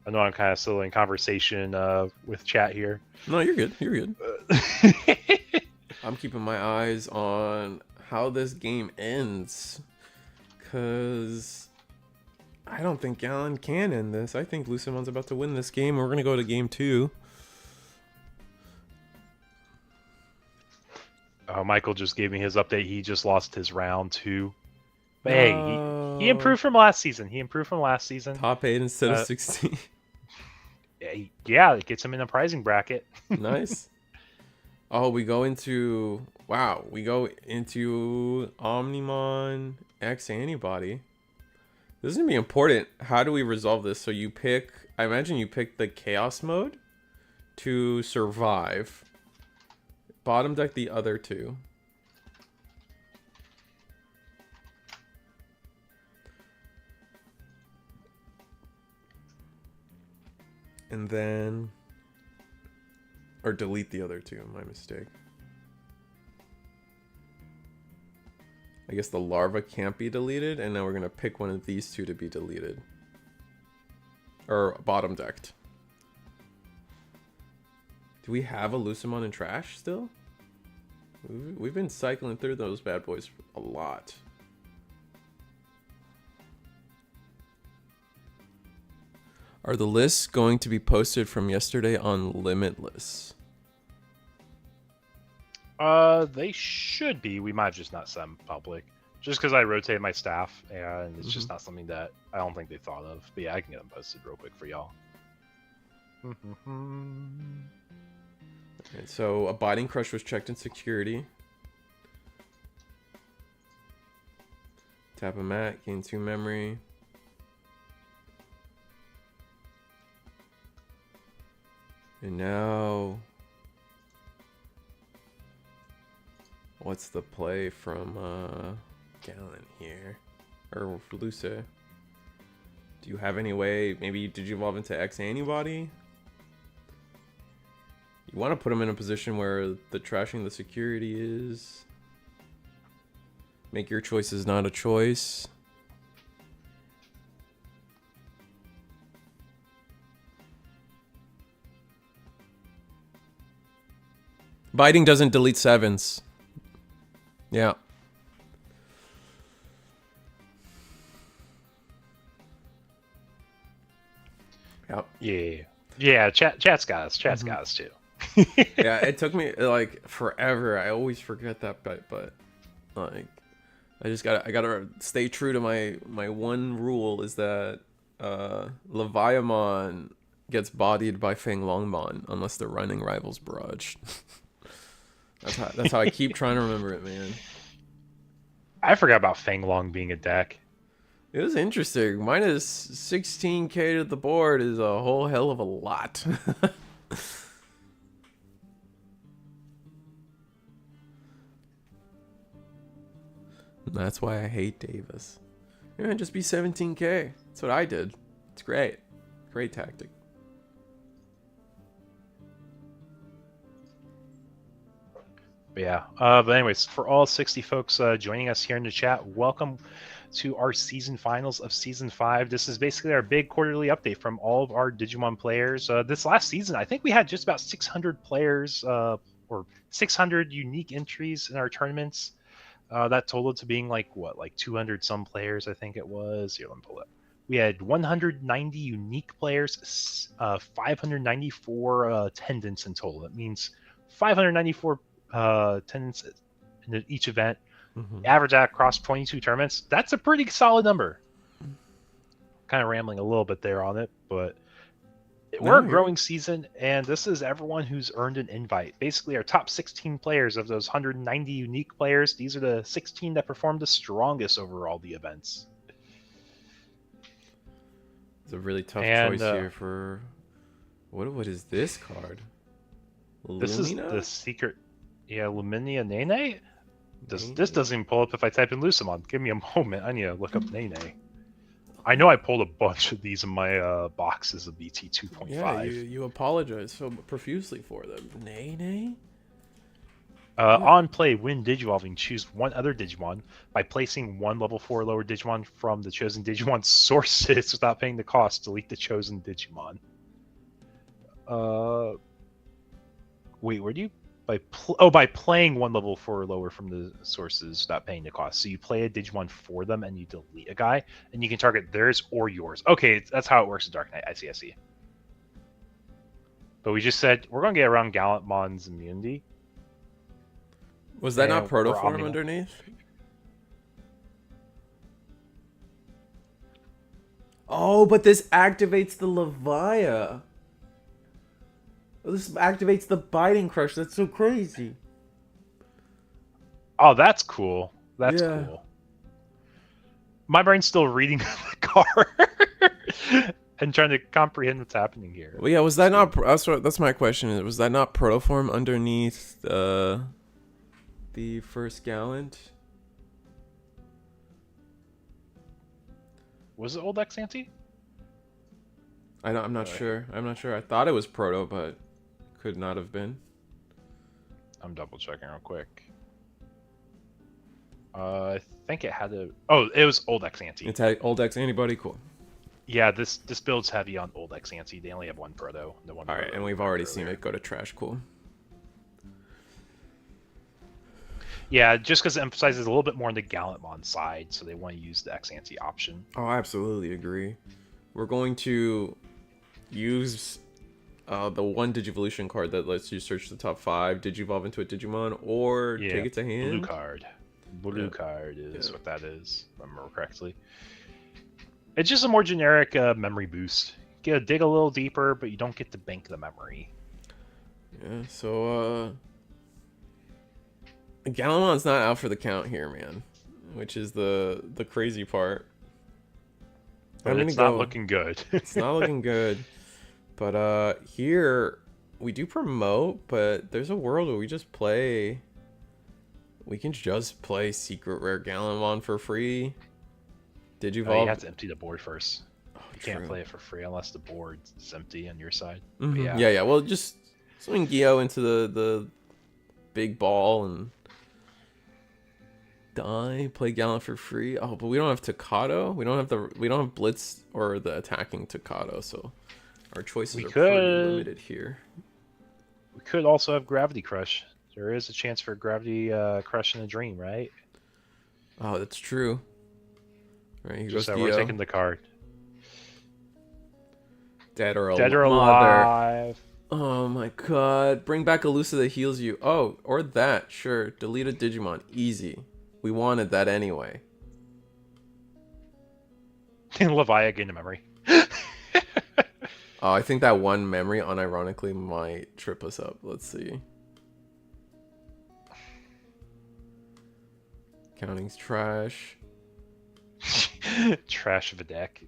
I know I'm kind of still in conversation with chat here. No, you're good. You're good. I'm keeping my eyes on how this game ends, because I don't think Gallant can end this. I think Lucimon's about to win this game. We're going to go to game 2. Michael just gave me his update. He just lost his round 2. But hey, he improved from last season. Top 8 instead of 16. Yeah, it gets him in a prizing bracket. Nice. Oh, we go into Omnimon X Antibody. This is going to be important. How do we resolve this? So I imagine you pick the Chaos mode to survive. Bottom deck the other 2. And then... Or delete the other 2, my mistake. I guess the larva can't be deleted, and now we're going to pick one of these 2 to be deleted. Or bottom decked. Do we have a Lucimon in trash still? We've been cycling through those bad boys a lot. Are the lists going to be posted from yesterday on Limitless? They should be. We might just not set them public. Just because I rotated my staff, and it's just not something that I don't think they thought of. But yeah, I can get them posted real quick for y'all. And so, Abiding Crush was checked in security. Tap a mat, gain 2 memory. And now... What's the play from Gallant here? Or Luce? Do you have any way? Maybe did you evolve into X Antibody? You want to put him in a position where the trashing the security is. Make your choices not a choice. Biting doesn't delete 7s. Yeah. Yep. Yeah. Chat's got us. Chat's got us too. Yeah, it took me like forever. I always forget that bit, but like I gotta stay true to my one rule is that Leviamon gets bodied by Feng Longmon unless the running rivals barrage. That's how I keep trying to remember it, man. I forgot about Feng Long being a deck. It was interesting. Minus 16k to the board is a whole hell of a lot. That's why I hate Davis. Yeah, just be 17k. That's what I did. It's great. Great tactic. Yeah. But anyways, for all 60 folks joining us here in the chat, welcome to our season finals of season 5. This is basically our big quarterly update from all of our Digimon players. This last season, I think we had just about 600 players or 600 unique entries in our tournaments. That totaled to being like 200 some players, I think it was. Here, let me pull it up. We had 190 unique players, 594 attendance in total. That means 594 attendance in each event. Mm-hmm. Average out across 22 tournaments. That's a pretty solid number. Kind of rambling a little bit there on it, but we're a growing season, and this is everyone who's earned an invite. Basically, our top 16 players of those 190 unique players, these are the 16 that performed the strongest over all the events. It's a really tough choice here for... What is this card? This is the secret... Yeah, Luminia Nene? This doesn't even pull up if I type in Lucimon. Give me a moment. I need to look up Nene. I know I pulled a bunch of these in my boxes of BT 2.5. Yeah, you apologize so profusely for them. Nene? On play, when Digivolving, choose one other Digimon by placing one level 4 lower Digimon from the chosen Digimon sources without paying the cost. Delete the chosen Digimon. Wait, where do you... by playing one level 4 or lower from the sources without paying the cost. So you play a Digimon for them and you delete a guy, and you can target theirs or yours. Okay, that's how it works in Dark Knight. I see. But we just said we're going to get around Gallantmon's immunity. Was that not protoform underneath? Oh, but this activates the Levia. This activates the Biting Crush. That's so crazy. Oh, that's cool. That's cool. My brain's still reading the card and trying to comprehend what's happening here. Well, yeah, was that not... That's my question. Was that not protoform underneath the first Gallant? Was it old Ex-Ante? I'm not sure. I thought it was proto, but could not have been. I'm double checking real quick. I think it had to... Oh, it was old Ex-Ante. It's had old Ex-Ante, buddy. Cool. Yeah, this build's heavy on old Ex-Ante. They only have one proto. All right, and we've already seen it go to trash. Cool. Yeah, just because it emphasizes a little bit more on the Gallantmon side, so they want to use the Ex-Ante option. Oh, I absolutely agree. We're going to use the one Digivolution card that lets you search the top 5, Digivolve into a Digimon, or take it to hand. Blue card. Blue card is what that is, if I remember correctly. It's just a more generic memory boost. You get to dig a little deeper, but you don't get to bank the memory. Yeah, so Gallantmon's not out for the count here, man, which is the crazy part. But it's not looking good. It's not looking good. But here we do promote, but there's a world where we just play. We can just play Secret Rare Gallantmon for free. Digivolve. You have to empty the board first. You can't play it for free unless the board is empty on your side. Mm-hmm. Yeah. Well, just swing Gyo into the big ball and die. Play Gallant for free. Oh, but we don't have Takato. We don't have Blitz or the attacking Takato. So our choices are pretty limited here. We could also have Gravity Crush. There is a chance for Gravity Crush in a Dream, right? Oh, that's true. Right, here goes we're taking the card. Dead or alive. Oh my god. Bring back a Lucia that heals you. Oh, or that. Sure. Delete a Digimon. Easy. We wanted that anyway. Levia gained a memory. Oh, I think that one memory unironically might trip us up. Let's see. Counting's trash. Trash of a deck.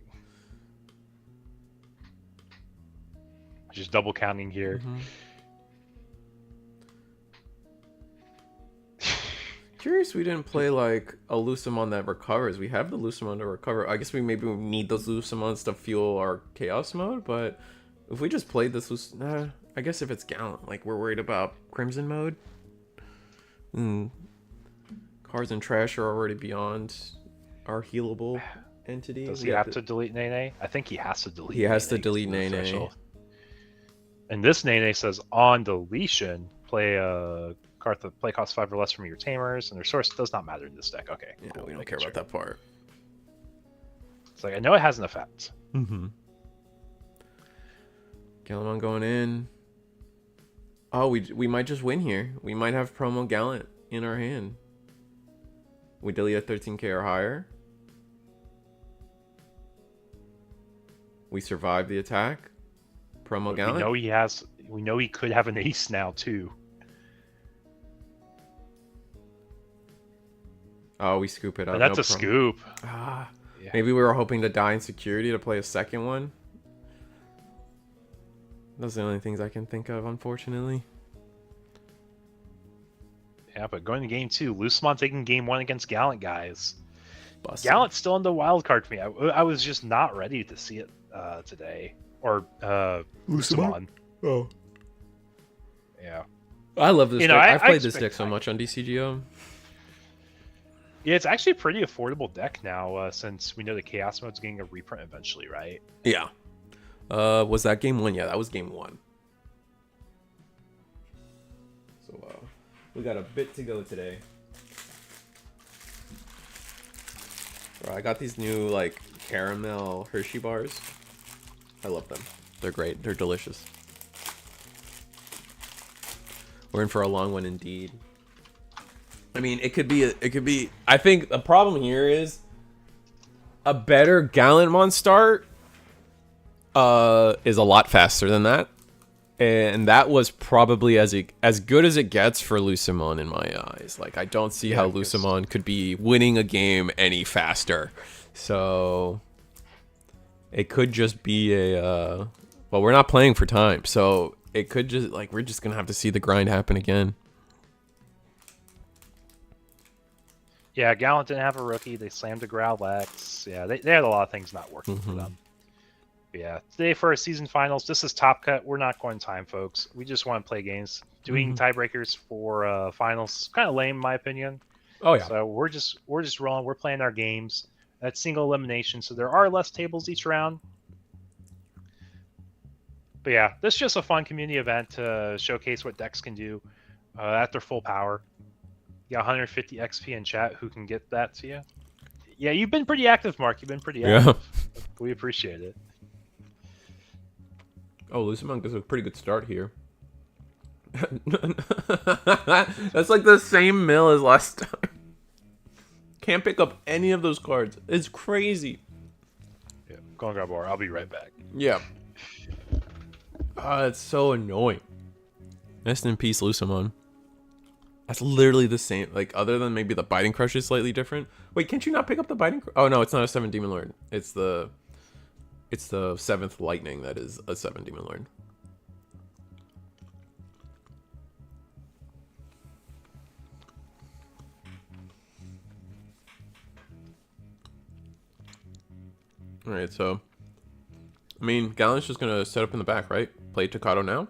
Just double counting here. Mm-hmm. Curious we didn't play like a Lucimon that recovers. We have the Lucimon to recover. I guess we need those Lucimons to fuel our Chaos mode, but if we just played this I guess if it's Gallant, like we're worried about Crimson mode. Cards and trash are already beyond our healable entity. Does he have to delete Nene? I think he has to delete. He has to delete Nene. And this Nene says on deletion, play a card that play cost 5 or less from your tamers, and their source does not matter in this deck. Okay. Yeah, cool. We don't care about that part. It's like I know it has an effect. Mm-hmm. Gallantmon going in. Oh, we might just win here. We might have promo Gallant in our hand. We delete a 13k or higher. We survive the attack. Promo But Gallant. we know he could have an ace now too. Oh, we scoop it up. And that's No a scoop. Ah, Yeah. maybe we were hoping to die in security to play a second one. Those are the only things I can think of, unfortunately. Yeah, but going to game 2, Lucimon taking game 1 against Gallant, guys. Busted. Gallant's still in the wild card for me. I was just not ready to see it today. Or Lucimon. Oh. Yeah. I love this deck. I've played this deck so expect- much on DCGO. Yeah, it's actually a pretty affordable deck now since we know the Chaos Mode's getting a reprint eventually, right? Yeah. Was that game 1? Yeah, that was game 1. So, we got a bit to go today. Bro, I got these new, like, caramel Hershey bars. I love them. They're great. They're delicious. We're in for a long one indeed. I mean, it could be, I think the problem here is a better Gallant start is a lot faster than that. And that was probably as good as it gets for Lucimon in my eyes. Like, I don't see how Lucimon could be winning a game any faster. So it could just be a well, we're not playing for time, so it could just, like, we're just gonna have to see the grind happen again. Yeah, Gallant didn't have a rookie. They slammed a Growlex. Yeah, they had a lot of things not working for them. But yeah, today for our season finals, this is Top Cut. We're not going time, folks. We just want to play games. Doing tiebreakers for finals, kind of lame, in my opinion. Oh yeah. So we're just rolling. We're playing our games. That's single elimination, so there are less tables each round. But yeah, this is just a fun community event to showcase what decks can do at their full power. You got 150 XP in chat. Who can get that to you? Yeah, you've been pretty active, Mark. You've been pretty active. Yeah. We appreciate it. Oh, Lucimon gets a pretty good start here. That's like the same mill as last time. Can't pick up any of those cards. It's crazy. Yeah, go and grab more. I'll be right back. Yeah. It's so annoying. Rest in peace, Lucimon. That's literally the same. Like, other than maybe the Biting Crush is slightly different. Wait, can't you not pick up the Biting Crush? Oh, no, it's not a 7 Demon Lord. It's the 7th Lightning that is a 7 Demon Lord. Alright, so I mean, Gallant's just gonna set up in the back, right? Play Tocado now.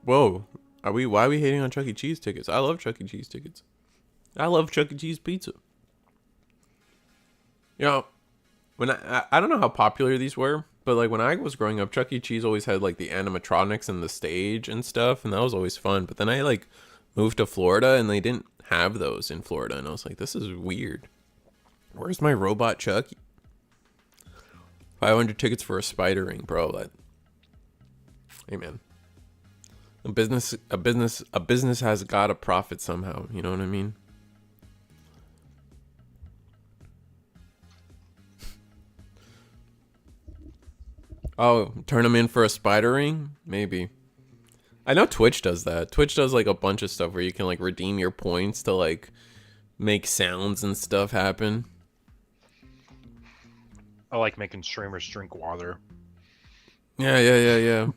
Whoa. Why are we hating on Chuck E. Cheese tickets? I love Chuck E. Cheese tickets. I love Chuck E. Cheese pizza. You know, when I don't know how popular these were, but like when I was growing up, Chuck E. Cheese always had like the animatronics and the stage and stuff, and that was always fun. But then I like moved to Florida and they didn't have those in Florida, and I was like, this is weird. Where's my robot Chucky? 500 tickets for a spider ring, bro. That, hey man, a business has got to profit somehow. You know what I mean? Oh, turn them in for a spider ring? Maybe. I know Twitch does that. Twitch does like a bunch of stuff where you can like redeem your points to like make sounds and stuff happen. I like making streamers drink water. Yeah.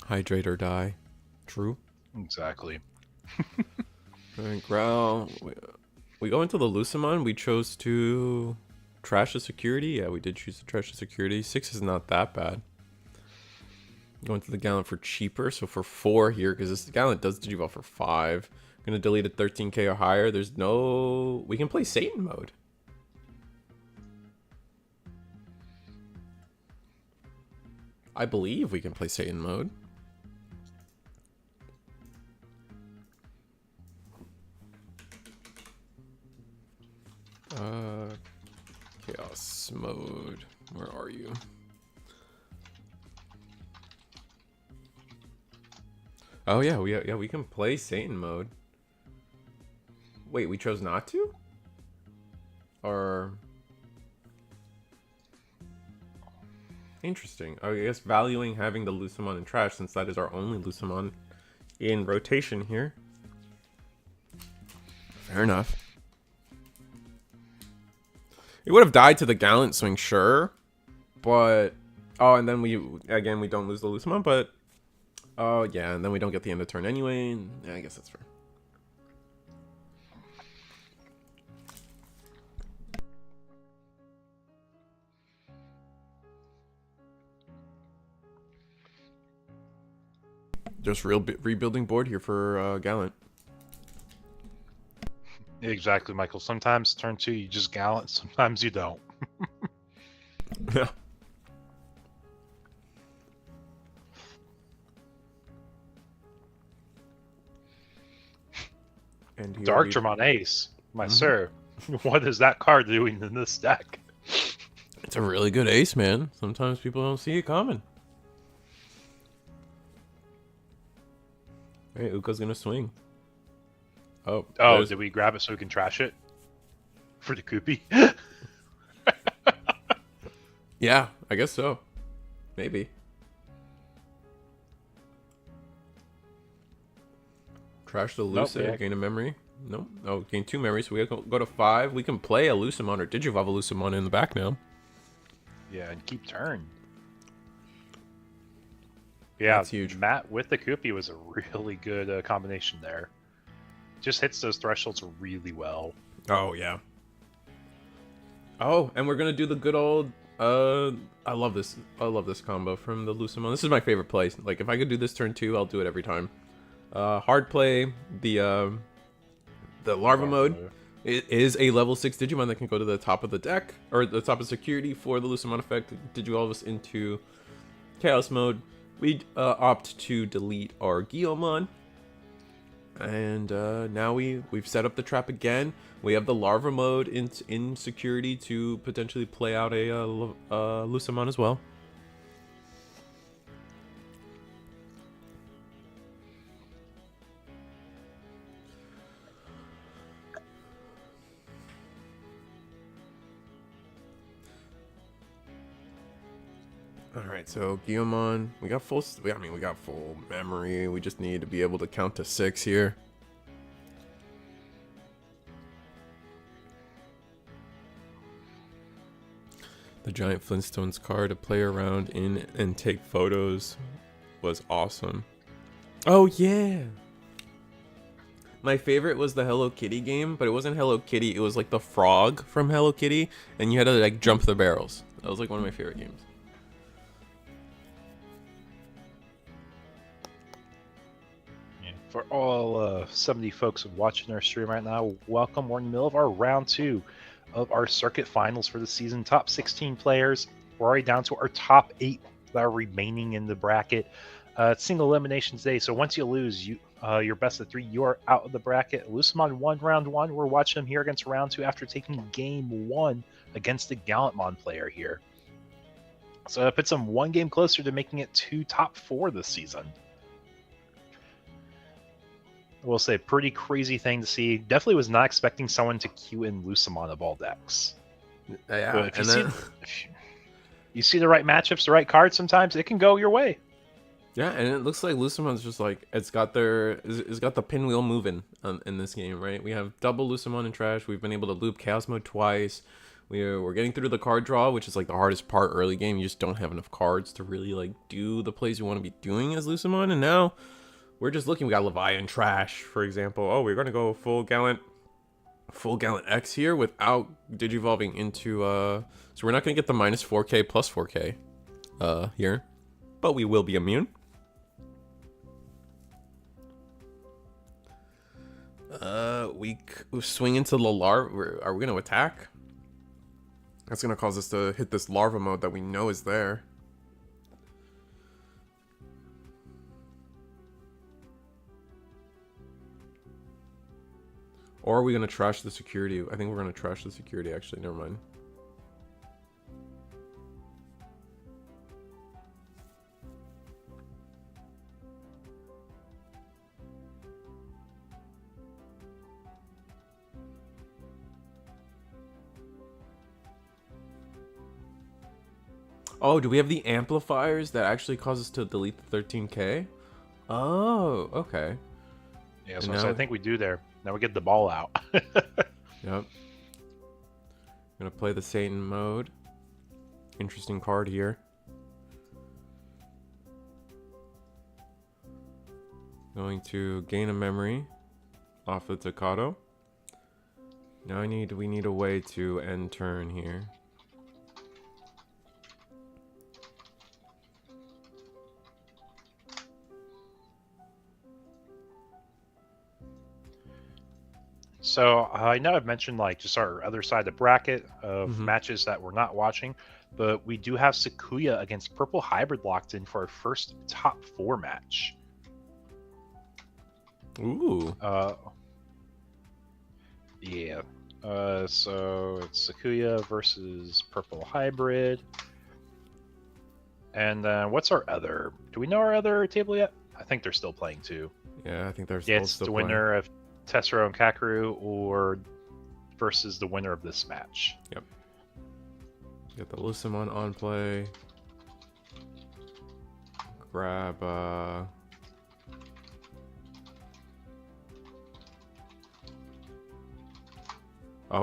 Hydrate or die. True. Exactly. Alright, Growl. We go into the Lucimon. We chose to trash the security. Yeah, we did choose to trash the security. 6 is not that bad. Going to the Gallant for cheaper. So for 4 here, because this Gallant does Digivolve for 5. I'm going to delete at 13k or higher. There's no... We can play Satan mode. I believe we can play Satan mode. Chaos mode. Where are you? Oh yeah, we can play Satan mode. Wait, we chose not to? Or interesting. I guess valuing having the Lucimon in trash since that is our only Lucimon in rotation here. Fair enough. It would have died to the Gallant swing, sure. But oh, and then we don't lose the Lucimon, but oh yeah, and then we don't get the end of turn anyway. Yeah, I guess that's fair. Just rebuilding board here for Gallant. Exactly, Michael. Sometimes turn 2 you just Gallant, sometimes you don't. Yeah. And Dark Digimon Ace, my sir. What is that card doing in this deck? It's a really good ace, man. Sometimes people don't see it coming. Hey, Uko's gonna swing. Oh, did we grab it so we can trash it? For the Koopy? Yeah, I guess so. Maybe. Trash the Lucid, Nope, gain a memory. Nope. Oh, gain 2 memories, so we go to 5. We can play a Lucimon or Digivolve a Lucimon in the back now. Yeah, and keep turn. Yeah, that's huge. Matt with the Koopy was a really good combination there. Just hits those thresholds really well. Oh, yeah. Oh, and we're gonna do the good old I love this combo from the Lucimon. This is my favorite play. Like if I could do this turn 2, I'll do it every time. Hard play the larva mode. It is a level 6 Digimon that can go to the top of the deck or the top of security for the Lucimon effect. Digivolve us into Chaos mode. We opt to delete our Guillemon. And now we've set up the trap again. We have the larva mode in security to potentially play out a Lucimon as well. All right, so Guillemon, we got full memory. We just need to be able to count to 6 here. The giant Flintstones card to play around in and take photos was awesome. Oh yeah. My favorite was the Hello Kitty game, but it wasn't Hello Kitty, it was like the frog from Hello Kitty, and you had to like jump the barrels. That was like one of my favorite games. For all 70 folks watching our stream right now, welcome. We're in the middle of our round 2 of our circuit finals for the season. Top 16 players. We're already down to our top 8 that are remaining in the bracket. It's single eliminations day, so once you lose, your best of 3, you are out of the bracket. Lucimon won round 1. We're watching them here against round 2 after taking game 1 against the Gallantmon player here. So that puts them 1 game closer to making it to top 4 this season. I will say, pretty crazy thing to see. Definitely was not expecting someone to queue in Lucimon of all decks. Yeah, but if you see the right matchups, the right cards, sometimes it can go your way. Yeah, and it looks like Lucimon's just like it's got the pinwheel moving in this game, right? We have double Lucimon in trash. We've been able to loop Chaos mode twice. We're getting through the card draw, which is like the hardest part early game. You just don't have enough cards to really like do the plays you want to be doing as Lucimon, and now we're just looking. We got Leviathan in trash, for example. Oh, we're gonna go full Gallant X here without digivolving into so we're not gonna get the minus 4K plus 4K here, but we will be immune. We swing into the larva. Are we gonna attack? That's gonna cause us to hit this larva mode that we know is there. Or are we gonna trash the security? I think we're gonna trash the security. Actually, never mind. Oh, do we have the amplifiers that actually cause us to delete the 13K? Oh, okay. Yeah, so I think we do there. Now we get the ball out. Yep. Gonna play the Satan mode. Interesting card here. Going to gain a memory off the Tocado. Now we need a way to end turn here. So I know I've mentioned like just our other side of the bracket of matches that we're not watching, but we do have Sakuya against Purple Hybrid locked in for our first top 4 match. Ooh. Yeah. So it's Sakuya versus Purple Hybrid. And what's our other? Do we know our other table yet? I think they're still playing too. Yeah, I think they're it's still the playing. winner of Tessero and Kakeru or versus the winner of this match. Yep. Got the Lucimon on play. Grab oh,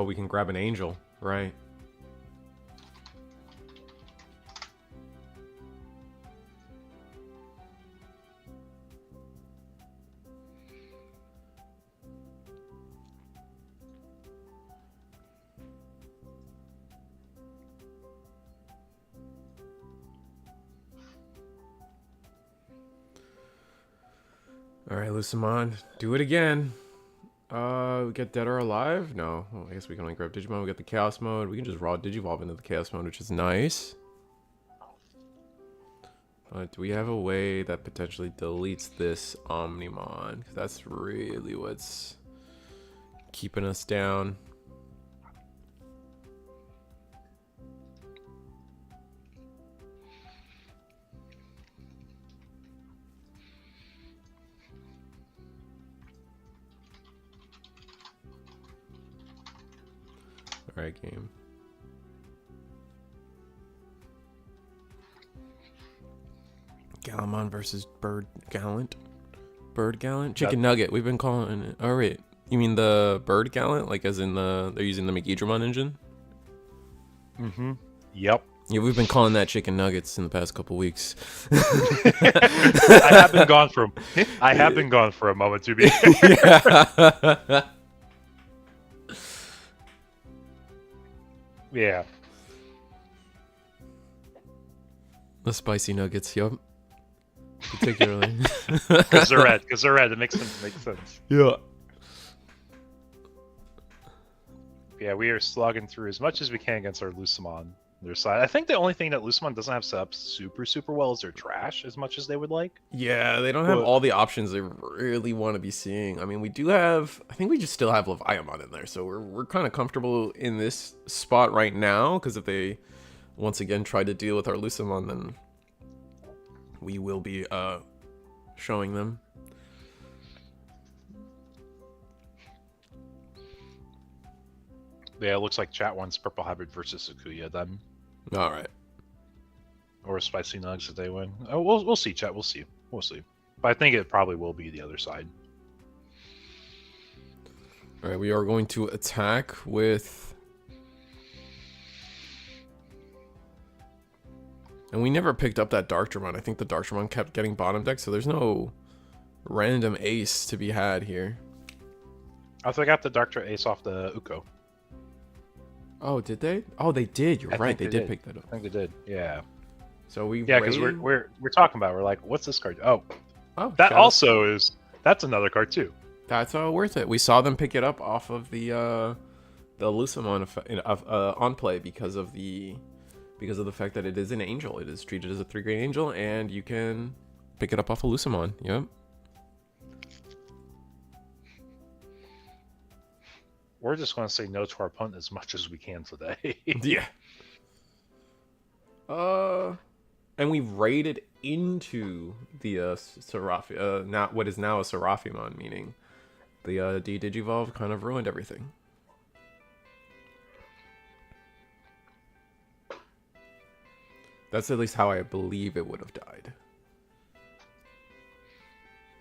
we can grab an angel, right? Alright, Lucimon, do it again. We get Dead or Alive? No. Oh, I guess we can only grab Digimon. We got the Chaos mode. We can just raw Digivolve into the Chaos mode, which is nice. But do we have a way that potentially deletes this Omnimon? 'Cause that's really what's keeping us down. Alright, game. Gallant versus Gallant? Bird Gallant? Chicken Nugget. We've been calling it. Oh, wait. You mean the Bird Gallant? Like, as in they're using the Megidramon engine? Mm-hmm. Yep. Yeah, we've been calling that Chicken Nuggets in the past couple weeks. I have been gone for a moment, to be fair. Yeah. Yeah. The spicy nuggets, yup. Particularly. Because they're red. It makes sense. Yeah. Yeah, we are slogging through as much as we can against our Lucimon. Their side. I think the only thing that Lucimon doesn't have set up super well is their trash as much as they would like. Yeah, they don't have all the options they really want to be seeing. I mean, we do have. I think we just still have Leviamon in there, so we're kind of comfortable in this spot right now. Because if they once again try to deal with our Lucimon, then we will be showing them. Yeah, it looks like chat wants Purple Hybrid versus Sakuya then. All right. Or Spicy Nugs if they win. Oh, we'll see, chat. We'll see. But I think it probably will be the other side. All right, we are going to attack with. And we never picked up that Darkdramon. I think the Darkdramon kept getting bottom deck, so there's no random ace to be had here. I think I got the Darktra Ace off the Uko. Oh, did they? Oh, they did. You're right. They did pick that up. I think they did. Yeah. So we. Yeah, because we're talking about. We're like, what's this card? Oh, that got also is. That's another card too. That's worth it. We saw them pick it up off of the Lucimon on play because of the fact that it is an angel. It is treated as a 3-grade angel, and you can pick it up off of Lucimon. Yep. We're just going to say no to our opponent as much as we can today. Yeah. And we raided into the Seraphi, not what is now a Seraphimon, meaning the D-Digivolve kind of ruined everything. That's at least how I believe it would have died.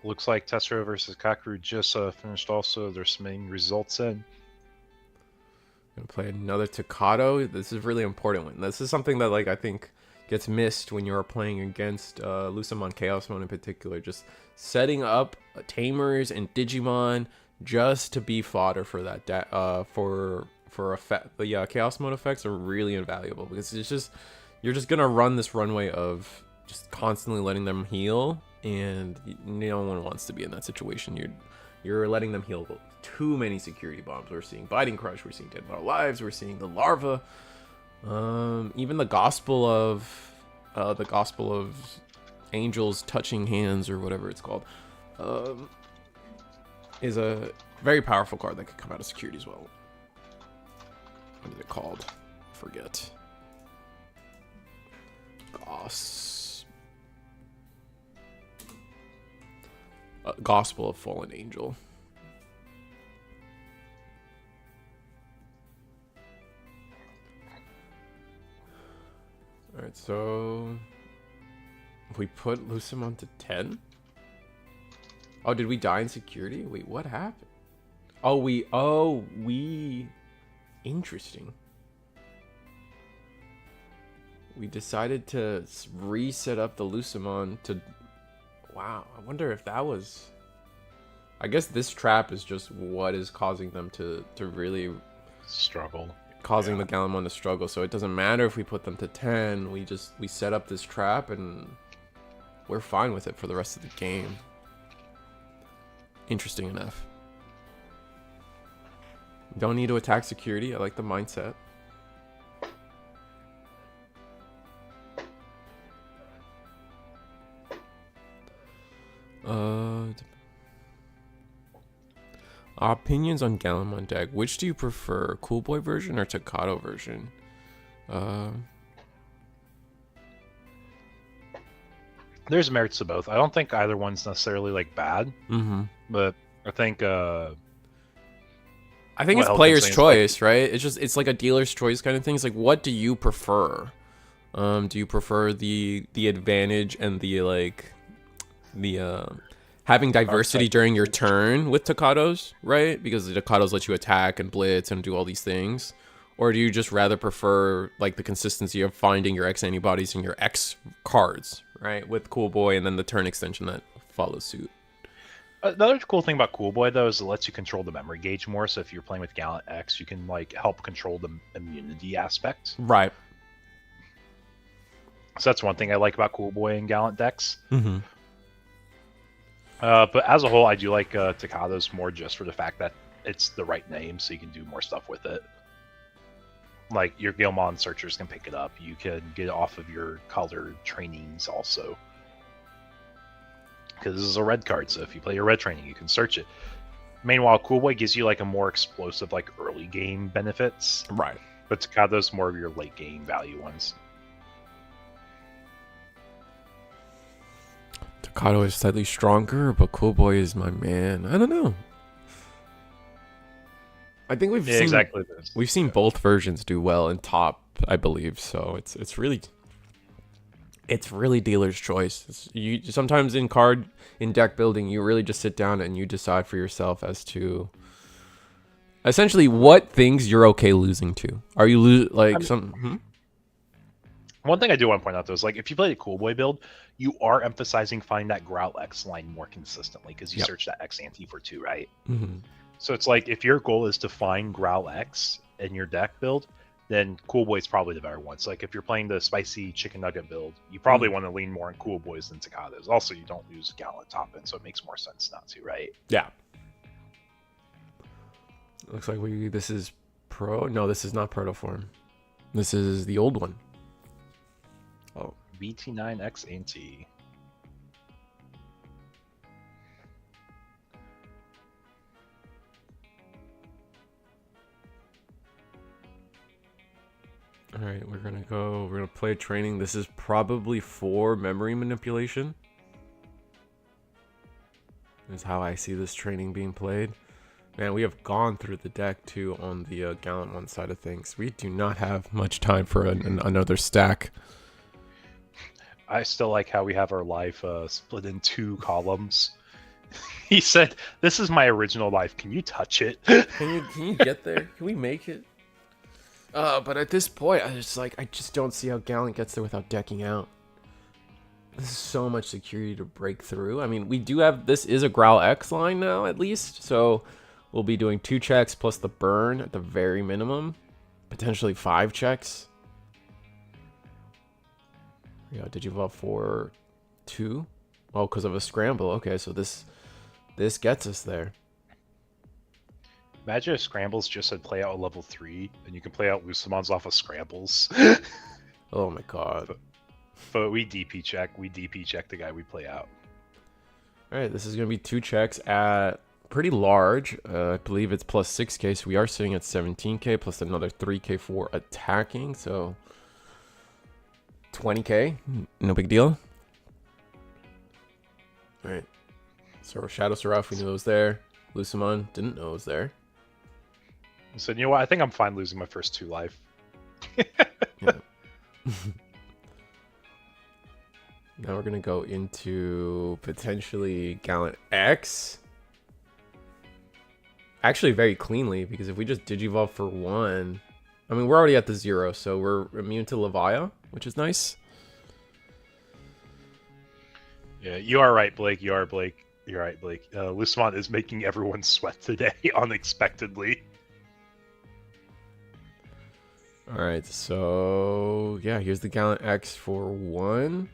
Looks like Tessero versus Kakeru just finished also. There's some main results in. Gonna play another Tocado. This is a really important one. This is something that like I think gets missed when you're playing against Lucimon Chaos Mode in particular. Just setting up Tamers and Digimon just to be fodder for that for effect. The Chaos Mode effects are really invaluable because it's just you're just gonna run this runway of just constantly letting them heal, and no one wants to be in that situation. You're letting them heal too many security bombs. We're seeing Biting Crush, we're seeing Dead More Lives, we're seeing the Larva. Even the Gospel of Angels Touching Hands, or whatever it's called, is a very powerful card that could come out of security as well. What is it called? I forget. Gospel of Fallen Angel. Alright, so we put Lucimon to 10? Oh, did we die in security? Wait, what happened? Interesting. We decided to reset up the Lucimon to... Wow, I wonder if that was... I guess this trap is just what is causing them to really... struggle. Causing the Gallant to struggle, so it doesn't matter if we put them to 10. We set up this trap and we're fine with it for the rest of the game. Interesting enough. Don't need to attack security. I like the mindset. Opinions on Gallant deck. Which do you prefer, Cool Boy version or Tocado version? There's merits to both. I don't think either one's necessarily like bad, but I think it's player's choice, right? It's like a dealer's choice kind of thing. It's like, what do you prefer? Do you prefer the advantage and the having diversity during your turn with Tocados, right? Because the Tocados let you attack and blitz and do all these things. Or do you just rather prefer like the consistency of finding your X antibodies and your X cards, right? With Cool Boy and then the turn extension that follows suit. Another cool thing about Cool Boy though is it lets you control the memory gauge more. So if you're playing with Gallant X, you can like help control the immunity aspect. Right. So that's one thing I like about Cool Boy and Gallant decks. But as a whole, I do like Tocados more just for the fact that it's the right name, so you can do more stuff with it. Like, your Gilmon searchers can pick it up. You can get it off of your colored trainings also. Because this is a red card, so if you play your red training, you can search it. Meanwhile, Cool Boy gives you like a more explosive, like early game benefits. Right. But Tocados more of your late game value ones. Tocado is slightly stronger, but Cool Boy is my man. I don't know. I think we've seen both versions do well in top, I believe. So it's really dealer's choice. You sometimes in deck building, you really just sit down and you decide for yourself as to essentially what things you're okay losing to. Are you One thing I do want to point out though is like if you play the Cool Boy build, you are emphasizing finding that Growl X line more consistently because you search that X ante for 2, right? So it's like if your goal is to find Growl X in your deck build, then Cool Boy is probably the better one. So like if you're playing the spicy chicken nugget build, you probably want to lean more on Cool Boys than Tocados. Also, you don't use Gallant top end, so it makes more sense not to, right? Yeah. Looks like this is pro. No, this is not protoform. This is the old one. Oh. BT9X ante. All right, we're gonna play a training. This is probably for memory manipulation. Is how I see this training being played. Man, we have gone through the deck too on the Gallant one side of things. We do not have much time for another stack. I still like how we have our life split in 2 columns. He said, "This is my original life. Can you touch it?" Can you get there? Can we make it? But at this point, I just don't see how Gallant gets there without decking out. This is so much security to break through. I mean, we do have, this is a Growl X line now, at least. So we'll be doing 2 checks plus the burn at the very minimum. Potentially 5 checks. Yeah, Digivolve for 2. Oh, because of a scramble. Okay, so this gets us there. Imagine if Scrambles just said play out a level 3, and you can play out Lucimons off of Scrambles. Oh my god. But we DP check the guy we play out. Alright, this is going to be 2 checks at pretty large. I believe it's plus 6k, so we are sitting at 17k plus another 3k for attacking, so 20k, no big deal. Alright, so Shadow Seraph, we knew it was there. Lucimon, didn't know it was there. So you know what, I think I'm fine losing my first 2 life. Yeah. Now we're gonna go into potentially Gallant X. Actually, very cleanly, because if we just Digivolve for 1, I mean, we're already at the 0, so we're immune to Levia, which is nice. Yeah, you are right, Blake. You're right, Blake. Lucimon is making everyone sweat today, unexpectedly. Alright, so yeah, here's the Gallant X for 1.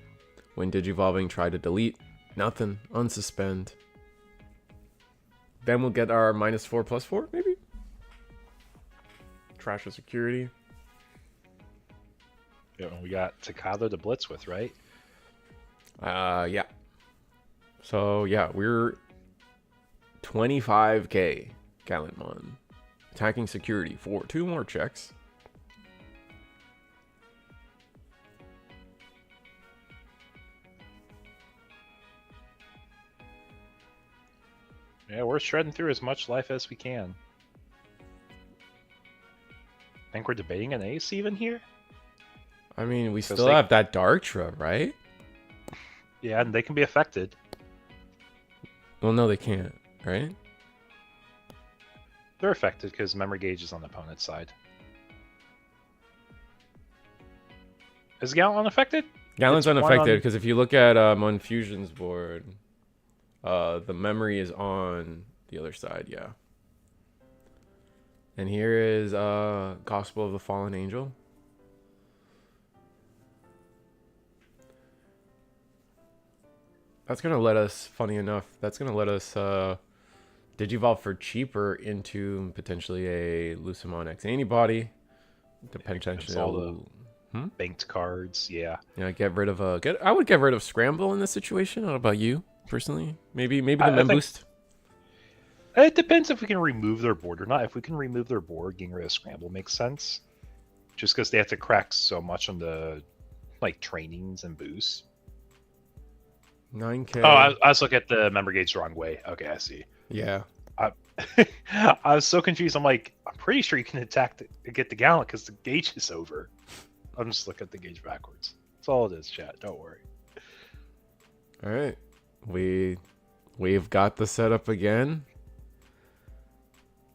When Digivolving, try to delete. Nothing. Unsuspend. Then we'll get our -4/+4, maybe? Trash of security. Yeah, we got Takada to blitz with, right? Yeah. So, yeah, we're 25k Gallantmon. Attacking security for 2 more checks. Yeah, we're shredding through as much life as we can. I think we're debating an ace even here? I mean, we still have that Darktra, right? Yeah, and they can be affected. Well, no, they can't, right? They're affected because memory gauge is on the opponent's side. Is Gallant unaffected? Gallant's unaffected because if you look at Mon Fusion's board, the memory is on the other side, yeah. And here is Gospel of the Fallen Angel. That's going to let us, funny enough, that's going to let us Digivolve for cheaper into potentially a Lucimon X antibody. Potentially all the banked cards, yeah. Yeah, get rid of I would get rid of Scramble in this situation. I don't know about you personally. Maybe the Mem Boost. It depends if we can remove their board or not. If we can remove their board, getting rid of Scramble makes sense. Just because they have to crack so much on the trainings and boosts. 9k. Oh, I was looking at the member gauge the wrong way. Okay, I see. Yeah. I was so confused. I'm pretty sure you can attack get the Gallant because the gauge is over. I'm just looking at the gauge backwards. That's all it is, chat. Don't worry. All right. We've got the setup again.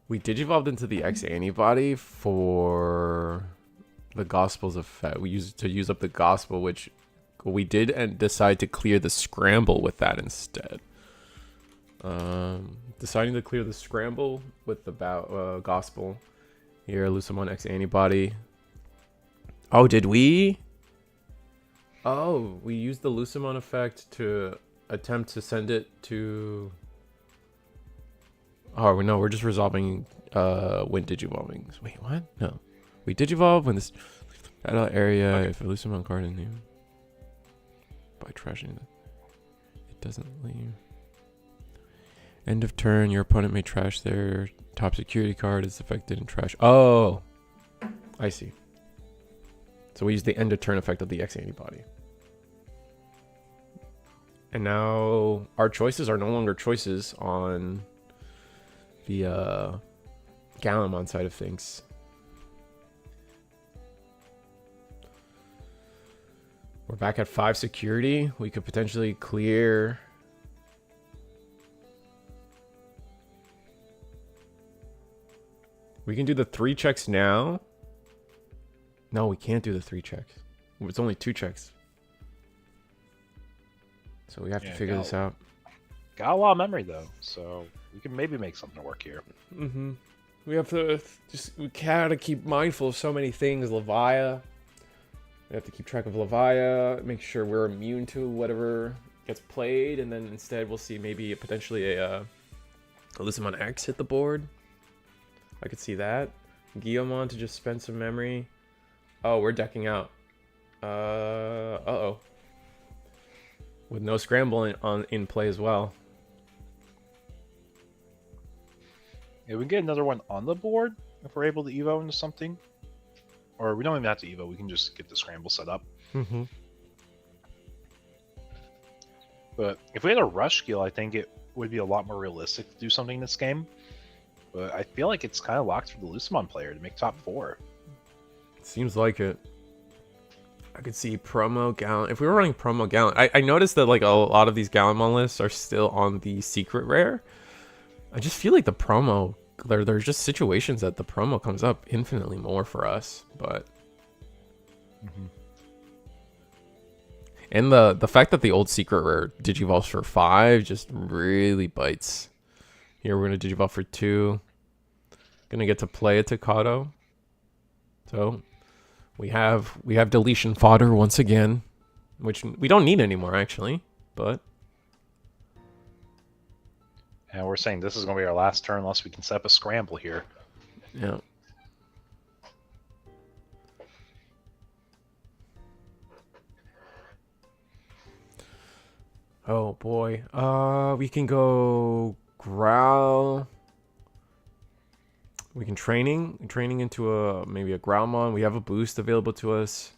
We Digivolved into the X antibody for the Gospel's effect. We used to use up the Gospel, which we did and decide to clear the Scramble with that instead. Deciding to clear the Scramble with the Gospel. Here, Lucimon X antibody. Oh, did we? Oh, we used the Lucimon effect to attempt to send it to... Oh, no, we're just resolving when Digivolving. Wait, what? No. We Digivolve when this adult area, okay. If a Lucimon card in you. By trashing it. It doesn't leave. End of turn, your opponent may trash their top security card. It's affected and trash. Oh! I see. So we use the end of turn effect of the X antibody. And now our choices are no longer choices on the Gallant side of things. We're back at 5 security. We could potentially clear. We can do the 3 checks now. No, we can't do the 3 checks. It's only 2 checks. So we have to figure this out. Got a lot of memory though, so we can maybe make something work here. Mm-hmm. We have to we gotta keep mindful of so many things. Levia. We have to keep track of Levia, make sure we're immune to whatever gets played, and then instead we'll see maybe potentially a Lucimon X hit the board. I could see that. Guillemon to just spend some memory. Oh, we're decking out. Uh-oh. With no scramble in play as well. Yeah, we can get another one on the board if we're able to evo into something. Or we don't even have to evo, we can just get the scramble set up. Mm-hmm. But if we had a rush skill, I think it would be a lot more realistic to do something in this game. But I feel like it's kind of locked for the Lucimon player to make top 4. Seems like it. I could see promo Gallant. If we were running promo Gallant, I noticed that like a lot of these Gallant lists are still on the secret rare. I just feel like the promo, there's just situations that the promo comes up infinitely more for us, but and the fact that the old secret rare digivolves for 5 just really bites. Here we're gonna digivolve for 2. Gonna get to play a Tocado. So we have deletion fodder once again, which we don't need anymore actually, but. And we're saying this is going to be our last turn unless we can set up a scramble here. Yeah. Oh boy. We can go Growl. We can training into maybe a Growlmon. We have a boost available to us.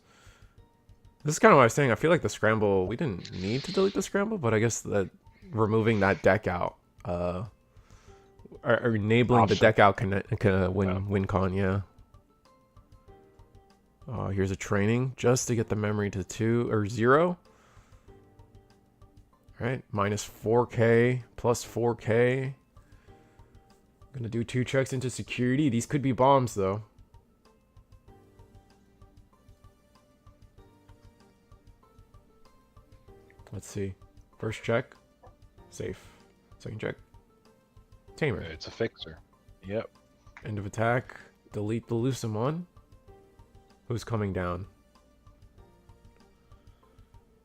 This is kind of what I was saying. I feel like the scramble, we didn't need to delete the scramble, but I guess that removing that deck out or enabling the deck out can win con, yeah. Here's a training just to get the memory to 2 or 0. All right, minus 4k plus 4k. Gonna do 2 checks into security. These could be bombs though. Let's see. First check, safe. Second check, tamer. It's a fixer. Yep. End of attack. Delete the Lucimon. Who's coming down?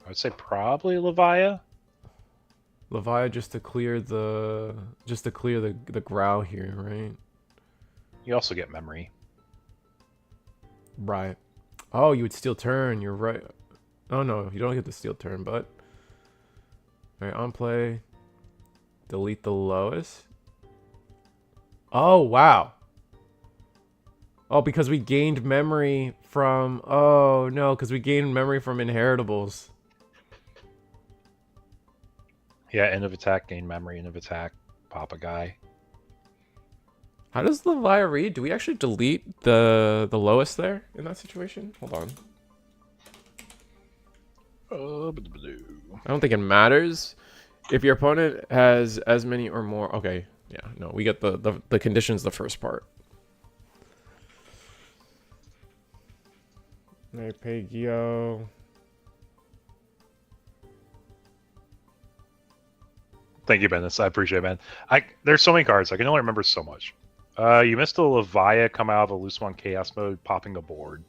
I would say probably Levia. Levia just to clear the growl here, right? You also get memory. Right. Oh, you would steal turn. You're right. Oh no, you don't get the steal turn, but all right, on play. Delete the lowest. Oh wow. Oh, because we gained memory from. Oh no, because we gained memory from inheritables. Yeah, end of attack, gain memory, end of attack, pop a guy. How does Levia read? Do we actually delete the lowest there in that situation? Hold on. I don't think it matters. If your opponent has as many or more... Okay, yeah, no, we get the conditions the first part. I pay Gio. Thank you, Ben. I appreciate it, man. There's so many cards. I can only remember so much. You missed a Levia come out of a Lucimon Chaos mode, popping a board.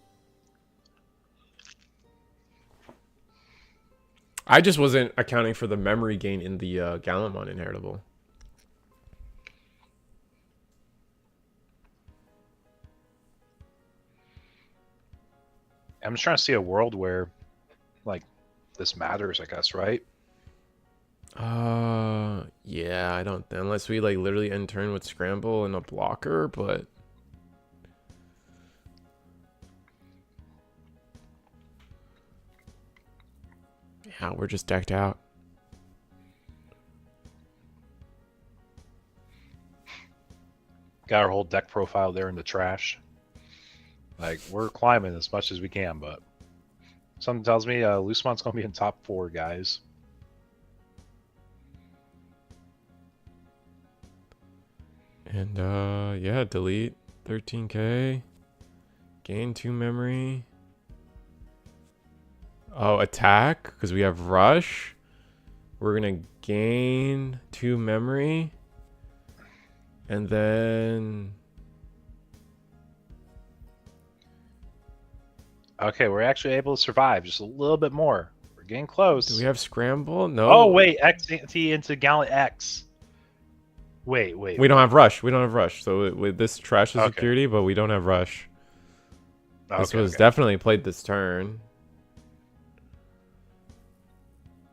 I just wasn't accounting for the memory gain in the Gallantmon inheritable. I'm just trying to see a world where, like, this matters, I guess, right? Yeah, I don't, unless we like literally end turn with scramble and a blocker, but Yeah, we're just decked out. Got our whole deck profile there in the trash. Like, we're climbing as much as we can, but something tells me Lucimon's going to be in top 4, guys. And, yeah, delete 13k. Gain 2 memory. Oh, attack, because we have rush. We're going to gain 2 memory. And then... Okay, we're actually able to survive just a little bit more. We're getting close. Do we have scramble? No. Oh, wait, XT into Gallant X. Wait. We don't have rush. We don't have rush. So with this trash is Okay. security, but we don't have rush. This Okay, was definitely played this turn.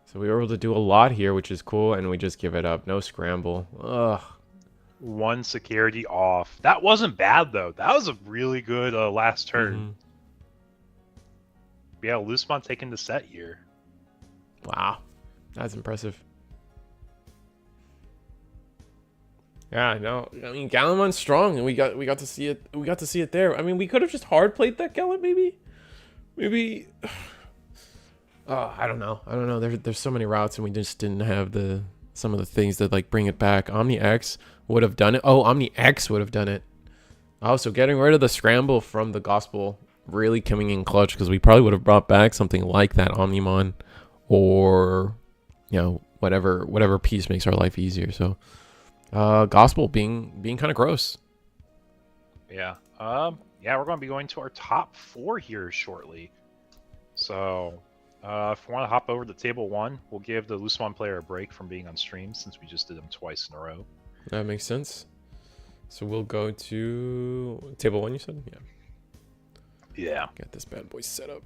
So we were able to do a lot here, which is cool, and we just give it up. No scramble. Ugh. 1 security off. That wasn't bad, though. That was a really good last turn. Yeah, Lucimon taking the set here. Wow. That's impressive. Yeah, no. I mean, Gallant's strong, and we got to see it. We got to see it there. I mean, we could have just hard played that Gallant, maybe. I don't know. There's so many routes, and we just didn't have some of the things that like bring it back. Omni X would have done it. Oh, Omni X would have done it. Oh, so getting rid of the scramble from the gospel really coming in clutch, because we probably would have brought back something like that Omnimon, or whatever piece makes our life easier. So gospel being kind of gross. Yeah. Yeah, we're going to be going to our top 4 here shortly. So if we want to hop over to table 1, we'll give the Lucimon player a break from being on stream, since we just did them twice in a row. That makes sense. So we'll go to table 1, you said? Yeah. Yeah. Get this bad boy set up.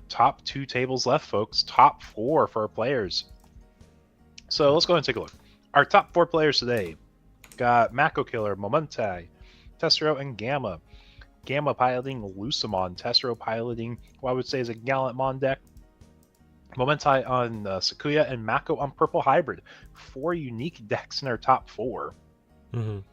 Top 2 tables left, folks. Top 4 for our players. So let's go ahead and take a look. Our top 4 players today got Mako Killer, Momenti, Tessero, and Gamma. Gamma piloting Lucimon, Tessero piloting what I would say is a Gallantmon deck, Momenti on Sakuya, and Mako on Purple Hybrid. 4 unique decks in our top 4. 2,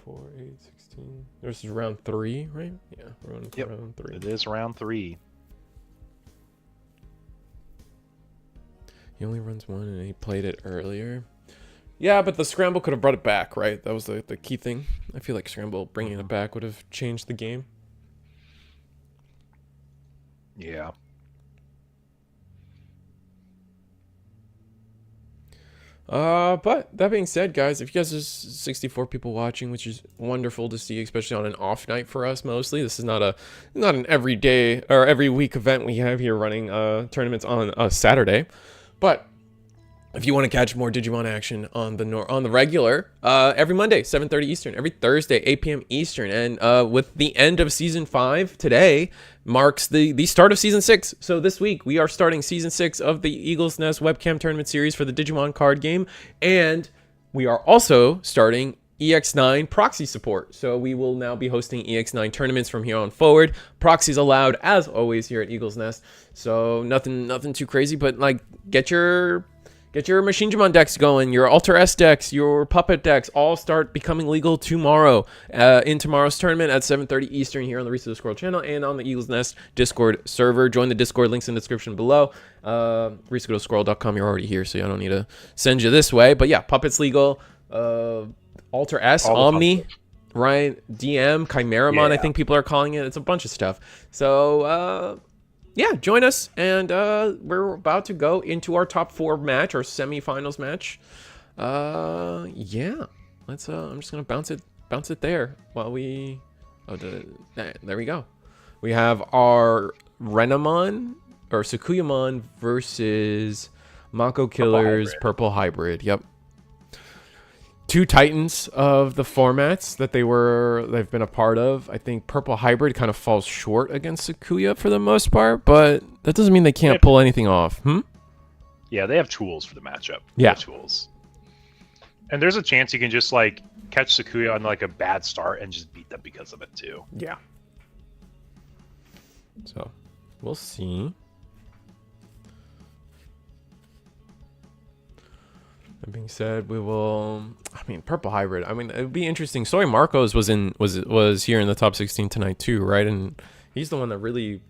4, 8, 16. This is round 3, right? Yeah, round 3. It is round 3. He only runs 1, and he played it earlier. Yeah, but the scramble could have brought it back, right? That was the key thing. I feel like scramble bringing it back would have changed the game. Yeah. But that being said, guys, if you guys are 64 people watching, which is wonderful to see, especially on an off night for us mostly. This is not an everyday or every week event we have here running tournaments on a Saturday. But if you want to catch more Digimon action on the regular, every Monday, 7:30 Eastern, every Thursday, 8 p.m. Eastern, and with the end of Season 5 today marks the start of Season 6. So this week, we are starting Season 6 of the Eagle's Nest webcam tournament series for the Digimon card game, and we are also starting EX9 proxy support. So we will now be hosting EX9 tournaments from here on forward. Proxies allowed, as always, here at Eagle's Nest. So nothing too crazy, but like get your Machine Digimon decks going, your Alter S decks, your Puppet decks, all start becoming legal tomorrow in tomorrow's tournament at 7:30 Eastern here on the Reese of the Squirrel channel and on the Eagle's Nest Discord server. Join the Discord, links in the description below. ReeseGoToSquirrel.com, you're already here, so I don't need to send you this way. But yeah, Puppet's legal, Alter S, Omni, right? DM, Chimeramon, I think people are calling it. It's a bunch of stuff. So, yeah, join us, and we're about to go into our top 4 match, our semifinals match. Yeah, let's. I'm just gonna bounce it there while we. There we go. We have our Renamon or Sakuyamon versus Mako Killer's Purple Hybrid. Yep. 2 titans of the formats that they've been a part of. I think Purple Hybrid kind of falls short against Sakuya for the most part, but that doesn't mean they can't pull anything off. Yeah, they have tools for the matchup. Yeah, tools. And there's a chance you can just like catch Sakuya on like a bad start and just beat them because of it too. Yeah. So we'll see. That being said, we will. I mean, purple hybrid. I mean, it would be interesting. Soy Marcos was here in the top 16 tonight too, right? And he's the one that really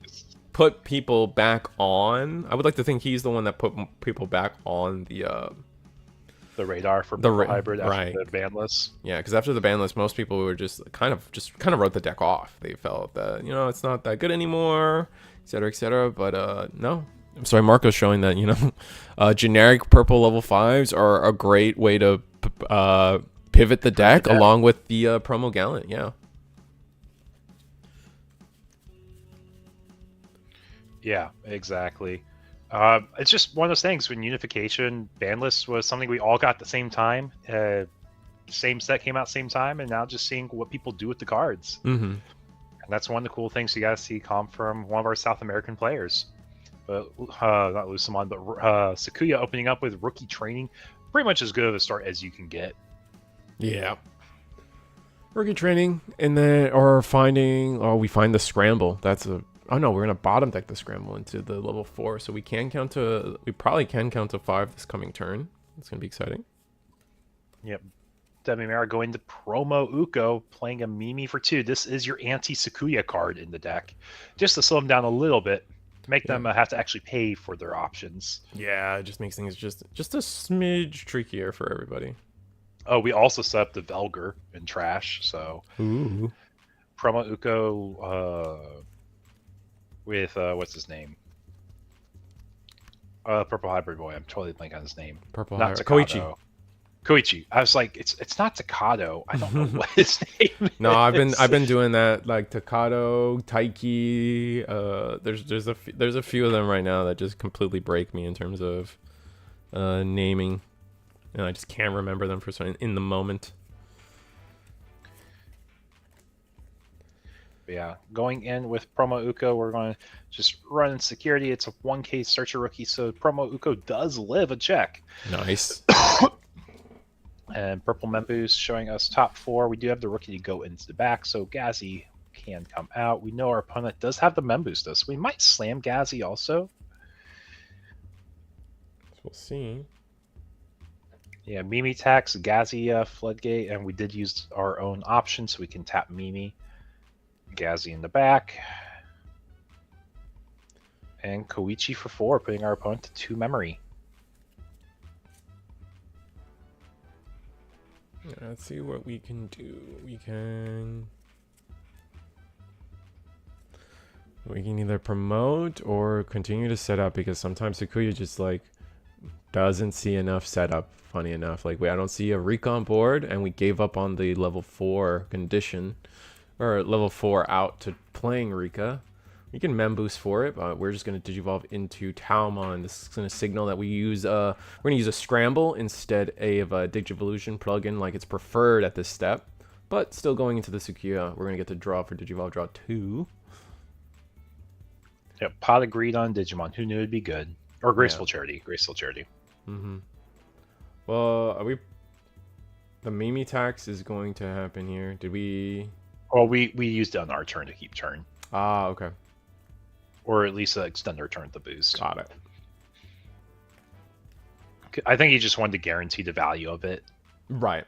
put people back on. I would like to think he's the one that put people back on the radar for purple hybrid after right. the ban list. Yeah, because after the ban list, most people were just kind of wrote the deck off. They felt that it's not that good anymore, etc., etc. But no, I'm sorry, Marco's showing that generic purple level 5s are a great way to pivot the deck along with the promo Gallant. Yeah. Yeah, exactly. It's just one of those things when unification ban list was something we all got at the same time. Same set came out same time, and now just seeing what people do with the cards. Mm-hmm. And that's one of the cool things you guys see come from one of our South American players. But not Lucimon, but Sakuya opening up with rookie training. Pretty much as good of a start as you can get. Yeah. Rookie training, and then we find the scramble. Oh no, we're gonna bottom deck the scramble into the level 4, so we probably can count to 5 this coming turn. It's gonna be exciting. Yep. Demimera going to promo Uko, playing a Mimi for 2. This is your anti-Sakuya card in the deck. Just to slow them down a little bit, make them have to actually pay for their options. Yeah, it just makes things just a smidge trickier for everybody. Oh, we also set up the Velger in trash, so ooh, promo Uko with what's his name? Purple Hybrid Boy. I'm totally blanking on his name. Purple Not Hybrid. Koichi. I was like, it's not Takado. I don't know what his name No, is. I've been doing that, like Takado, Taiki. There's a few of them right now that just completely break me in terms of naming, and I just can't remember them for something in the moment. Yeah, going in with promo Uko, we're going to just run in security. It's a 1K searcher rookie, so promo Uko does live a check. Nice. And purple Memboo's showing us top 4. We do have the rookie to go into the back, so Gazi can come out. We know our opponent does have the Memboo's, though, so we might slam Gazi also. We'll see. Yeah, Mimi tax, Gazi Floodgate, and we did use our own option, so we can tap Mimi. Gazi in the back. And Koichi for 4, putting our opponent to 2 memory. Let's see what we can do. We can either promote or continue to set up, because sometimes Sakuya just doesn't see enough setup. Funny enough, I don't see a recon board, and we gave up on the level 4 condition, or level 4 out to playing Rika. We can Memboost for it, but we're just going to Digivolve into Talmon. This is going to signal that we use we're going to use a Scramble instead of a Digivolution plugin like it's preferred at this step. But still going into the Sakuya, we're going to get to draw for Digivolve draw 2. Yep, Pot agreed on Digimon. Who knew it'd be good? Or Graceful Charity. Graceful Charity. Mm-hmm. Well, the Mimi tax is going to happen here. Did we... Well, we used it on our turn to keep turn. Ah, okay. Or at least extend our turn to boost. Got it. I think he just wanted to guarantee the value of it. Right.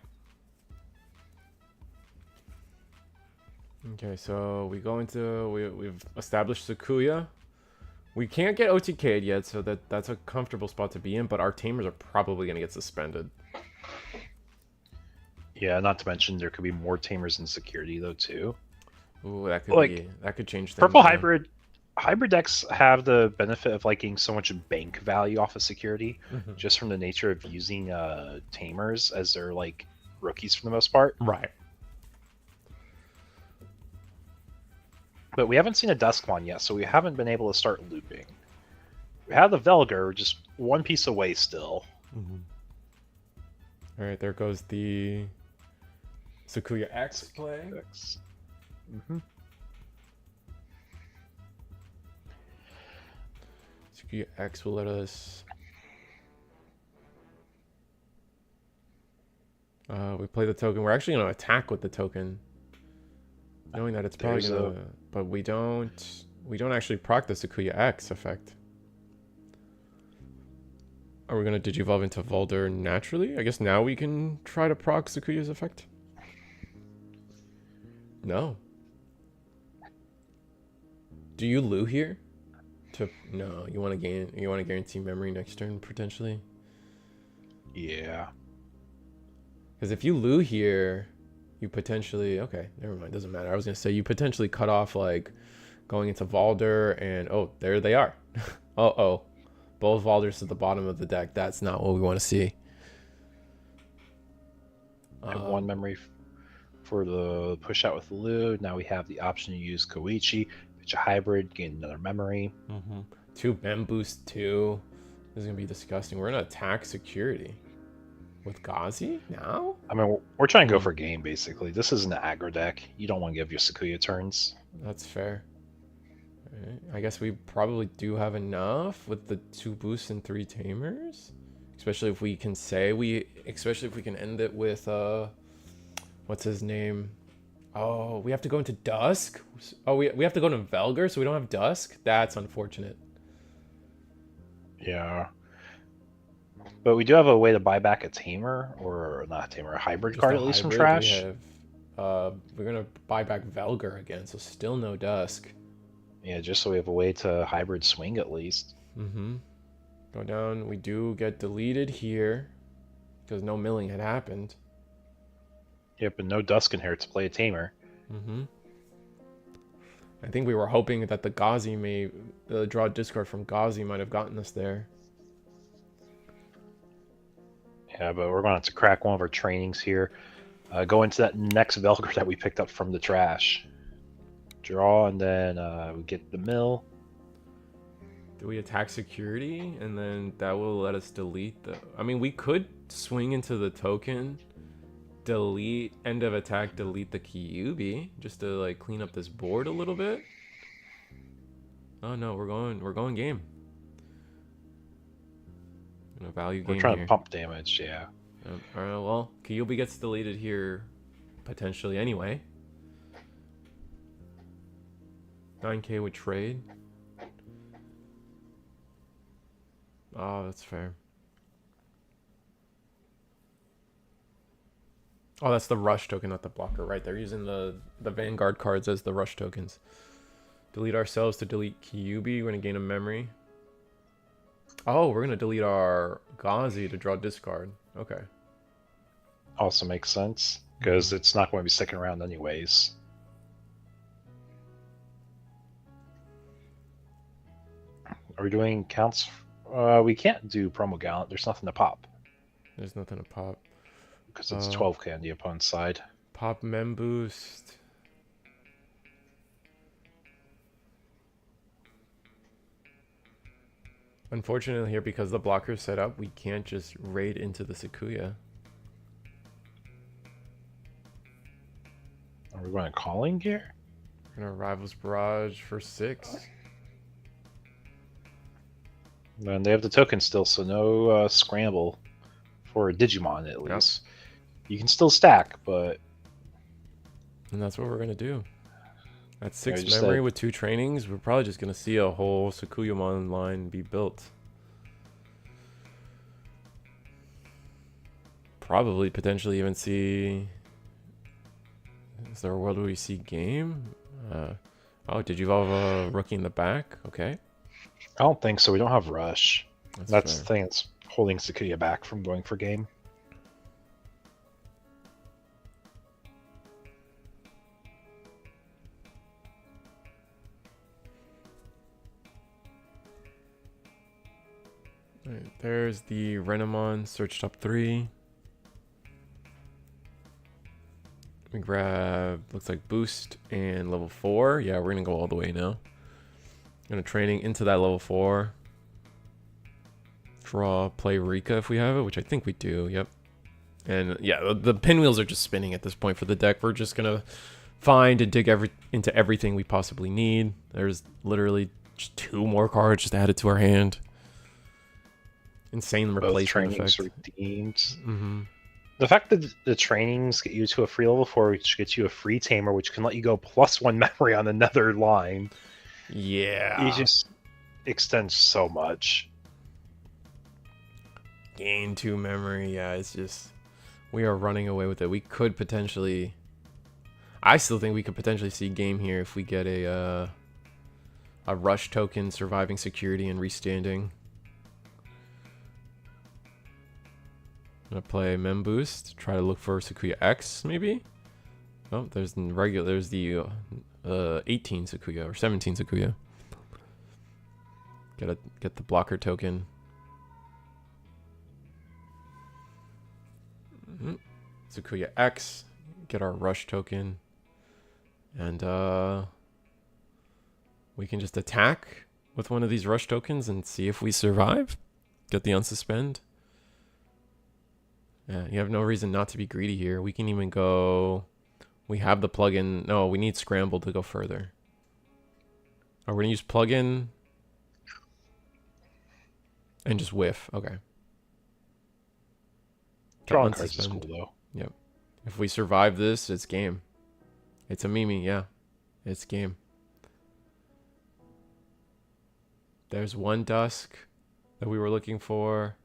Okay, so we go into... We've established Sakuya. We can't get OTK'd yet, so that's a comfortable spot to be in, but our Tamers are probably going to get suspended. Yeah, not to mention there could be more Tamers in security, though, too. Ooh, that could change things. Purple hybrid decks have the benefit of getting so much bank value off of security, just from the nature of using Tamers as their rookies for the most part. Right. But we haven't seen a Duskmon yet, so we haven't been able to start looping. We have the Velger, just one piece away still. All right, there goes the Sakuya X play. Sakuya X will let us... we play the token. We're actually going to attack with the token, knowing that it's probably going to... But we don't actually proc the Sakuya X effect. Are we going to Digivolve into Volder naturally? I guess now we can try to proc Sakuya's effect. No. Do you Lu here? No, you want to guarantee memory next turn potentially? Yeah. Because if you Lu here, you potentially... Okay, never mind. Doesn't matter. I was going to say you potentially cut off, like, going into Volder and... Oh, there they are. Uh-oh. Both Volders at the bottom of the deck. That's not what we want to see. I have one memory for the push out with Lu. Now we have the option to use Koichi, pitch a hybrid, gain another memory. 2 Mem Boost, too. This is going to be disgusting. We're going to attack security. With Gazi now? I mean, we're trying to go for game, basically. This is an aggro deck. You don't want to give your Sakuya turns. That's fair. Right. I guess we probably do have enough with the 2 boosts and 3 tamers. Especially if we can end it with, what's his name? Oh, we have to go into Dusk? Oh, we have to go to Velgar, so we don't have Dusk? That's unfortunate. Yeah. But we do have a way to buy back a tamer, or not a tamer, a hybrid card at least from trash. We're gonna buy back Velgar again, so still no Dusk. Yeah, just so we have a way to hybrid swing at least. Go down. We do get deleted here because no milling had happened. Yep, and no Dusk in here to play a tamer. I think we were hoping that the draw discard from Gazi might have gotten us there. Yeah, but we're going to have to crack one of our trainings here. Go into that next Velgar that we picked up from the trash. Draw, and then we get the mill. Do we attack security? And then that will let us delete the... I mean, we could swing into the token, delete, end of attack, delete the Kyuubi, just to, like, clean up this board a little bit. Oh, no, we're going game. Value game. We're trying here. to pump damage, yeah. All right, well, Kyuubi gets deleted here, potentially anyway. 9k would trade. Oh, that's fair. Oh, that's the rush token, not the blocker, right? They're using the Vanguard cards as the rush tokens. Delete ourselves to delete Kyuubi. We're gonna gain a memory. Oh, we're gonna delete our Gazi to draw discard. Okay. Also makes sense, because it's not going to be second round anyways. Are we doing counts? We can't do promo Gallant. There's nothing to pop. There's nothing to pop. Because it's 12k on the opponent's side. Pop Mem Boost. Unfortunately here, because the blocker's set up, we can't just raid into the Sakuya. Are we going calling here? We're gonna Rivals Barrage for 6. And they have the token still, so no scramble for a Digimon at least. Yep. You can still stack, but... And that's what we're gonna do. At 6 memory with 2 trainings, we're probably just going to see a whole Sakuyamon line be built. Probably, potentially even see... Is there a world where we see game? Oh, did you have a rookie in the back? Okay. I don't think so. We don't have rush. That's fair. The thing that's holding Sakuya back from going for game. Alright, there's the Renamon Search Top 3. We grab, looks like Boost and level 4. Yeah, we're going to go all the way now. Going to training into that level 4. Draw, play Rika if we have it, which I think we do, yep. And yeah, the pinwheels are just spinning at this point for the deck. We're just going to find and dig into everything we possibly need. There's literally just 2 more cards just added to our hand. Insane replacement effect. Redeemed. Mm-hmm. The fact that the trainings get you to a free level 4, which gets you a free tamer, which can let you go +1 memory on another line. Yeah. It just extends so much. Gain 2 memory. Yeah, it's just we are running away with it. We could potentially. I still think we could potentially see game here if we get a rush token, surviving security, and restanding. I'm gonna play Mem Boost. Try to look for Sakuya X maybe. Oh, there's the regular. There's the 18 Sakuya or 17 Sakuya. Get the blocker token. Sakuya X. Get our rush token. And we can just attack with one of these rush tokens and see if we survive. Get the unsuspend. Yeah, you have no reason not to be greedy here. We can even go. We have the plugin. No, we need scramble to go further. Are we gonna use plugin and just whiff? Okay. Drawing cards is cool though. Yep. If we survive this, it's game. It's a Mimi, yeah. It's game. There's one dusk that we were looking for.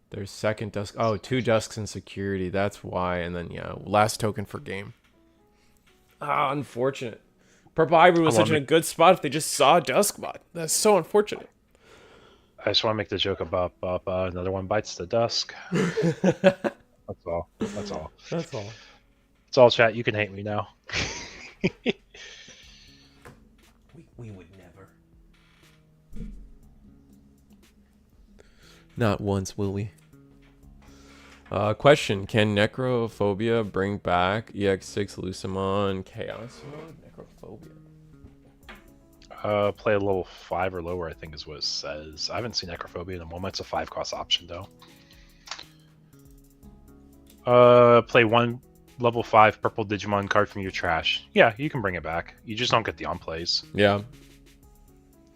There's second dusk. Oh, 2 dusks in security. That's why. And then, yeah, last token for game. Ah, unfortunate. Purple Hybrid was such in a good spot if they just saw Duskbot. That's so unfortunate. I just want to make the joke about another one bites the dusk. That's all. That's all. That's all. It's all, chat. You can hate me now. we would never. Not once, will we? Question: can Necrophobia bring back EX6 Lucimon Chaos mode? Necrophobia. Play a level 5 or lower, I think is what it says. I haven't seen Necrophobia in a moment. It's a 5-cost option though. Play 1 level 5 purple Digimon card from your trash. Yeah, you can bring it back. You just don't get the on-plays. Yeah.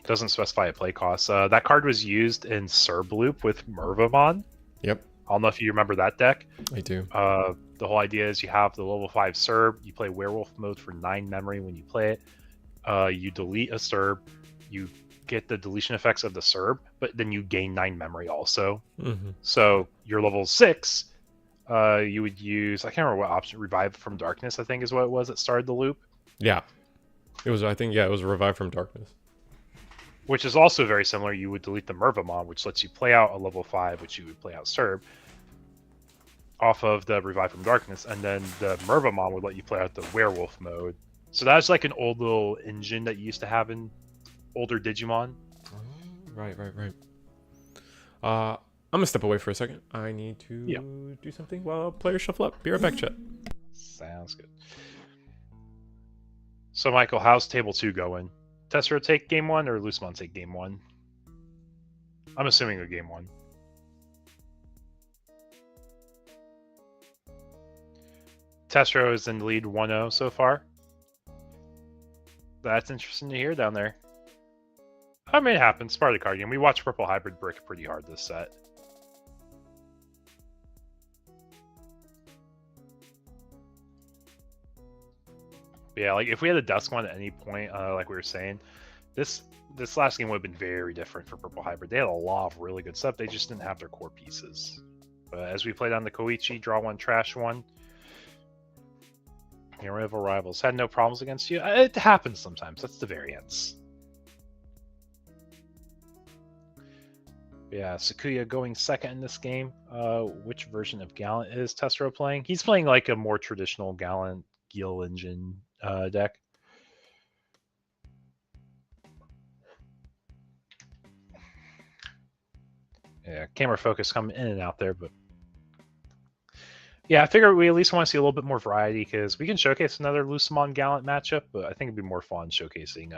Doesn't specify a play cost. That card was used in Serb Loop with Mervamon. Yep. I don't know if you remember that deck. I do. The whole idea is you have the level 5 Serb. You play Werewolf mode for 9 memory when you play it. You delete a Serb. You get the deletion effects of the Serb, but then you gain 9 memory also. Mm-hmm. So your level 6, you would use, I can't remember what option, Revive from Darkness, I think is what it was that started the loop. Yeah. It was, I think, yeah, it was Revive from Darkness. Which is also very similar. You would delete the Mervamon, which lets you play out a level 5, which you would play out Serb, off of the Revive from Darkness, and then the Mervamon would let you play out the Werewolf mode. So that's like an old little engine that you used to have in older Digimon. Right. I'm gonna step away for a second. I need to do something while players shuffle up. Be right back, chat. Sounds good. So, Michael, how's Table 2 going? Tessero take Game 1 or Lucimon take Game 1? I'm assuming a Game 1. Tessero is in the lead 1-0 so far. That's interesting to hear down there. I mean, it happens. Part of the card game. We watched Purple Hybrid brick pretty hard this set. But yeah, like if we had a Dusk one at any point, like we were saying, this last game would have been very different for Purple Hybrid. They had a lot of really good stuff. They just didn't have their core pieces. But as we played on the Koichi, draw 1, trash 1. Your rival rivals had no problems against you. It happens sometimes. That's the variance. Yeah, Sakuya going second in this game. Which version of Gallant is Tessero playing? He's playing like a more traditional Gallant Gil engine deck. Yeah, camera focus coming in and out there, but yeah, I figure we at least want to see a little bit more variety because we can showcase another Lucimon Gallant matchup, but I think it'd be more fun showcasing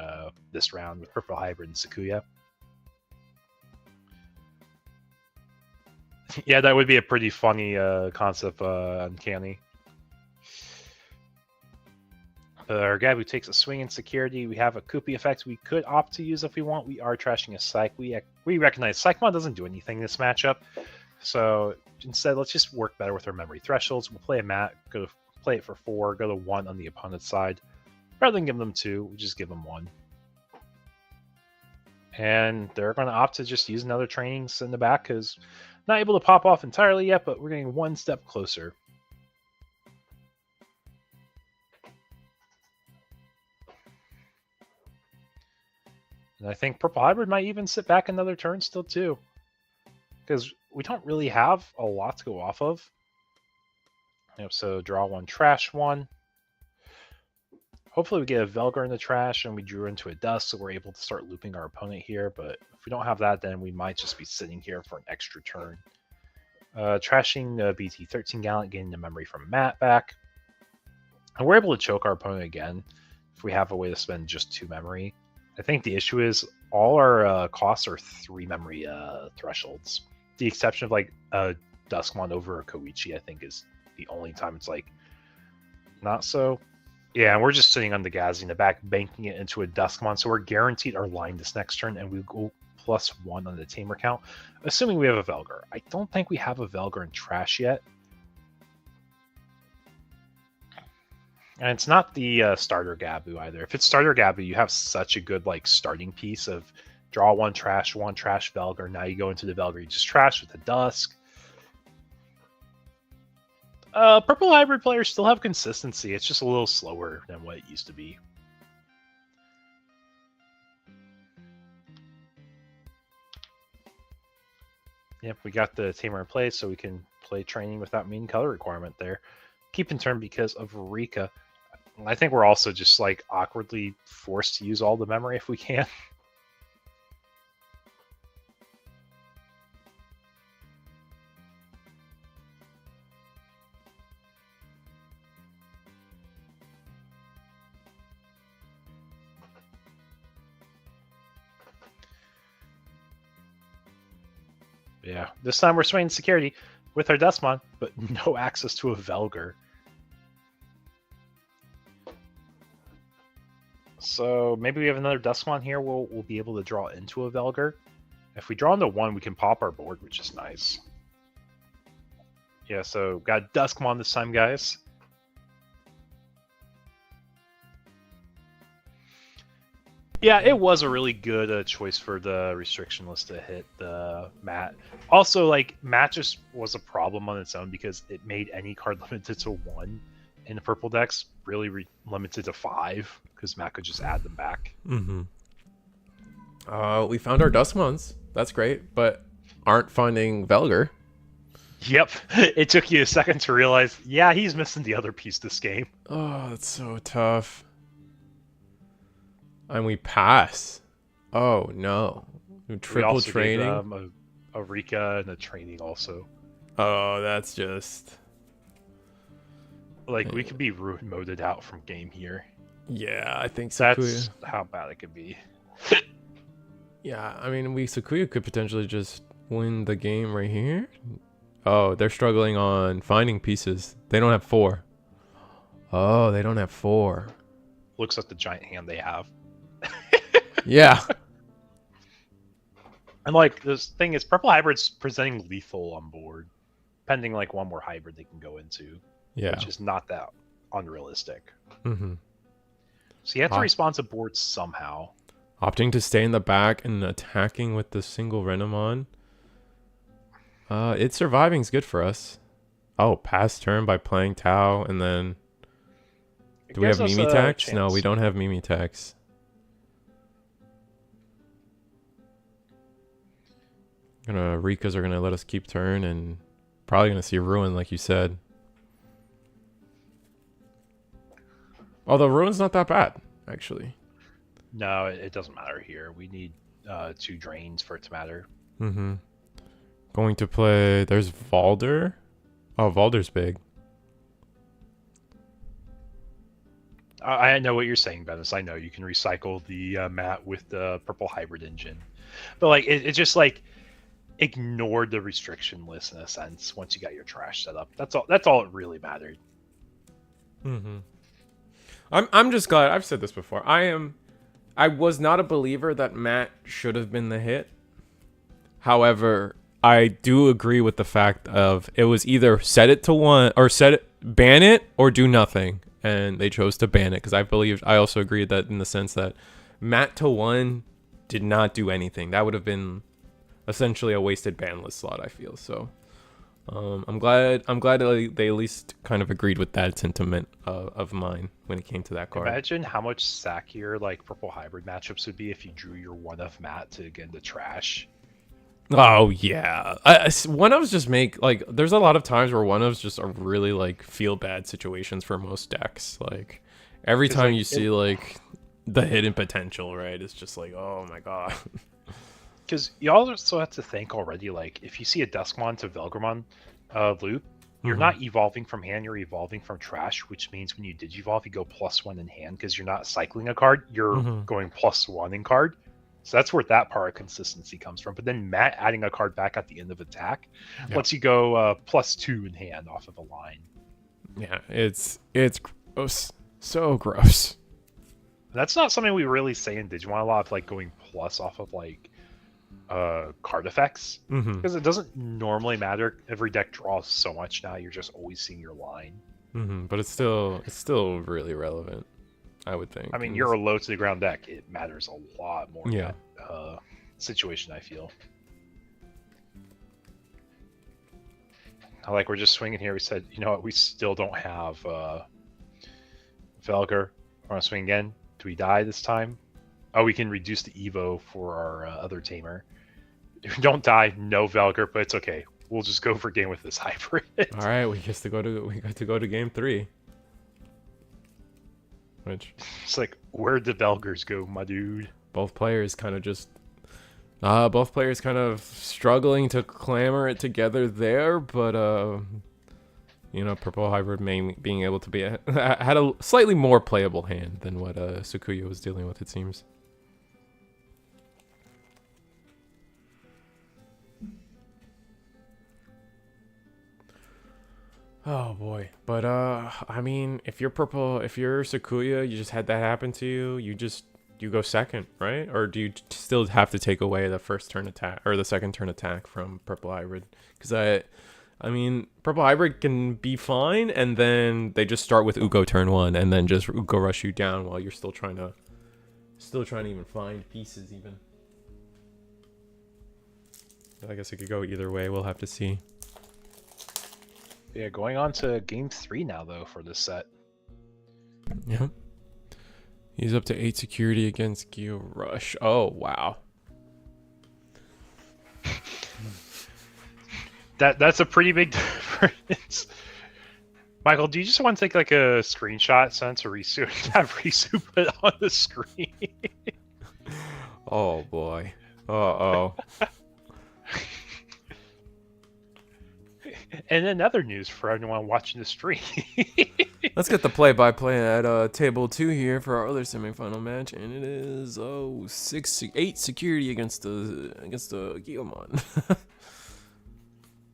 this round with Purple Hybrid and Sakuya. Yeah, that would be a pretty funny concept, Uncanny. Our guy who takes a swing in security, we have a Koopy effect we could opt to use if we want. We are trashing a Psych. We recognize Psychmon doesn't do anything in this matchup, so instead let's just work better with our memory thresholds. We'll play a mat, go to play it for 4, go to 1 on the opponent's side. Rather than give them 2, we'll just give them 1. And they're going to opt to just use another trainings in the back because Not able to pop off entirely yet, but we're getting one step closer. And I think Purple Hybrid might even sit back another turn still too. Because we don't really have a lot to go off of. Yep, so draw one, trash one. Hopefully we get a Velgar in the trash and we drew into a Dusk, so we're able to start looping our opponent here. But if we don't have that, then we might just be sitting here for an extra turn. Trashing BT13 Gallant, getting the memory from Matt back. And we're able to choke our opponent again if we have a way to spend just 2 memory. I think the issue is all our costs are 3 memory thresholds. The exception of like a Duskmon over a Koichi, I think, is the only time it's like not so. Yeah, and we're just sitting on the Gazi in the back, banking it into a Duskmon, so we're guaranteed our line this next turn, and we go +1 on the Tamer count, assuming we have a Velgar. I don't think we have a Velgar in trash yet. And it's not the starter Gabu either. If it's starter Gabu, you have such a good like starting piece of draw one trash Velgar. Now you go into the Velgar, you just trash with a Dusk. Purple Hybrid players still have consistency. It's just a little slower than what it used to be. Yep, we got the Tamer in place, so we can play training without mean color requirement there. Keep in turn because of Rika. I think we're also just like awkwardly forced to use all the memory if we can. Yeah, this time we're swinging security with our Duskmon, but no access to a Velgar. So maybe we have another Duskmon here. We'll be able to draw into a Velgar. If we draw into 1, we can pop our board, which is nice. Yeah, so got Duskmon this time, guys. Yeah, it was a really good choice for the restriction list to hit the Matt. Also, like, Matt just was a problem on its own because it made any card limited to 1 in the purple decks really limited to 5 because Matt could just add them back. Mm-hmm. We found our Duskmons. That's great, but aren't finding Velgar. Yep. It took you a second to realize, yeah, he's missing the other piece this game. Oh, that's so tough. And we pass. Oh no! Triple we training. Gave, a Rika and a training also. Oh, that's just like we could be ruin moded out from game here. Yeah, I think that's how bad it could be. Yeah, I mean, Sakuya could potentially just win the game right here. Oh, they're struggling on finding pieces. They don't have 4. Oh, they don't have 4. Looks like the giant hand they have. Yeah. And like this thing is Purple Hybrid's presenting lethal on board, pending like one more hybrid they can go into. Yeah. Which is not that unrealistic. Mm-hmm. So you have to respond to board somehow. Opting to stay in the back and attacking with the single Renamon. It's surviving's good for us. Oh, pass turn by playing Tau, and then do we have Mimitax? No, we don't have Mimitax. Rikas are gonna let us keep turn, and probably gonna see Ruin, like you said. Although Ruin's not that bad, actually. No, it doesn't matter here. We need 2 drains for it to matter. Mm-hmm. Going to play... There's Valder. Oh, Valder's big. I know what you're saying, Benis. I know you can recycle the mat with the purple hybrid engine. But like it just like ignored the restriction list in a sense once you got your trash set up. That's all it really mattered. Mm-hmm. I'm just glad. I've said this before. I was not a believer that Matt should have been the hit. However, I do agree with the fact of it was either set it to 1 or ban it or do nothing, and they chose to ban it because I also agreed that in the sense that Matt to 1 did not do anything. That would have been essentially a wasted banlist slot, I feel. So I'm glad they at least kind of agreed with that sentiment of mine when it came to that card. Imagine how much sackier like purple hybrid matchups would be if you drew your one of Matt to get into trash. Oh yeah, one ofs just make like. There's a lot of times where one ofs just are really like feel bad situations for most decks. Like every time like, you see like the hidden potential, right? It's just like, oh my god. Because you also have to think already. Like if you see a Duskmon to Velgramon loop, you're not evolving from hand. You're evolving from trash, which means when you digivolve, you go +1 in hand because you're not cycling a card. You're going +1 in card. So that's where that part of consistency comes from. But then Matt adding a card back at the end of attack lets you go +2 in hand off of a line. Yeah, it's gross. So gross. That's not something we really say in Digimon a lot, of like going plus off of like card effects. Because it doesn't normally matter. Every deck draws so much now, you're just always seeing your line. But it's still really relevant, I would think. I mean, you're a low to the ground deck. It matters a lot more in that situation, I feel. Like, we're just swinging here. We said, you know what, we still don't have Velgar. We're going to swing again. Do we die this time? Oh, we can reduce the Evo for our other tamer. If we don't die, no Velgar, but it's okay. We'll just go for game with this hybrid. All right, we got to go to game 3. Which it's like, where'd the Velgars go, my dude? Both players kind of struggling to clamor it together there, but you know, purple hybrid being able to be had a slightly more playable hand than what Sakuya was dealing with, it seems. Oh boy. But I mean, if you're Sakuya, you just had that happen to you, you go second, right? Or do you still have to take away the first turn attack or the second turn attack from purple hybrid? Because I mean, purple hybrid can be fine, and then they just start with Ugo turn 1 and then just Ugo rush you down while you're still trying to even find pieces even. I guess it could go either way. We'll have to see. Yeah, going on to game 3 now, though, for this set. Yeah. He's up to 8 security against Geo Rush. Oh, wow. That's a pretty big difference. Michael, do you just want to take like a screenshot, send to Risu, and have Risu put on the screen? Oh, boy. Uh-oh. And in other news for anyone watching the stream. Let's get the play-by-play at table 2 here for our other semifinal match, and it is 8 security against the Guillemon.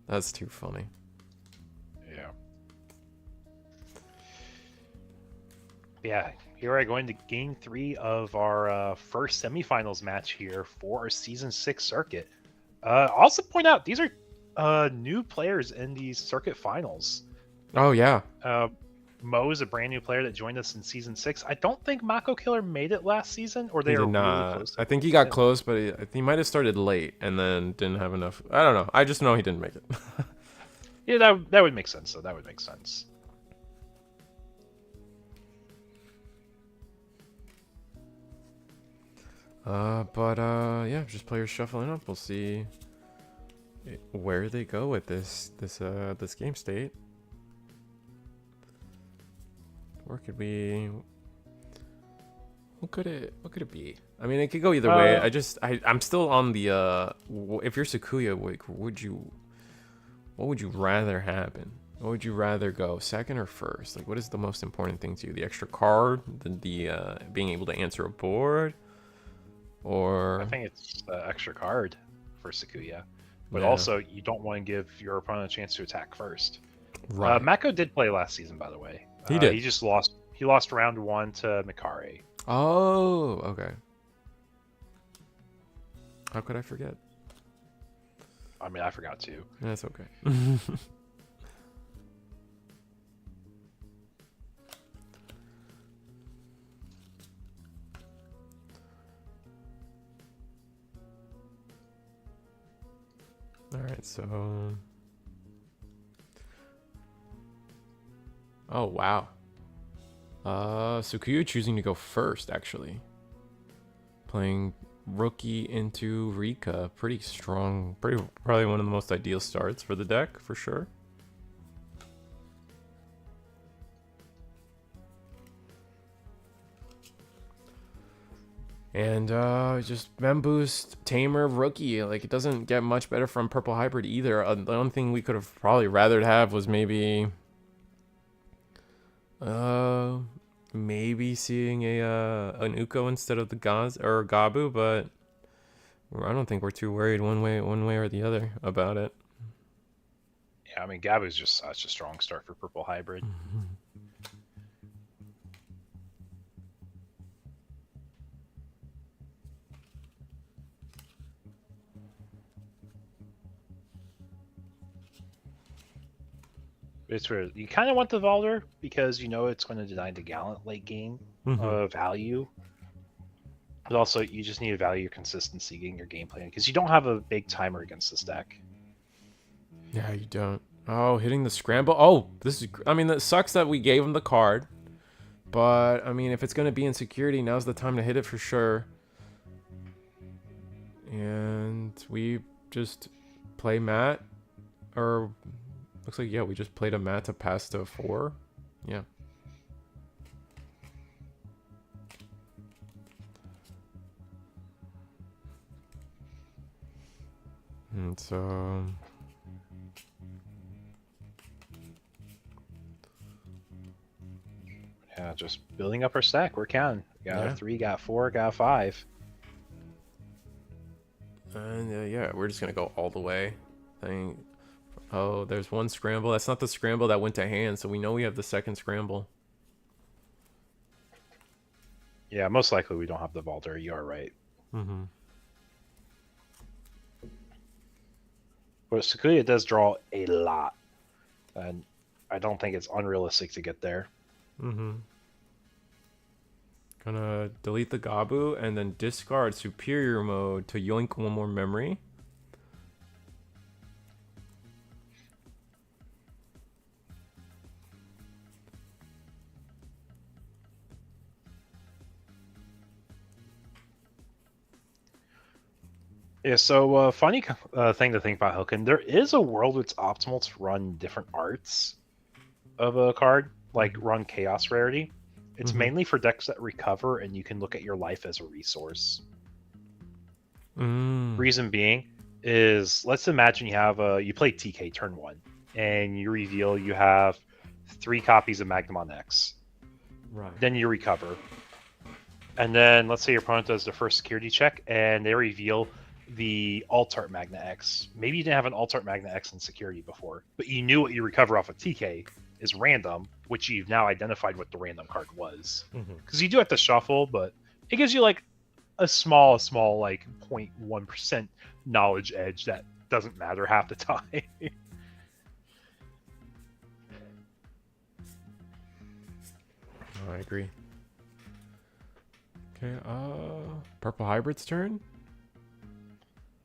That's too funny. Yeah. Yeah. Here I go into game 3 of our first semifinals match here for our season 6 circuit. Also point out these are new players in these circuit finals. Oh yeah. Mo is a brand new player that joined us in season 6. I don't think Mako Killer made it last season, or they are really close. I think he got close, but he might have started late and then didn't have enough. I don't know. I just know he didn't make it. Yeah, that would make sense. So that would make sense. Yeah, just players shuffling up. We'll see where they go with this game state. Where could we? What could it be? I mean, it could go either way. I'm still on the if you're Sakuya, what would you rather happen? What would you rather go, second or first? Like, what is the most important thing to you? The extra card, the being able to answer a board, or I think it's the extra card for Sakuya, but also you don't want to give your opponent a chance to attack first. Right. Mako did play last season, by the way. He did. He just lost. He lost round 1 to Mikare. Oh, okay. How could I forget? I mean, I forgot too. That's okay. All right, so. Oh wow. Sukuya choosing to go first, actually. Playing rookie into Rika. Pretty strong. Probably one of the most ideal starts for the deck, for sure. And just Bamboost, Tamer, Rookie. Like, it doesn't get much better from Purple Hybrid either. The only thing we could have probably rather have was maybe... maybe seeing an Uko instead of the Gaz or Gabu, but I don't think we're too worried one way or the other about it. Yeah, I mean, Gabu's just such a strong start for Purple Hybrid. It's weird. You kind of want the Valder because you know it's going to deny the Gallant late game value. But also, you just need to value your consistency getting your game plan because you don't have a big timer against this deck. Yeah, you don't. Oh, hitting the scramble. Oh, this is... I mean, that sucks that we gave him the card. But, I mean, if it's going to be in security, now's the time to hit it for sure. And we just play Matt. Or... Looks like, yeah, we just played a Matt to pass to 4. Yeah. And so... Yeah, just building up our stack where can. Got 3, got 4, got 5. And yeah, we're just going to go all the way. Oh, there's one scramble. That's not the scramble that went to hand, so we know we have the second scramble. Yeah, most likely we don't have the Valder. You are right. Mm-hmm. But Sukuya does draw a lot. And I don't think it's unrealistic to get there. Mm-hmm. Gonna delete the Gabu and then discard Superior Mode to yoink one more memory. Yeah, so funny thing to think about, Hilkin. There is a world where it's optimal to run different arts of a card, like run Chaos Rarity. It's mainly for decks that recover, and you can look at your life as a resource. Reason being is, let's imagine you have you play TK turn 1, and you reveal you have 3 copies of Magnamon X. Right. Then you recover. And then let's say your opponent does their first security check, and they reveal the Alt-Art Magna X. Maybe you didn't have an Alt-Art Magna X in security before, but you knew what you recover off of TK is random, which you've now identified what the random card was. Because you do have to shuffle, but it gives you like a small like 0.1% knowledge edge that doesn't matter half the time. I agree. Okay, Purple Hybrid's turn?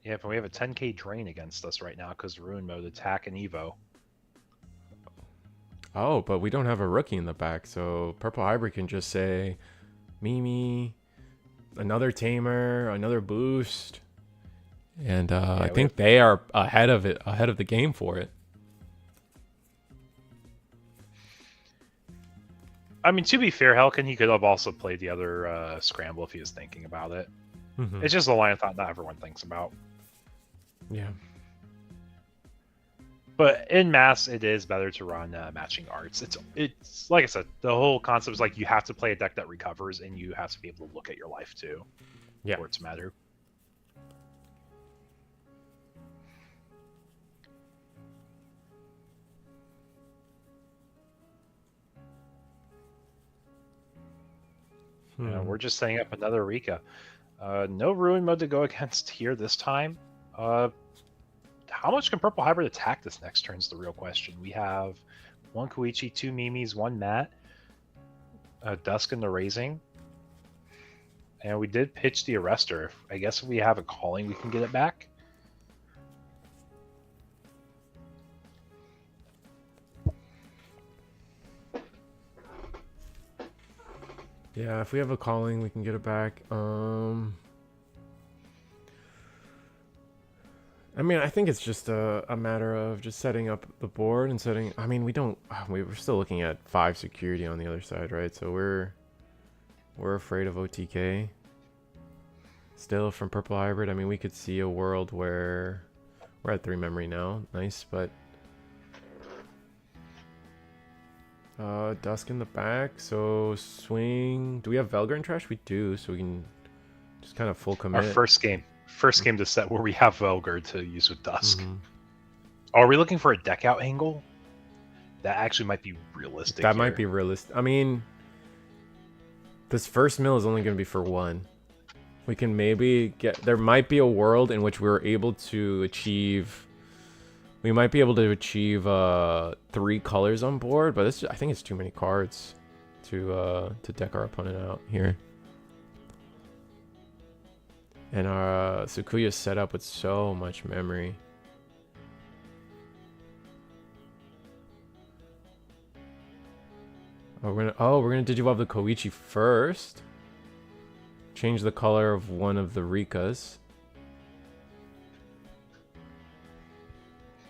Yeah, but we have a 10k drain against us right now because Ruin Mode, attack, and Evo. Oh, but we don't have a rookie in the back, so Purple Hybrid can just say, Mimi, another Tamer, another boost. And yeah, I think they are ahead of the game for it. I mean, to be fair, Helkin, he could have also played the other scramble if he was thinking about it. It's just a line of thought not everyone thinks about. Yeah. But in mass, it is better to run matching arts. It's like I said, the whole concept is like you have to play a deck that recovers, and you have to be able to look at your life too. Yeah. For it to matter. We're just setting up another Rika. No Ruin Mode to go against here this time. How much can Purple Hybrid attack this next turn is the real question. We have 1 Koichi, 2 Mimis, 1 Matt, Dusk and the Raising. And we did pitch the Arrestor. I guess if we have a Calling, we can get it back. Yeah, if we have a calling, we can get it back. I mean, I think it's just a matter of just setting up the board and setting. I mean, we're still looking at 5 security on the other side, right? So we're afraid of OTK. Still from Purple Hybrid. I mean, we could see a world where we're at 3 memory now. Nice, but Dusk in the back. So swing. Do we have Velgar in trash? We do, so we can just kind of full commit. Our first game to set where we have Velgar to use with Dusk. Mm-hmm. Are we looking for a deck out angle? That actually might be realistic. That might be realistic. I mean, this first mill is only going to be for 1. We can maybe get... There might be a world in which we're able to achieve... We might be able to achieve 3 colors on board, but I think it's too many cards to deck our opponent out here. And our Sukuya's set up with so much memory. We're gonna Digivolve the Koichi first. Change the color of one of the Rikas.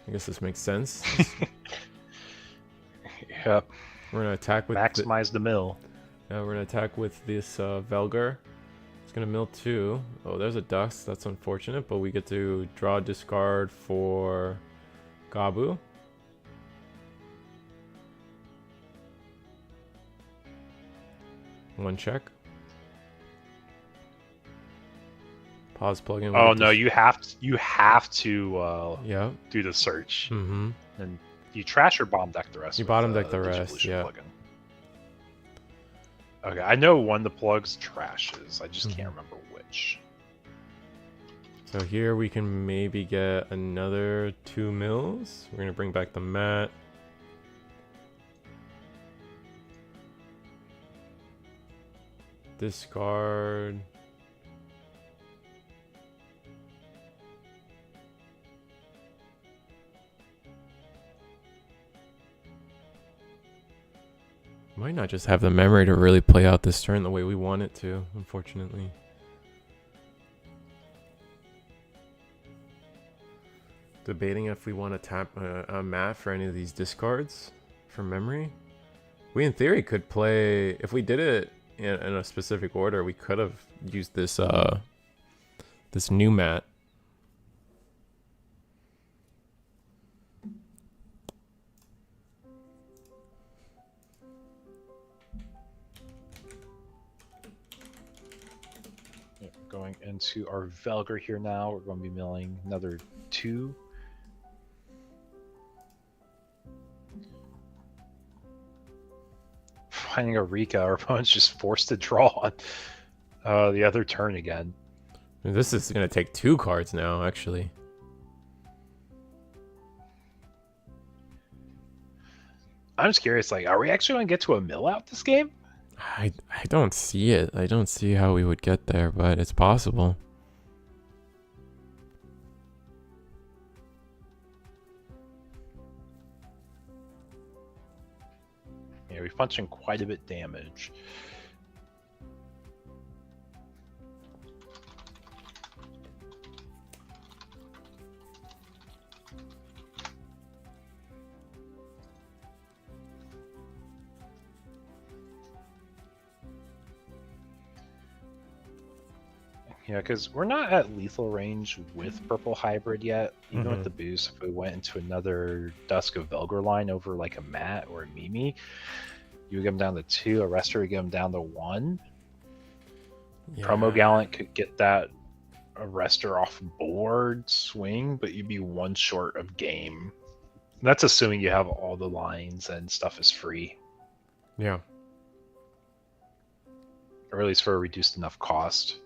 I guess this makes sense. Yep. We're gonna attack with maximize the mill. Yeah, we're gonna attack with this Velgar. It's gonna mill 2. Oh, there's a Dusk. That's unfortunate, but we get to draw a discard for Gabu. One check. Pause plugin. Oh no, you have to yeah, do the search. Mm-hmm. And you trash or bomb deck the rest. You bottom deck the rest, yeah. Plugin. Okay, I know one of the plugs trashes. I just can't remember which. So here we can maybe get another 2 mills. We're gonna bring back the mat. Discard. Might not just have the memory to really play out this turn the way we want it to, unfortunately. Debating if we want to tap a mat for any of these discards for memory. We, in theory, could play... If we did it in a specific order, we could have used this this new mat. Going into our Velgar here now. We're going to be milling another 2. Finding a Rika, our opponent's just forced to draw on the other turn again. This is going to take 2 cards now, actually. I'm just curious, like, are we actually going to get to a mill out this game? I don't see it. I don't see how we would get there, but it's possible. Yeah, we've punched in quite a bit damage. Yeah, because we're not at lethal range with Purple Hybrid yet. Even with the boost, if we went into another Dusk of Velgar line over like a Matt or a Mimi, you would get him down to 2, a Arrestor would get him down to 1. Yeah. Promo Gallant could get that Arrestor off board swing, but you'd be 1 short of game. That's assuming you have all the lines and stuff is free. Yeah. Or at least for a reduced enough cost.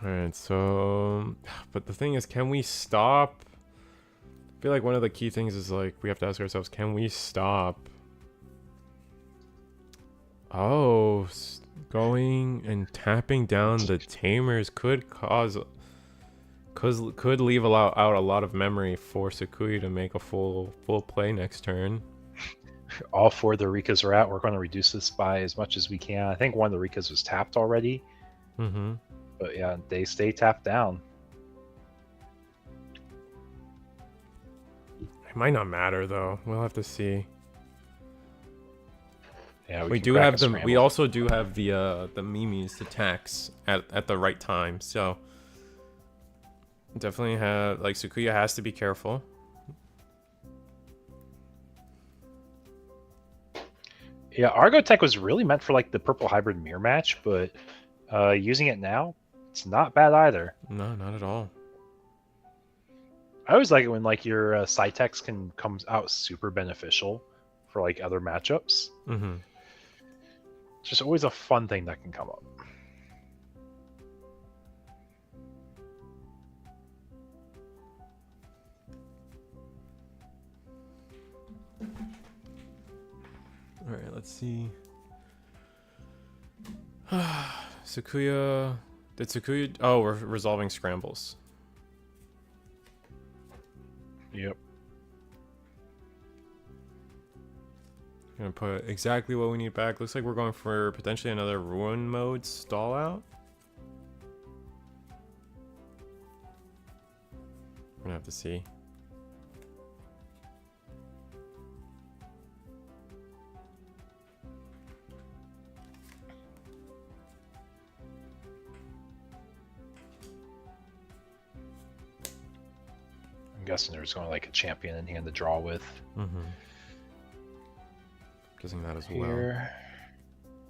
Alright, so... But the thing is, can we stop? I feel like one of the key things is, like, we have to ask ourselves, can we stop Oh, going and tapping down the tamers could could leave out a lot of memory for Sukuya to make a full play next turn. All 4 of the Rikas are out. We're going to reduce this by as much as we can. I think one of the Rikas was tapped already. Mm-hmm. But yeah, they stay tapped down. It might not matter though. We'll have to see. Yeah, We do have them. We also do have the Mimi's to tax at the right time. So definitely have, like, Sukuya has to be careful. Yeah, Argo Tech was really meant for like the purple hybrid mirror match, but using it now, it's not bad either. No, not at all. I always like it when like your Cytex can come out super beneficial for like other matchups. Mm-hmm. It's just always a fun thing that can come up. All right, let's see. Sukuya. Did Sukuya? Oh, we're resolving scrambles. Yep. Gonna put exactly what we need back. Looks like we're going for potentially another ruin mode stall out. We're gonna have to see. I'm guessing there's going like a champion in hand to draw with. Mm-hmm. Guessing that as well. Here.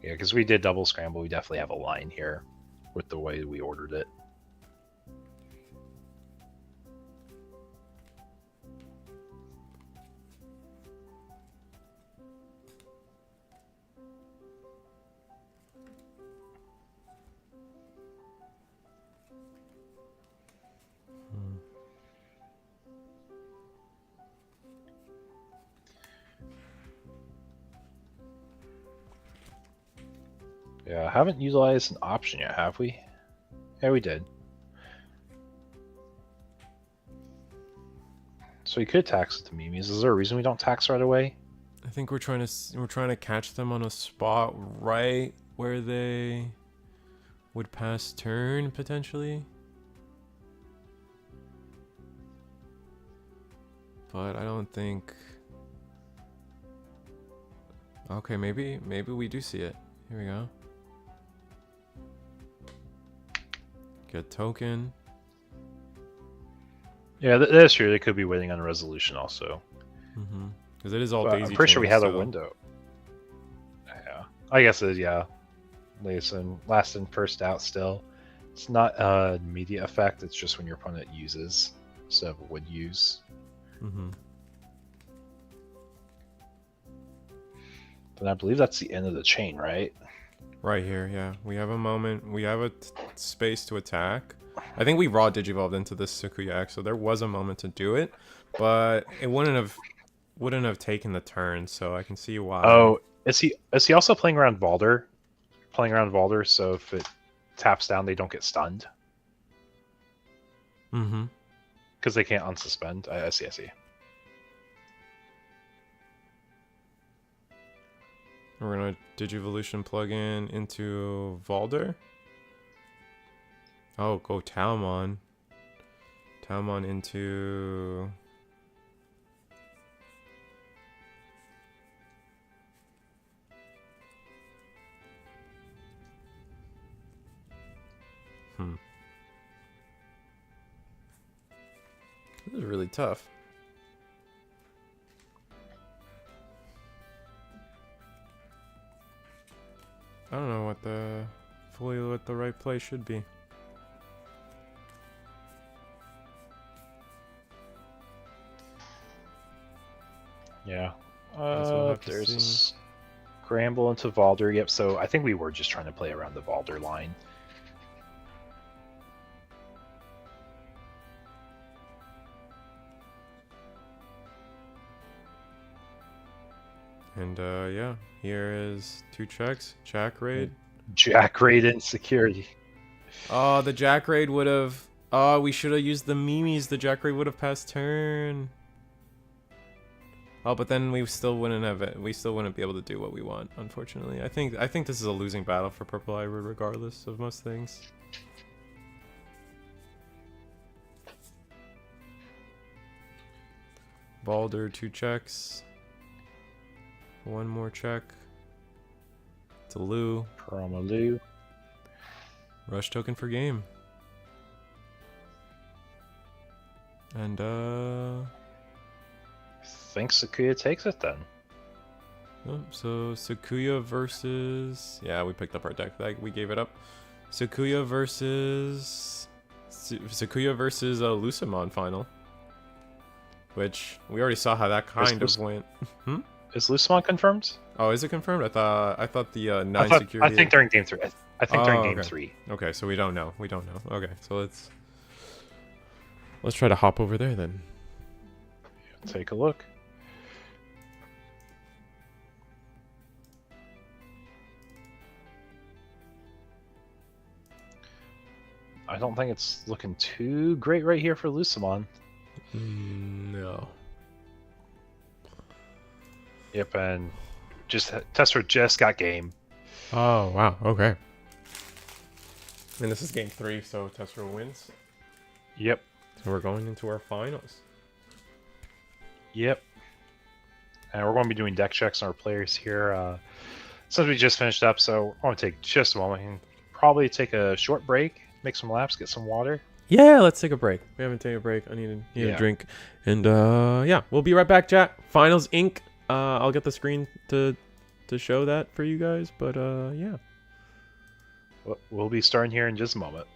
Yeah, because we did double scramble. We definitely have a line here with the way we ordered it. Yeah, I haven't utilized an option yet, have we? Yeah, we did. So we could tax with the Mimis. Is there a reason we don't tax right away? I think we're trying to catch them on a spot right where they would pass turn potentially. But I don't think. Okay, maybe we do see it. Here we go. Get token. Yeah, that's true. They could be waiting on a resolution also. Mm-hmm. Because it is all But daisy. I'm pretty sure we had so. a window. Yeah, I guess it is. Yeah, last in, first out. Still, it's not an immediate effect. It's just when your opponent uses instead of would use. Mm-hmm. But I believe that's the end of the chain, right? Right here, yeah. We have a moment. We have a space to attack. I think we raw digivolved into this Sukuya, so there was a moment to do it, but it wouldn't have taken the turn. So I can see why. Oh, is he also playing around Valder? Playing around Valder, so if it taps down, they don't get stunned. Mm-hmm. Because they can't unsuspend. I see. We're gonna Digivolution plugin into Valder. Oh, go Talmon. Talmon into. This is really tough. I don't know what the right play should be. Yeah. We'll have to There's a see. scramble into Valder. Yep. So I think we were just trying to play around the Valder line. And yeah, here is 2 checks. Jack raid. Jack raid insecurity. Oh, the Jack raid would have. Oh, we should have used the memes. The Jack raid would have passed turn. Oh, but then we still wouldn't have it. We still wouldn't be able to do what we want, unfortunately. I think this is a losing battle for Purple Hybrid, regardless of most things. Balder, 2 checks. 1 more check. It's a Lou. Promo Lou. Rush token for game. And I think Sakuya takes it then. oh, so Sakuya versus... Yeah, we picked up our deck. We gave it up. Sakuya versus Lucimon final. Which, we already saw how that kind of went. Is Lucimon confirmed? Oh, is it confirmed? I thought the 9 security... I think they're in game 3. I think they're in game okay. 3. Okay, so we don't know. We don't know. Okay, so let's try to hop over there then. Take a look. I don't think it's looking too great right here for Lucimon. No. Yep, and Tessera just got game. Oh, wow. Okay. And this is game 3, so Tessera wins. Yep. So we're going into our finals. Yep. And we're going to be doing deck checks on our players here. Since we just finished up, so I want to take just a moment and probably take a short break, make some laps, get some water. Yeah, let's take a break. We haven't taken a break. I need a drink. And yeah, we'll be right back, chat. Finals Inc. I'll get the screen to show that for you guys, but yeah. We'll be starting here in just a moment.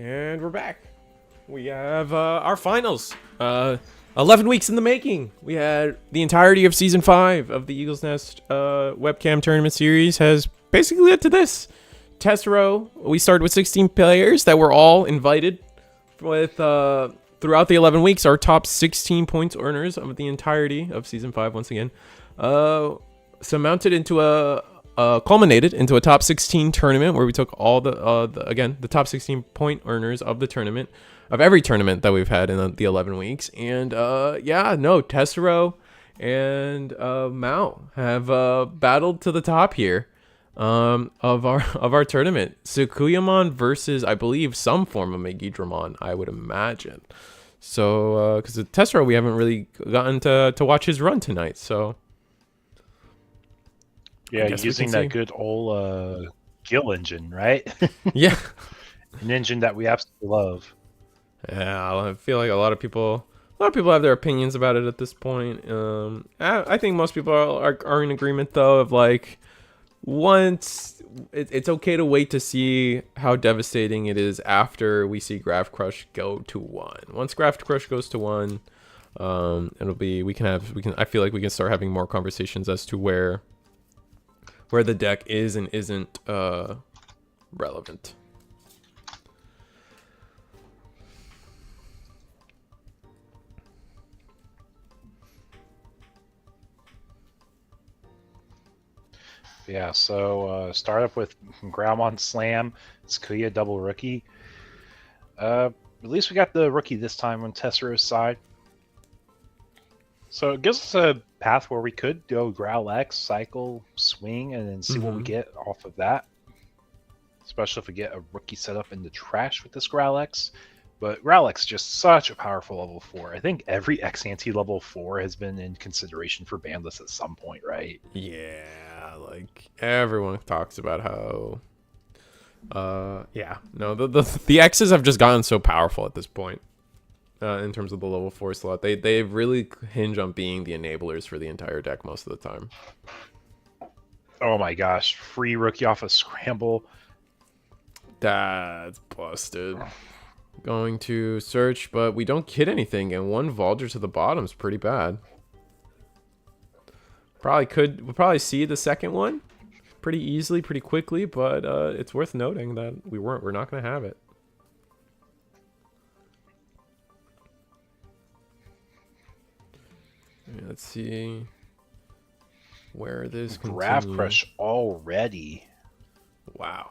And we're back. We have our finals. 11 weeks in the making. We had the entirety of Season 5 of the Eagle's Nest webcam tournament series has basically led to this. Test row. We started with 16 players that were all invited with throughout the 11 weeks. Our top 16 points earners of the entirety of Season 5 once again. Surmounted into culminated into a top 16 tournament where we took all the top 16 point earners of the tournament, of every tournament that we've had in the 11 weeks. And Tessero and Mao have battled to the top here of our tournament. Sukuyamon versus, I believe, some form of Mega Digimon, I would imagine. So because the Tessero, we haven't really gotten to watch his run tonight, so yeah, using that good old Gill engine, right? Yeah. An engine that we absolutely love. Yeah, I feel like a lot of people have their opinions about it at this point. I think most people are in agreement, though, of like, once it's okay to wait to see how devastating it is after we see Graph Crush go to 1. Once Graph Crush goes to 1, I feel like we can start having more conversations as to where the deck is and isn't relevant. Yeah, so start up with Groundmon Slam, Tsukuya double rookie. At least we got the rookie this time on Tessero's side. So it gives us a path where we could go Growl X, cycle, swing, and then see what we get off of that. Especially if we get a rookie setup in the trash with this Growl X. But Growl X is just such a powerful level 4. I think every X-Ante level 4 has been in consideration for ban list at some point, right? Yeah, like everyone talks about how the X's have just gotten so powerful at this point. In terms of the level 4 slot, they really hinge on being the enablers for the entire deck most of the time. Oh my gosh, free rookie off a scramble. That's busted. Going to search, but we don't get anything, and 1 Vulture to the bottom is pretty bad. We'll probably see the second one pretty easily, pretty quickly, but it's worth noting that we're not going to have it. Let's see where this Graph Crush already. Wow.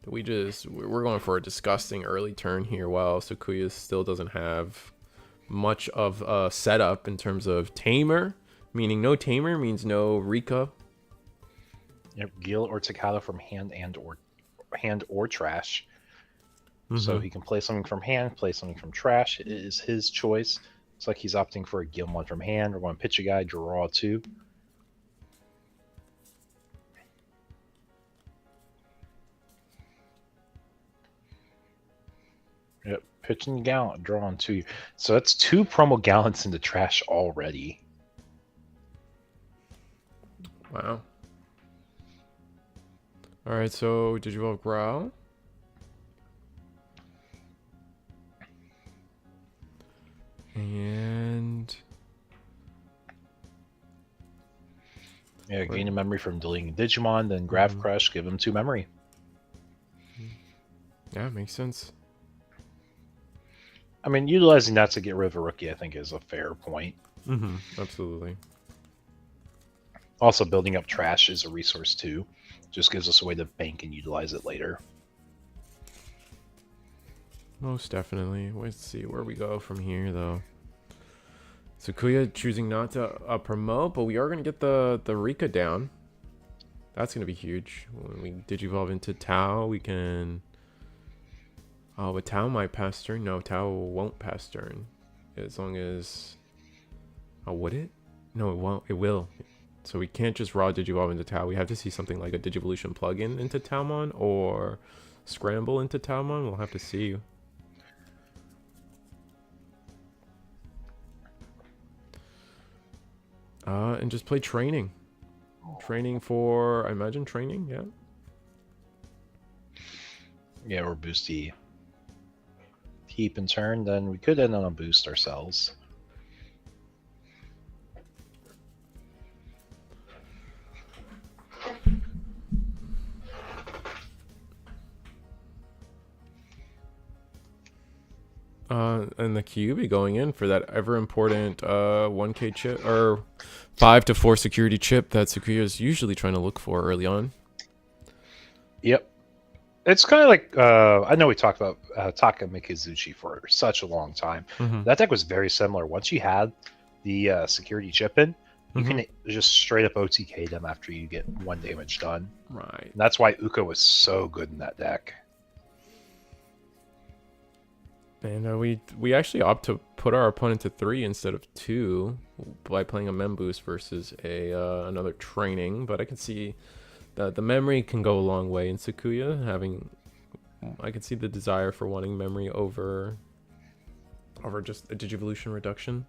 We're going for a disgusting early turn here while Sukuya still doesn't have much of a setup in terms of Tamer, meaning no Tamer means no Rika. Yep, Gil or Takata from hand or trash. So he can play something from hand, play something from trash. It is his choice. Looks like he's opting for a Gilmon from hand. We're going to pitch a guy, draw 2. Yep, pitching Gallant, drawing 2. So that's 2 promo Gallants in the trash already. Wow. Alright, so did you vote Growl? And yeah, gain a memory from deleting Digimon, then Graph Crush, give him 2 memory. Yeah, makes sense. I mean, utilizing that to get rid of a rookie, I think, is a fair point. Absolutely. Also, building up trash is a resource too. Just gives us a way to bank and utilize it later. Most definitely. Let's see where we go from here, though. Sukuya choosing not to promote, but we are going to get the Rika down. That's going to be huge. When we Digivolve into Tau, we can... Oh, but Tau might pass turn. No, Tau won't pass turn. As long as... Oh, would it? No, it won't. It will. So we can't just raw Digivolve into Tau. We have to see something like a Digivolution plugin into Taumon or Scramble into Taumon. We'll have to see. And just play training. Training for, I imagine training, yeah. Yeah, or Boosty. heap in turn, then we could end on a boost ourselves. And the Kyuubi going in for that ever important 1K chip or 5 to 4 security chip that Sakuya is usually trying to look for early on. Yep. It's kind of like, I know we talked about Taka Mikizuchi for such a long time. Mm-hmm. That deck was very similar. Once you had the security chip in, you can just straight up OTK them after you get 1 damage done. Right. And that's why Uka was so good in that deck. And we actually opt to put our opponent to 3 instead of 2 by playing a Mem Boost versus another training. But I can see that the memory can go a long way in Sakuya. I can see the desire for wanting memory over just a Digivolution reduction.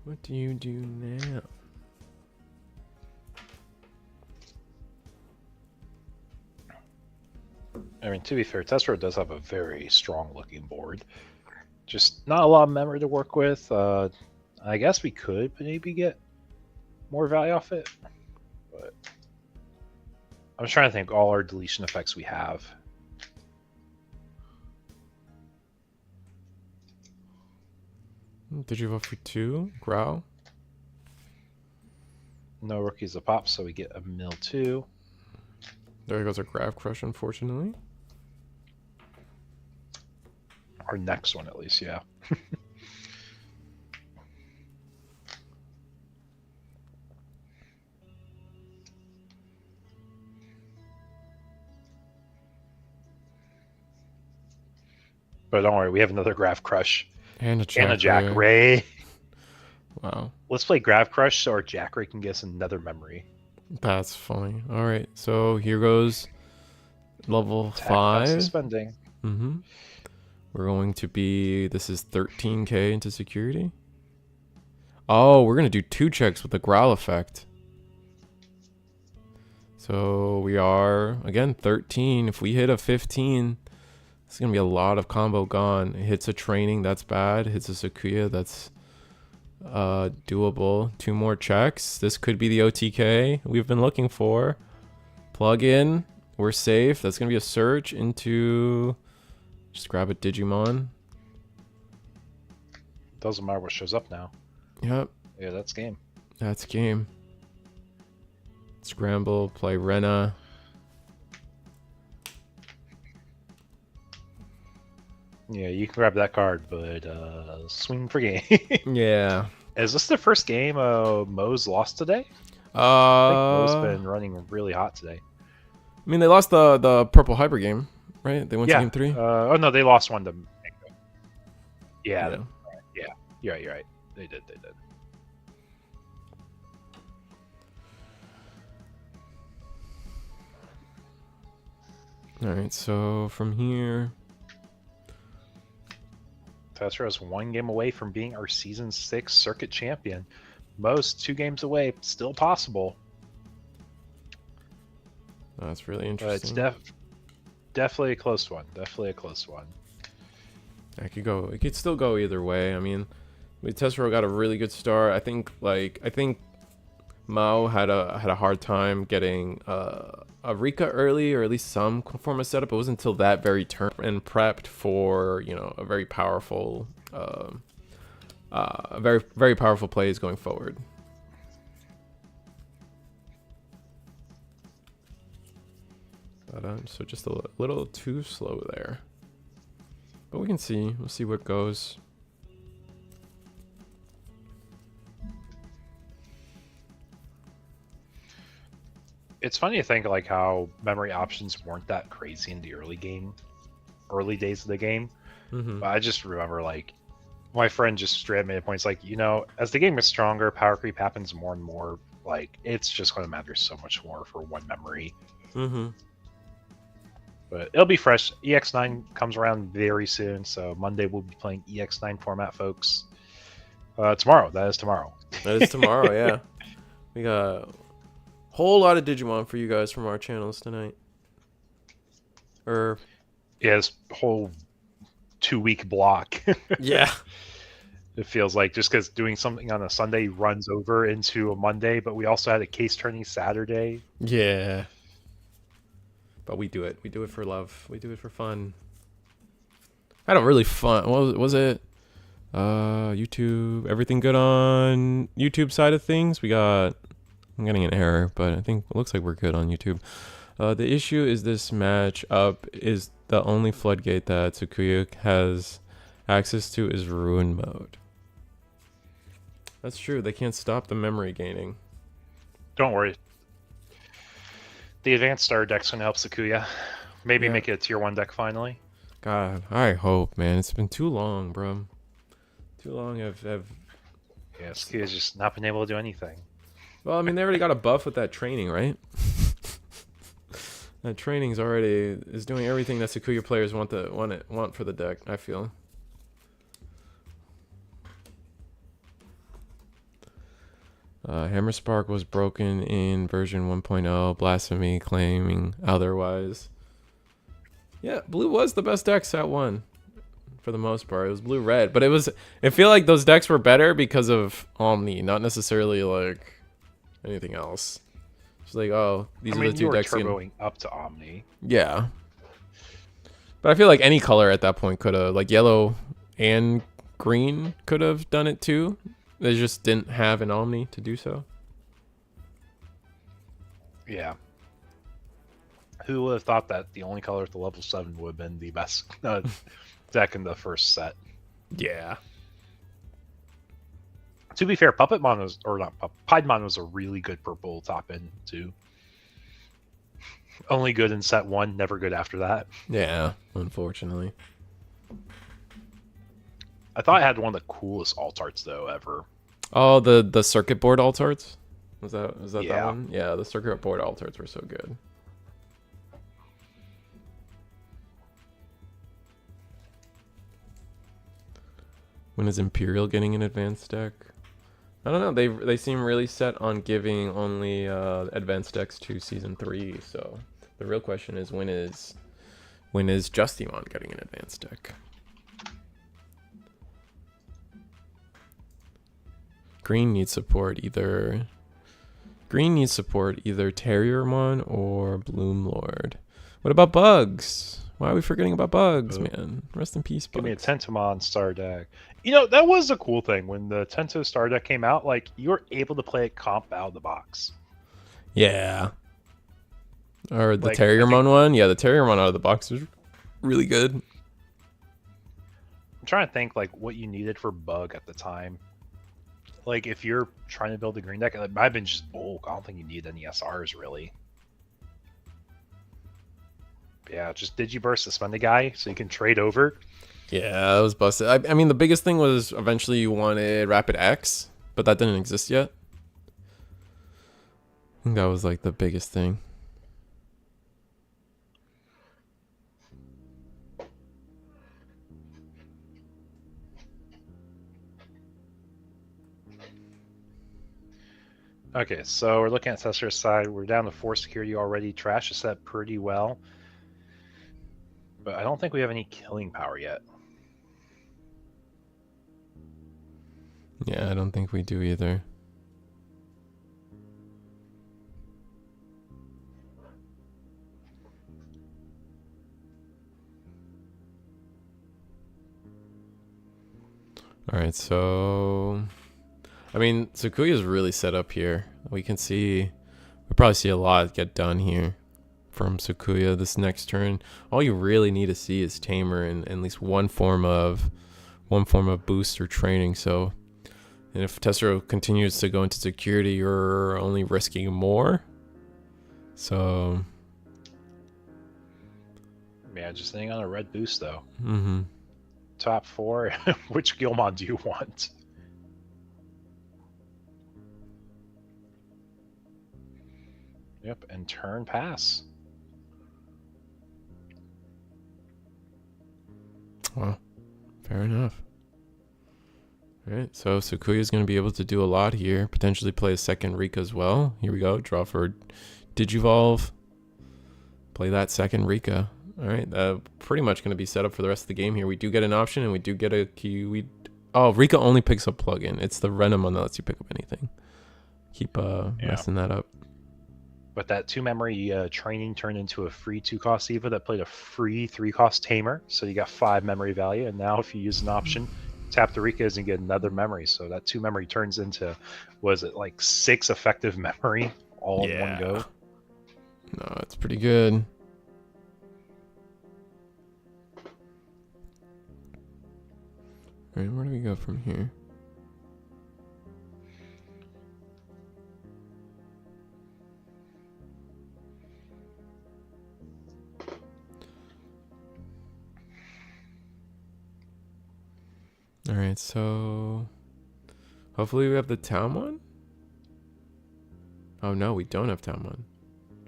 What do you do now? I mean, to be fair, Tessero does have a very strong-looking board. Just not a lot of memory to work with. I guess we could maybe get more value off it. But I'm trying to think all our deletion effects we have. Did you vote for 2? Growl? No rookies a pop, so we get a mill 2. There goes our Grav Crush, unfortunately. Our next one, at least, yeah. But don't worry, we have another Grav Crush. And a Jack, Jack Ray. Wow. Let's play Grav Crush so our Jack Ray can get us another memory. That's funny. All right, so here goes level 5. Suspending. We're going to be, this is 13k into security. Oh, we're going to do 2 checks with the growl effect. So we are, again, 13. If we hit a 15, it's going to be a lot of combo gone. It hits a training, that's bad. Hits a Sakuya, that's doable. 2 more checks. This could be the OTK we've been looking for. Plug in. We're safe. That's going to be a search into... Just grab a Digimon. Doesn't matter what shows up now. Yep. Yeah, that's game. That's game. Scramble, play Rena. Yeah, you can grab that card, but swing for game. Yeah. Is this the first game Mo's lost today? I think Mo's been running really hot today. I mean, they lost the purple hyper game, right? They went to game 3. Oh no, they lost one to Mango. Yeah. You're right. They did. All right, so from here, Tessero is 1 game away from being our Season 6 circuit champion. Mo's 2 games away, still possible. That's really interesting. It's definitely a close one. It could still go either way. I mean, Tessero got a really good start. I think Mao had a hard time getting a Rika early, or at least some form of setup. It wasn't until that very turn and prepped for, you know, a very powerful very powerful plays going forward. But so just a little too slow there. But we can see. We'll see what goes. It's funny to think like how memory options weren't that crazy in the early days of the game. But I just remember like my friend just straight up made a point. It's like, you know, as the game is stronger, power creep happens more and more. Like it's just going to matter so much more for 1 memory. But it'll be fresh. EX9 comes around very soon, so Monday we'll be playing EX9 format, folks. Tomorrow. That is tomorrow. That is tomorrow, yeah. We got Whole lot of Digimon for you guys from our channels tonight. Yeah, this whole 2-week block. Yeah. It feels like just because doing something on a Sunday runs over into a Monday, but we also had a case turning Saturday. Yeah. But we do it. We do it for love. We do it for fun. I don't really fun. What was it? YouTube. Everything good on YouTube side of things? I'm getting an error, but I think it looks like we're good on YouTube. The issue is this match up is the only floodgate that Tsukuya has access to is ruin mode. That's true. They can't stop the memory gaining. Don't worry. The advanced star deck's gonna help Sakuya. Maybe make it a tier 1 deck finally. God, I hope, man. It's been too long, bro. Too long. Yeah, Sakuya's just not been able to do anything. Well, I mean, they already got a buff with that training, right? That training's already is doing everything that Sakuya players want for the deck, I feel. Hammer Spark was broken in version 1.0. Blasphemy claiming otherwise. Yeah, blue was the best deck set one for the most part. It was blue-red, but I feel like those decks were better because of Omni, not necessarily like anything else. It's like, oh, these are the two decks. Turboing up to Omni. Yeah. But I feel like any color at that point could have, like yellow and green could have done it too. They just didn't have an Omni to do so. Yeah. Who would have thought that the only color at the level 7 would have been the best deck in the first set? Yeah. To be fair, Piedmon was a really good purple top end too. Only good in set 1, never good after that. Yeah, unfortunately. I thought I had one of the coolest alt arts though ever. Oh, the circuit board alt arts? Was that Yeah. that one? Yeah, the circuit board alt arts were so good. When is Imperial getting an advanced deck? I don't know. They seem really set on giving only advanced decks to season 3. So the real question is when is Justimon getting an advanced deck? Green needs support either Terriermon or Bloomlord. What about Bugs? Why are we forgetting about Bugs, man? Rest in peace, Bugs. Give me a Tentomon star deck. You know, that was a cool thing. When the Tento star deck came out, like, you were able to play it comp out of the box. Yeah. Or the Terriermon one? Yeah, the Terriermon out of the box was really good. I'm trying to think, like, what you needed for Bug at the time. Like, if you're trying to build a green deck, it might have been just bulk. I don't think you need any SRs, really. Yeah, just Digiburst, suspend the guy so you can trade over. Yeah, that was busted. I mean, the biggest thing was eventually you wanted Rapid X, but that didn't exist yet. I think that was like the biggest thing. Okay, so we're looking at Tesser's side. We're down to 4 security already. Trash is set pretty well. But I don't think we have any killing power yet. Yeah, I don't think we do either. Alright, so I mean, Tsukuya's really set up here. We'll probably see a lot get done here from Tsukuya this next turn. All you really need to see is Tamer and at least one form of boost or training. So, and if Tessero continues to go into security, you're only risking more. So, yeah, just sitting on a red boost though. Mm-hmm. Top 4. Which Gilmon do you want? Yep, and turn pass. Well, fair enough. All right, so Sukuya's going to be able to do a lot here. Potentially play a second Rika as well. Here we go. Draw for Digivolve. Play that second Rika. All right, pretty much going to be set up for the rest of the game here. We do get an option, and we do get a key. Oh, Rika only picks up plugin. It's the Renamon that lets you pick up anything. Keep messing that up. But that 2-memory training turned into a free 2-cost Eva that played a free 3-cost Tamer. So you got 5 memory value. And now if you use an option, tap the Rikas and get another memory. So that 2-memory turns into, was it like 6 effective memory all in one go? No, it's pretty good. All right, where do we go from here? All right, so hopefully we have the town one. Oh no, we don't have town one.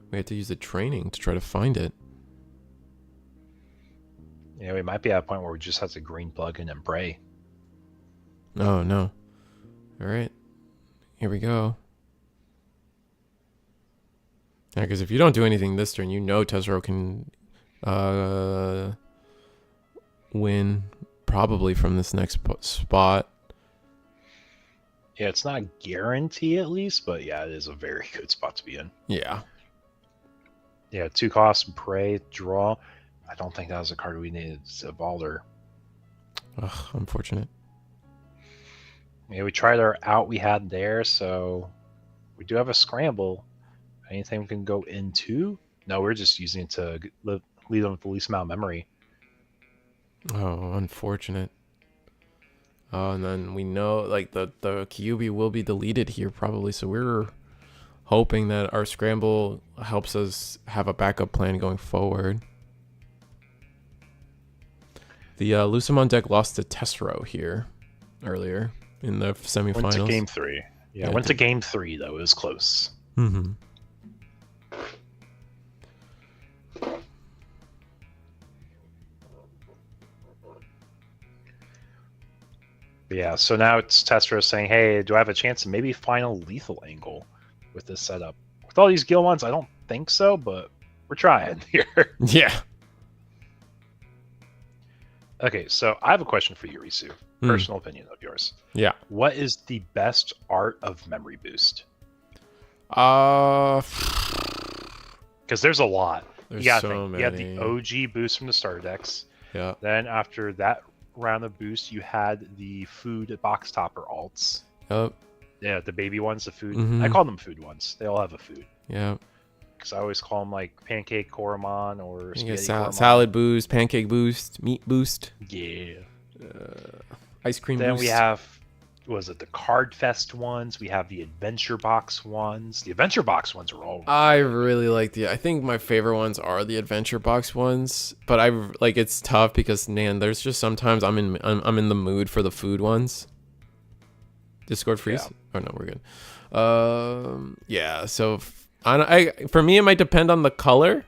We have to use the training to try to find it. Yeah, we might be at a point where we just have to green plugin and pray. Oh no. All right, here we go. Yeah, because if you don't do anything this turn, you know Tezero can win probably from this next spot. Yeah, it's not a guarantee at least, but yeah, it is a very good spot to be in. Yeah. Yeah, 2 costs, pray, draw. I don't think that was a card we needed to Balder. Ugh, unfortunate. Yeah, we tried our out we had there, so we do have a scramble. Anything we can go into? No, we're just using it to lead them with the least amount of memory. Oh, unfortunate. Oh, and then we know like the Kyuubi will be deleted here probably, so we're hoping that our scramble helps us have a backup plan going forward. The Lucimon deck lost to Tessero here earlier in the semifinals. Went to game 3. Yeah, went to game 3 though. It was close. Mm-hmm. Yeah, so now it's Tessero saying, hey, do I have a chance to maybe find a lethal angle with this setup? With all these Gil ones, I don't think so, but we're trying here. Yeah. Okay, so I have a question for you, Risu. Personal opinion of yours. Yeah. What is the best art of memory boost? Because there's a lot. There's so many. You had the OG boost from the starter decks. Yeah. Then after that round of boost, you had the food box topper alts. Yep. Yeah, the baby ones, the food. Mm-hmm. I call them food ones. They all have a food. Yeah. Because I always call them like pancake Koromon or salad boost, pancake boost, meat boost. Yeah. Ice cream then boost. We have, was it the Card Fest ones? We have the Adventure Box ones. The Adventure Box ones are all. I really like I think my favorite ones are the Adventure Box ones, but it's tough because man, there's just sometimes I'm in the mood for the food ones. Discord freeze? Yeah. Oh no, we're good. Yeah. So for me, it might depend on the color.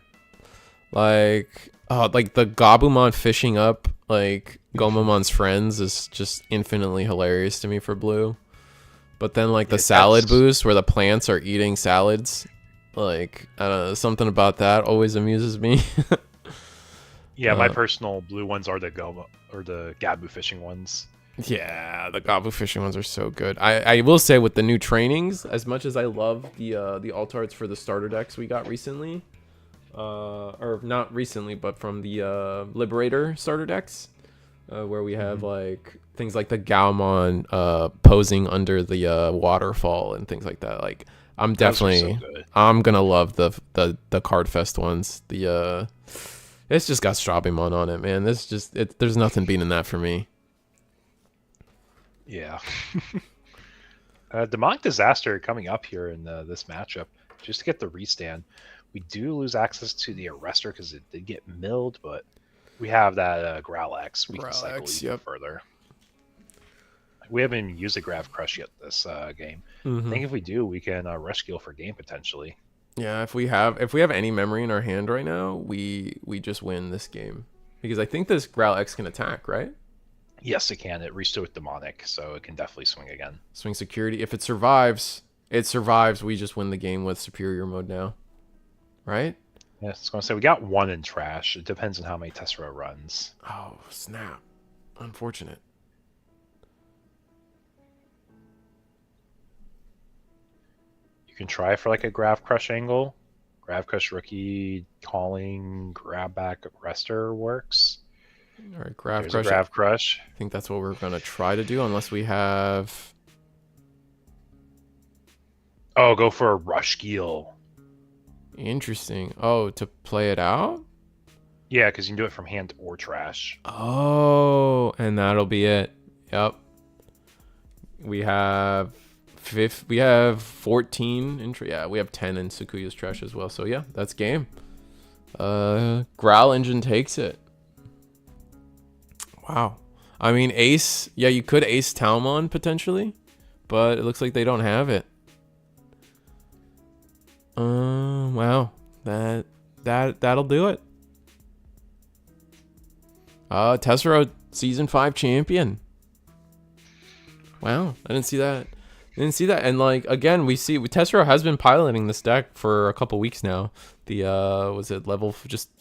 Like the Gabumon fishing up like Gomamon's friends is just infinitely hilarious to me for blue. But then like the salad boost where the plants are eating salads, like I don't know, something about that always amuses me. Yeah, my personal blue ones are the Gabu fishing ones. Yeah, the Gabu fishing ones are so good. I will say with the new trainings, as much as I love the alt arts for the starter decks we got recently, or not recently, but from the Liberator starter decks, where we have like things like the Gaomon posing under the waterfall and things like that. Like I'm definitely I'm gonna love the Card Fest ones. It's just got Strabimon on it, man. There's nothing beating that for me. Yeah. Demonic Disaster coming up here in this matchup just to get the restand. We do lose access to the Arrestor because it did get milled, but we have that Growlix. We can cycle even further. We haven't used a Grav Crush yet this game. I think if we do, we can rush skill for game potentially. Yeah, if we have any memory in our hand right now, we just win this game because I think this Growlix can attack, right? Yes, it can. It restored demonic, so it can definitely swing again. Swing security. If it survives, it survives. We just win the game with superior mode now, right? Yeah, I was gonna say we got one in trash. It depends on how many Tessera runs. Oh snap! Unfortunate. You can try for like a Grav Crush angle. Grav Crush rookie calling grab back rester works. All right, Grav There's Crush. a Grav Crush. I think that's what we're gonna try to do, unless we have. Oh, go for a Rush Geel. Interesting. Oh, to play it out? Yeah, because you can do it from hand or trash. Oh, and that'll be it. Yep. We have we have 14 in yeah, we have 10 in Sakuya's trash as well. So yeah, that's game. Growl Engine takes it. Wow. I mean, Ace, yeah, you could Ace Talmon potentially, but it looks like they don't have it. Wow. That'll do it. Tessero Season 5 champion. Wow, I didn't see that. And like again, we see Tessero has been piloting this deck for a couple weeks now. The was it level just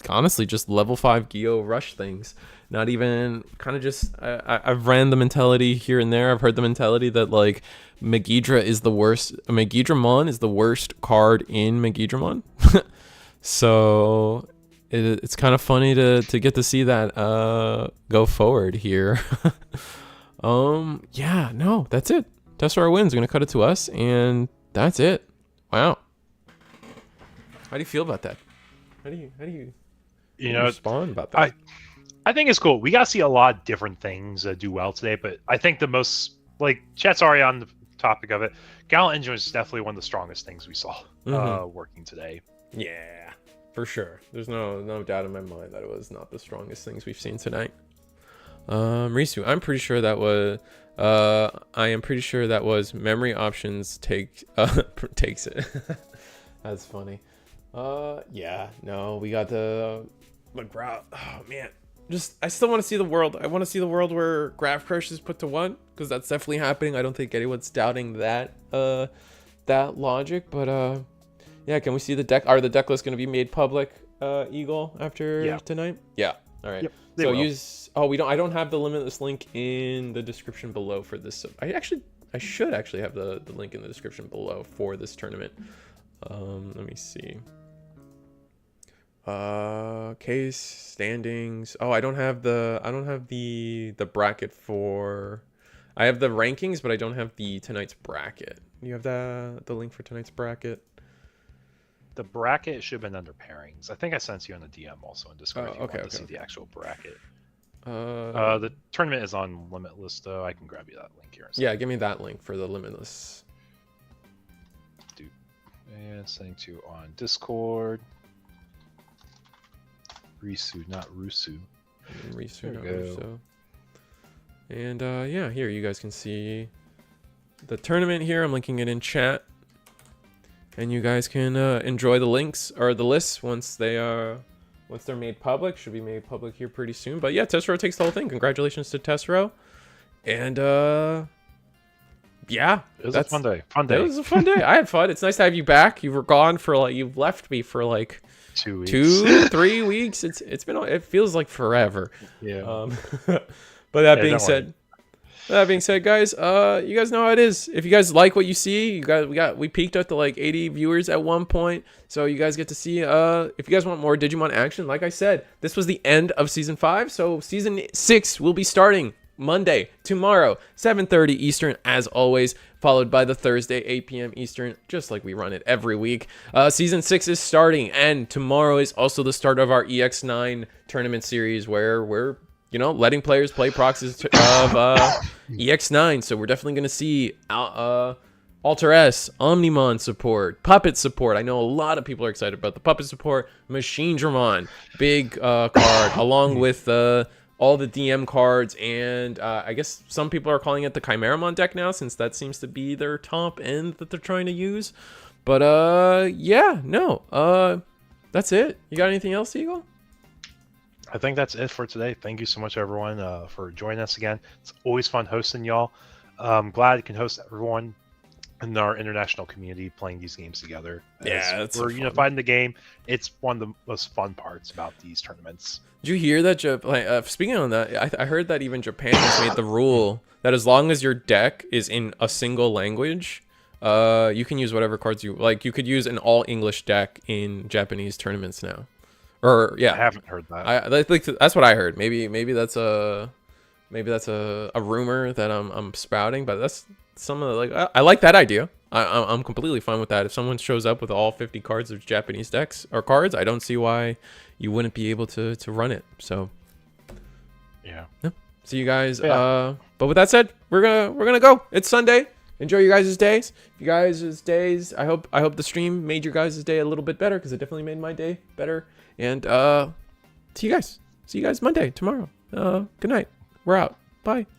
level 5 Geo rush things. Not even kind of just I've ran the mentality here and there. I've heard the mentality that like Megidra is the worst. Megidramon is the worst card in Megidramon. So it's kind of funny to get to see that go forward here. Yeah, no, that's it. Tessera wins. Gonna cut it to us, and that's it. Wow. How do you feel about that? How do you respond about that? I think it's cool. We got to see a lot of different things do well today, but I think the most, like, chat's already on the topic of it. Gallant Engine was definitely one of the strongest things we saw working today. Yeah, for sure. There's no doubt in my mind that it was not the strongest things we've seen tonight. Risu, I'm pretty sure that was I am pretty sure that was memory options takes it. That's funny. Yeah, no, we got the Growl. Oh man, I still want to see the world. I want to see the world where Grav Crush is put to 1, because that's definitely happening. I don't think anyone's doubting that that logic, but yeah, can we see the deck? Are the deck lists going to be made public, Eagle, after tonight? Yeah. All right. Yep, so I don't have the Limitless link in the description below for this. I should actually have the link in the description below for this tournament. Let me see. Case standings. Oh, I don't have the bracket for. I have the rankings, but I don't have the tonight's bracket. You have the link for tonight's bracket? The bracket should have been under pairings. I think I sent you on the DM also in Discord if you want to see the actual bracket. The tournament is on Limitless, though. I can grab you that link here. Yeah, give me that link for the Limitless. Dude. And sending to you on Discord. Risu, not Rusu. Risu, not Rusu. And yeah, here you guys can see the tournament here. I'm linking it in chat. And you guys can enjoy the links or the lists once they're made public. Should be made public here pretty soon. But yeah, Tessero takes the whole thing. Congratulations to Tessero. And yeah, it was a fun day. It was a fun day. I had fun. It's nice to have you back. You were gone for you've left me for 2 weeks. 2-3 weeks. It feels like forever. Yeah. But that being said. That being said, guys, you guys know how it is. If you guys like what you see, we peaked up to 80 viewers at one point. So you guys get to see, if you guys want more Digimon action, like I said, this was the end of Season 5. So Season 6 will be starting Monday, tomorrow, 7:30 Eastern, as always, followed by the Thursday, 8 p.m. Eastern, just like we run it every week. Season 6 is starting, and tomorrow is also the start of our EX9 tournament series, where we're letting players play proxies of EX9. So we're definitely going to see Alter S, Omnimon support, Puppet support. I know a lot of people are excited about the Puppet support. Machine Dramon, big card, along with all the DM cards. And I guess some people are calling it the Chimeramon deck now, since that seems to be their top end that they're trying to use. But yeah, no. That's it. You got anything else, Eagle? I think that's it for today. Thank you so much, everyone, for joining us again. It's always fun hosting y'all. Glad I can host everyone in our international community playing these games together. Yeah, that's we're so unified in the game. It's one of the most fun parts about these tournaments. Did you hear that? Speaking on that, I heard that even Japan has made the rule that as long as your deck is in a single language, you can use whatever cards you like. You could use an all English deck in Japanese tournaments now. Or yeah, I haven't heard that. I think that's what I heard. Maybe that's a rumor that I'm spouting, but that's some of the, like I like that idea. I'm completely fine with that. If someone shows up with all 50 cards of Japanese decks or cards, I don't see why you wouldn't be able to run it. So yeah. See you guys. Yeah. But with that said, we're gonna go. It's Sunday. Enjoy your guys' days. You guys' days. I hope the stream made your guys' day a little bit better, because it definitely made my day better. And see you guys. See you guys Monday, tomorrow. Good night. We're out. Bye.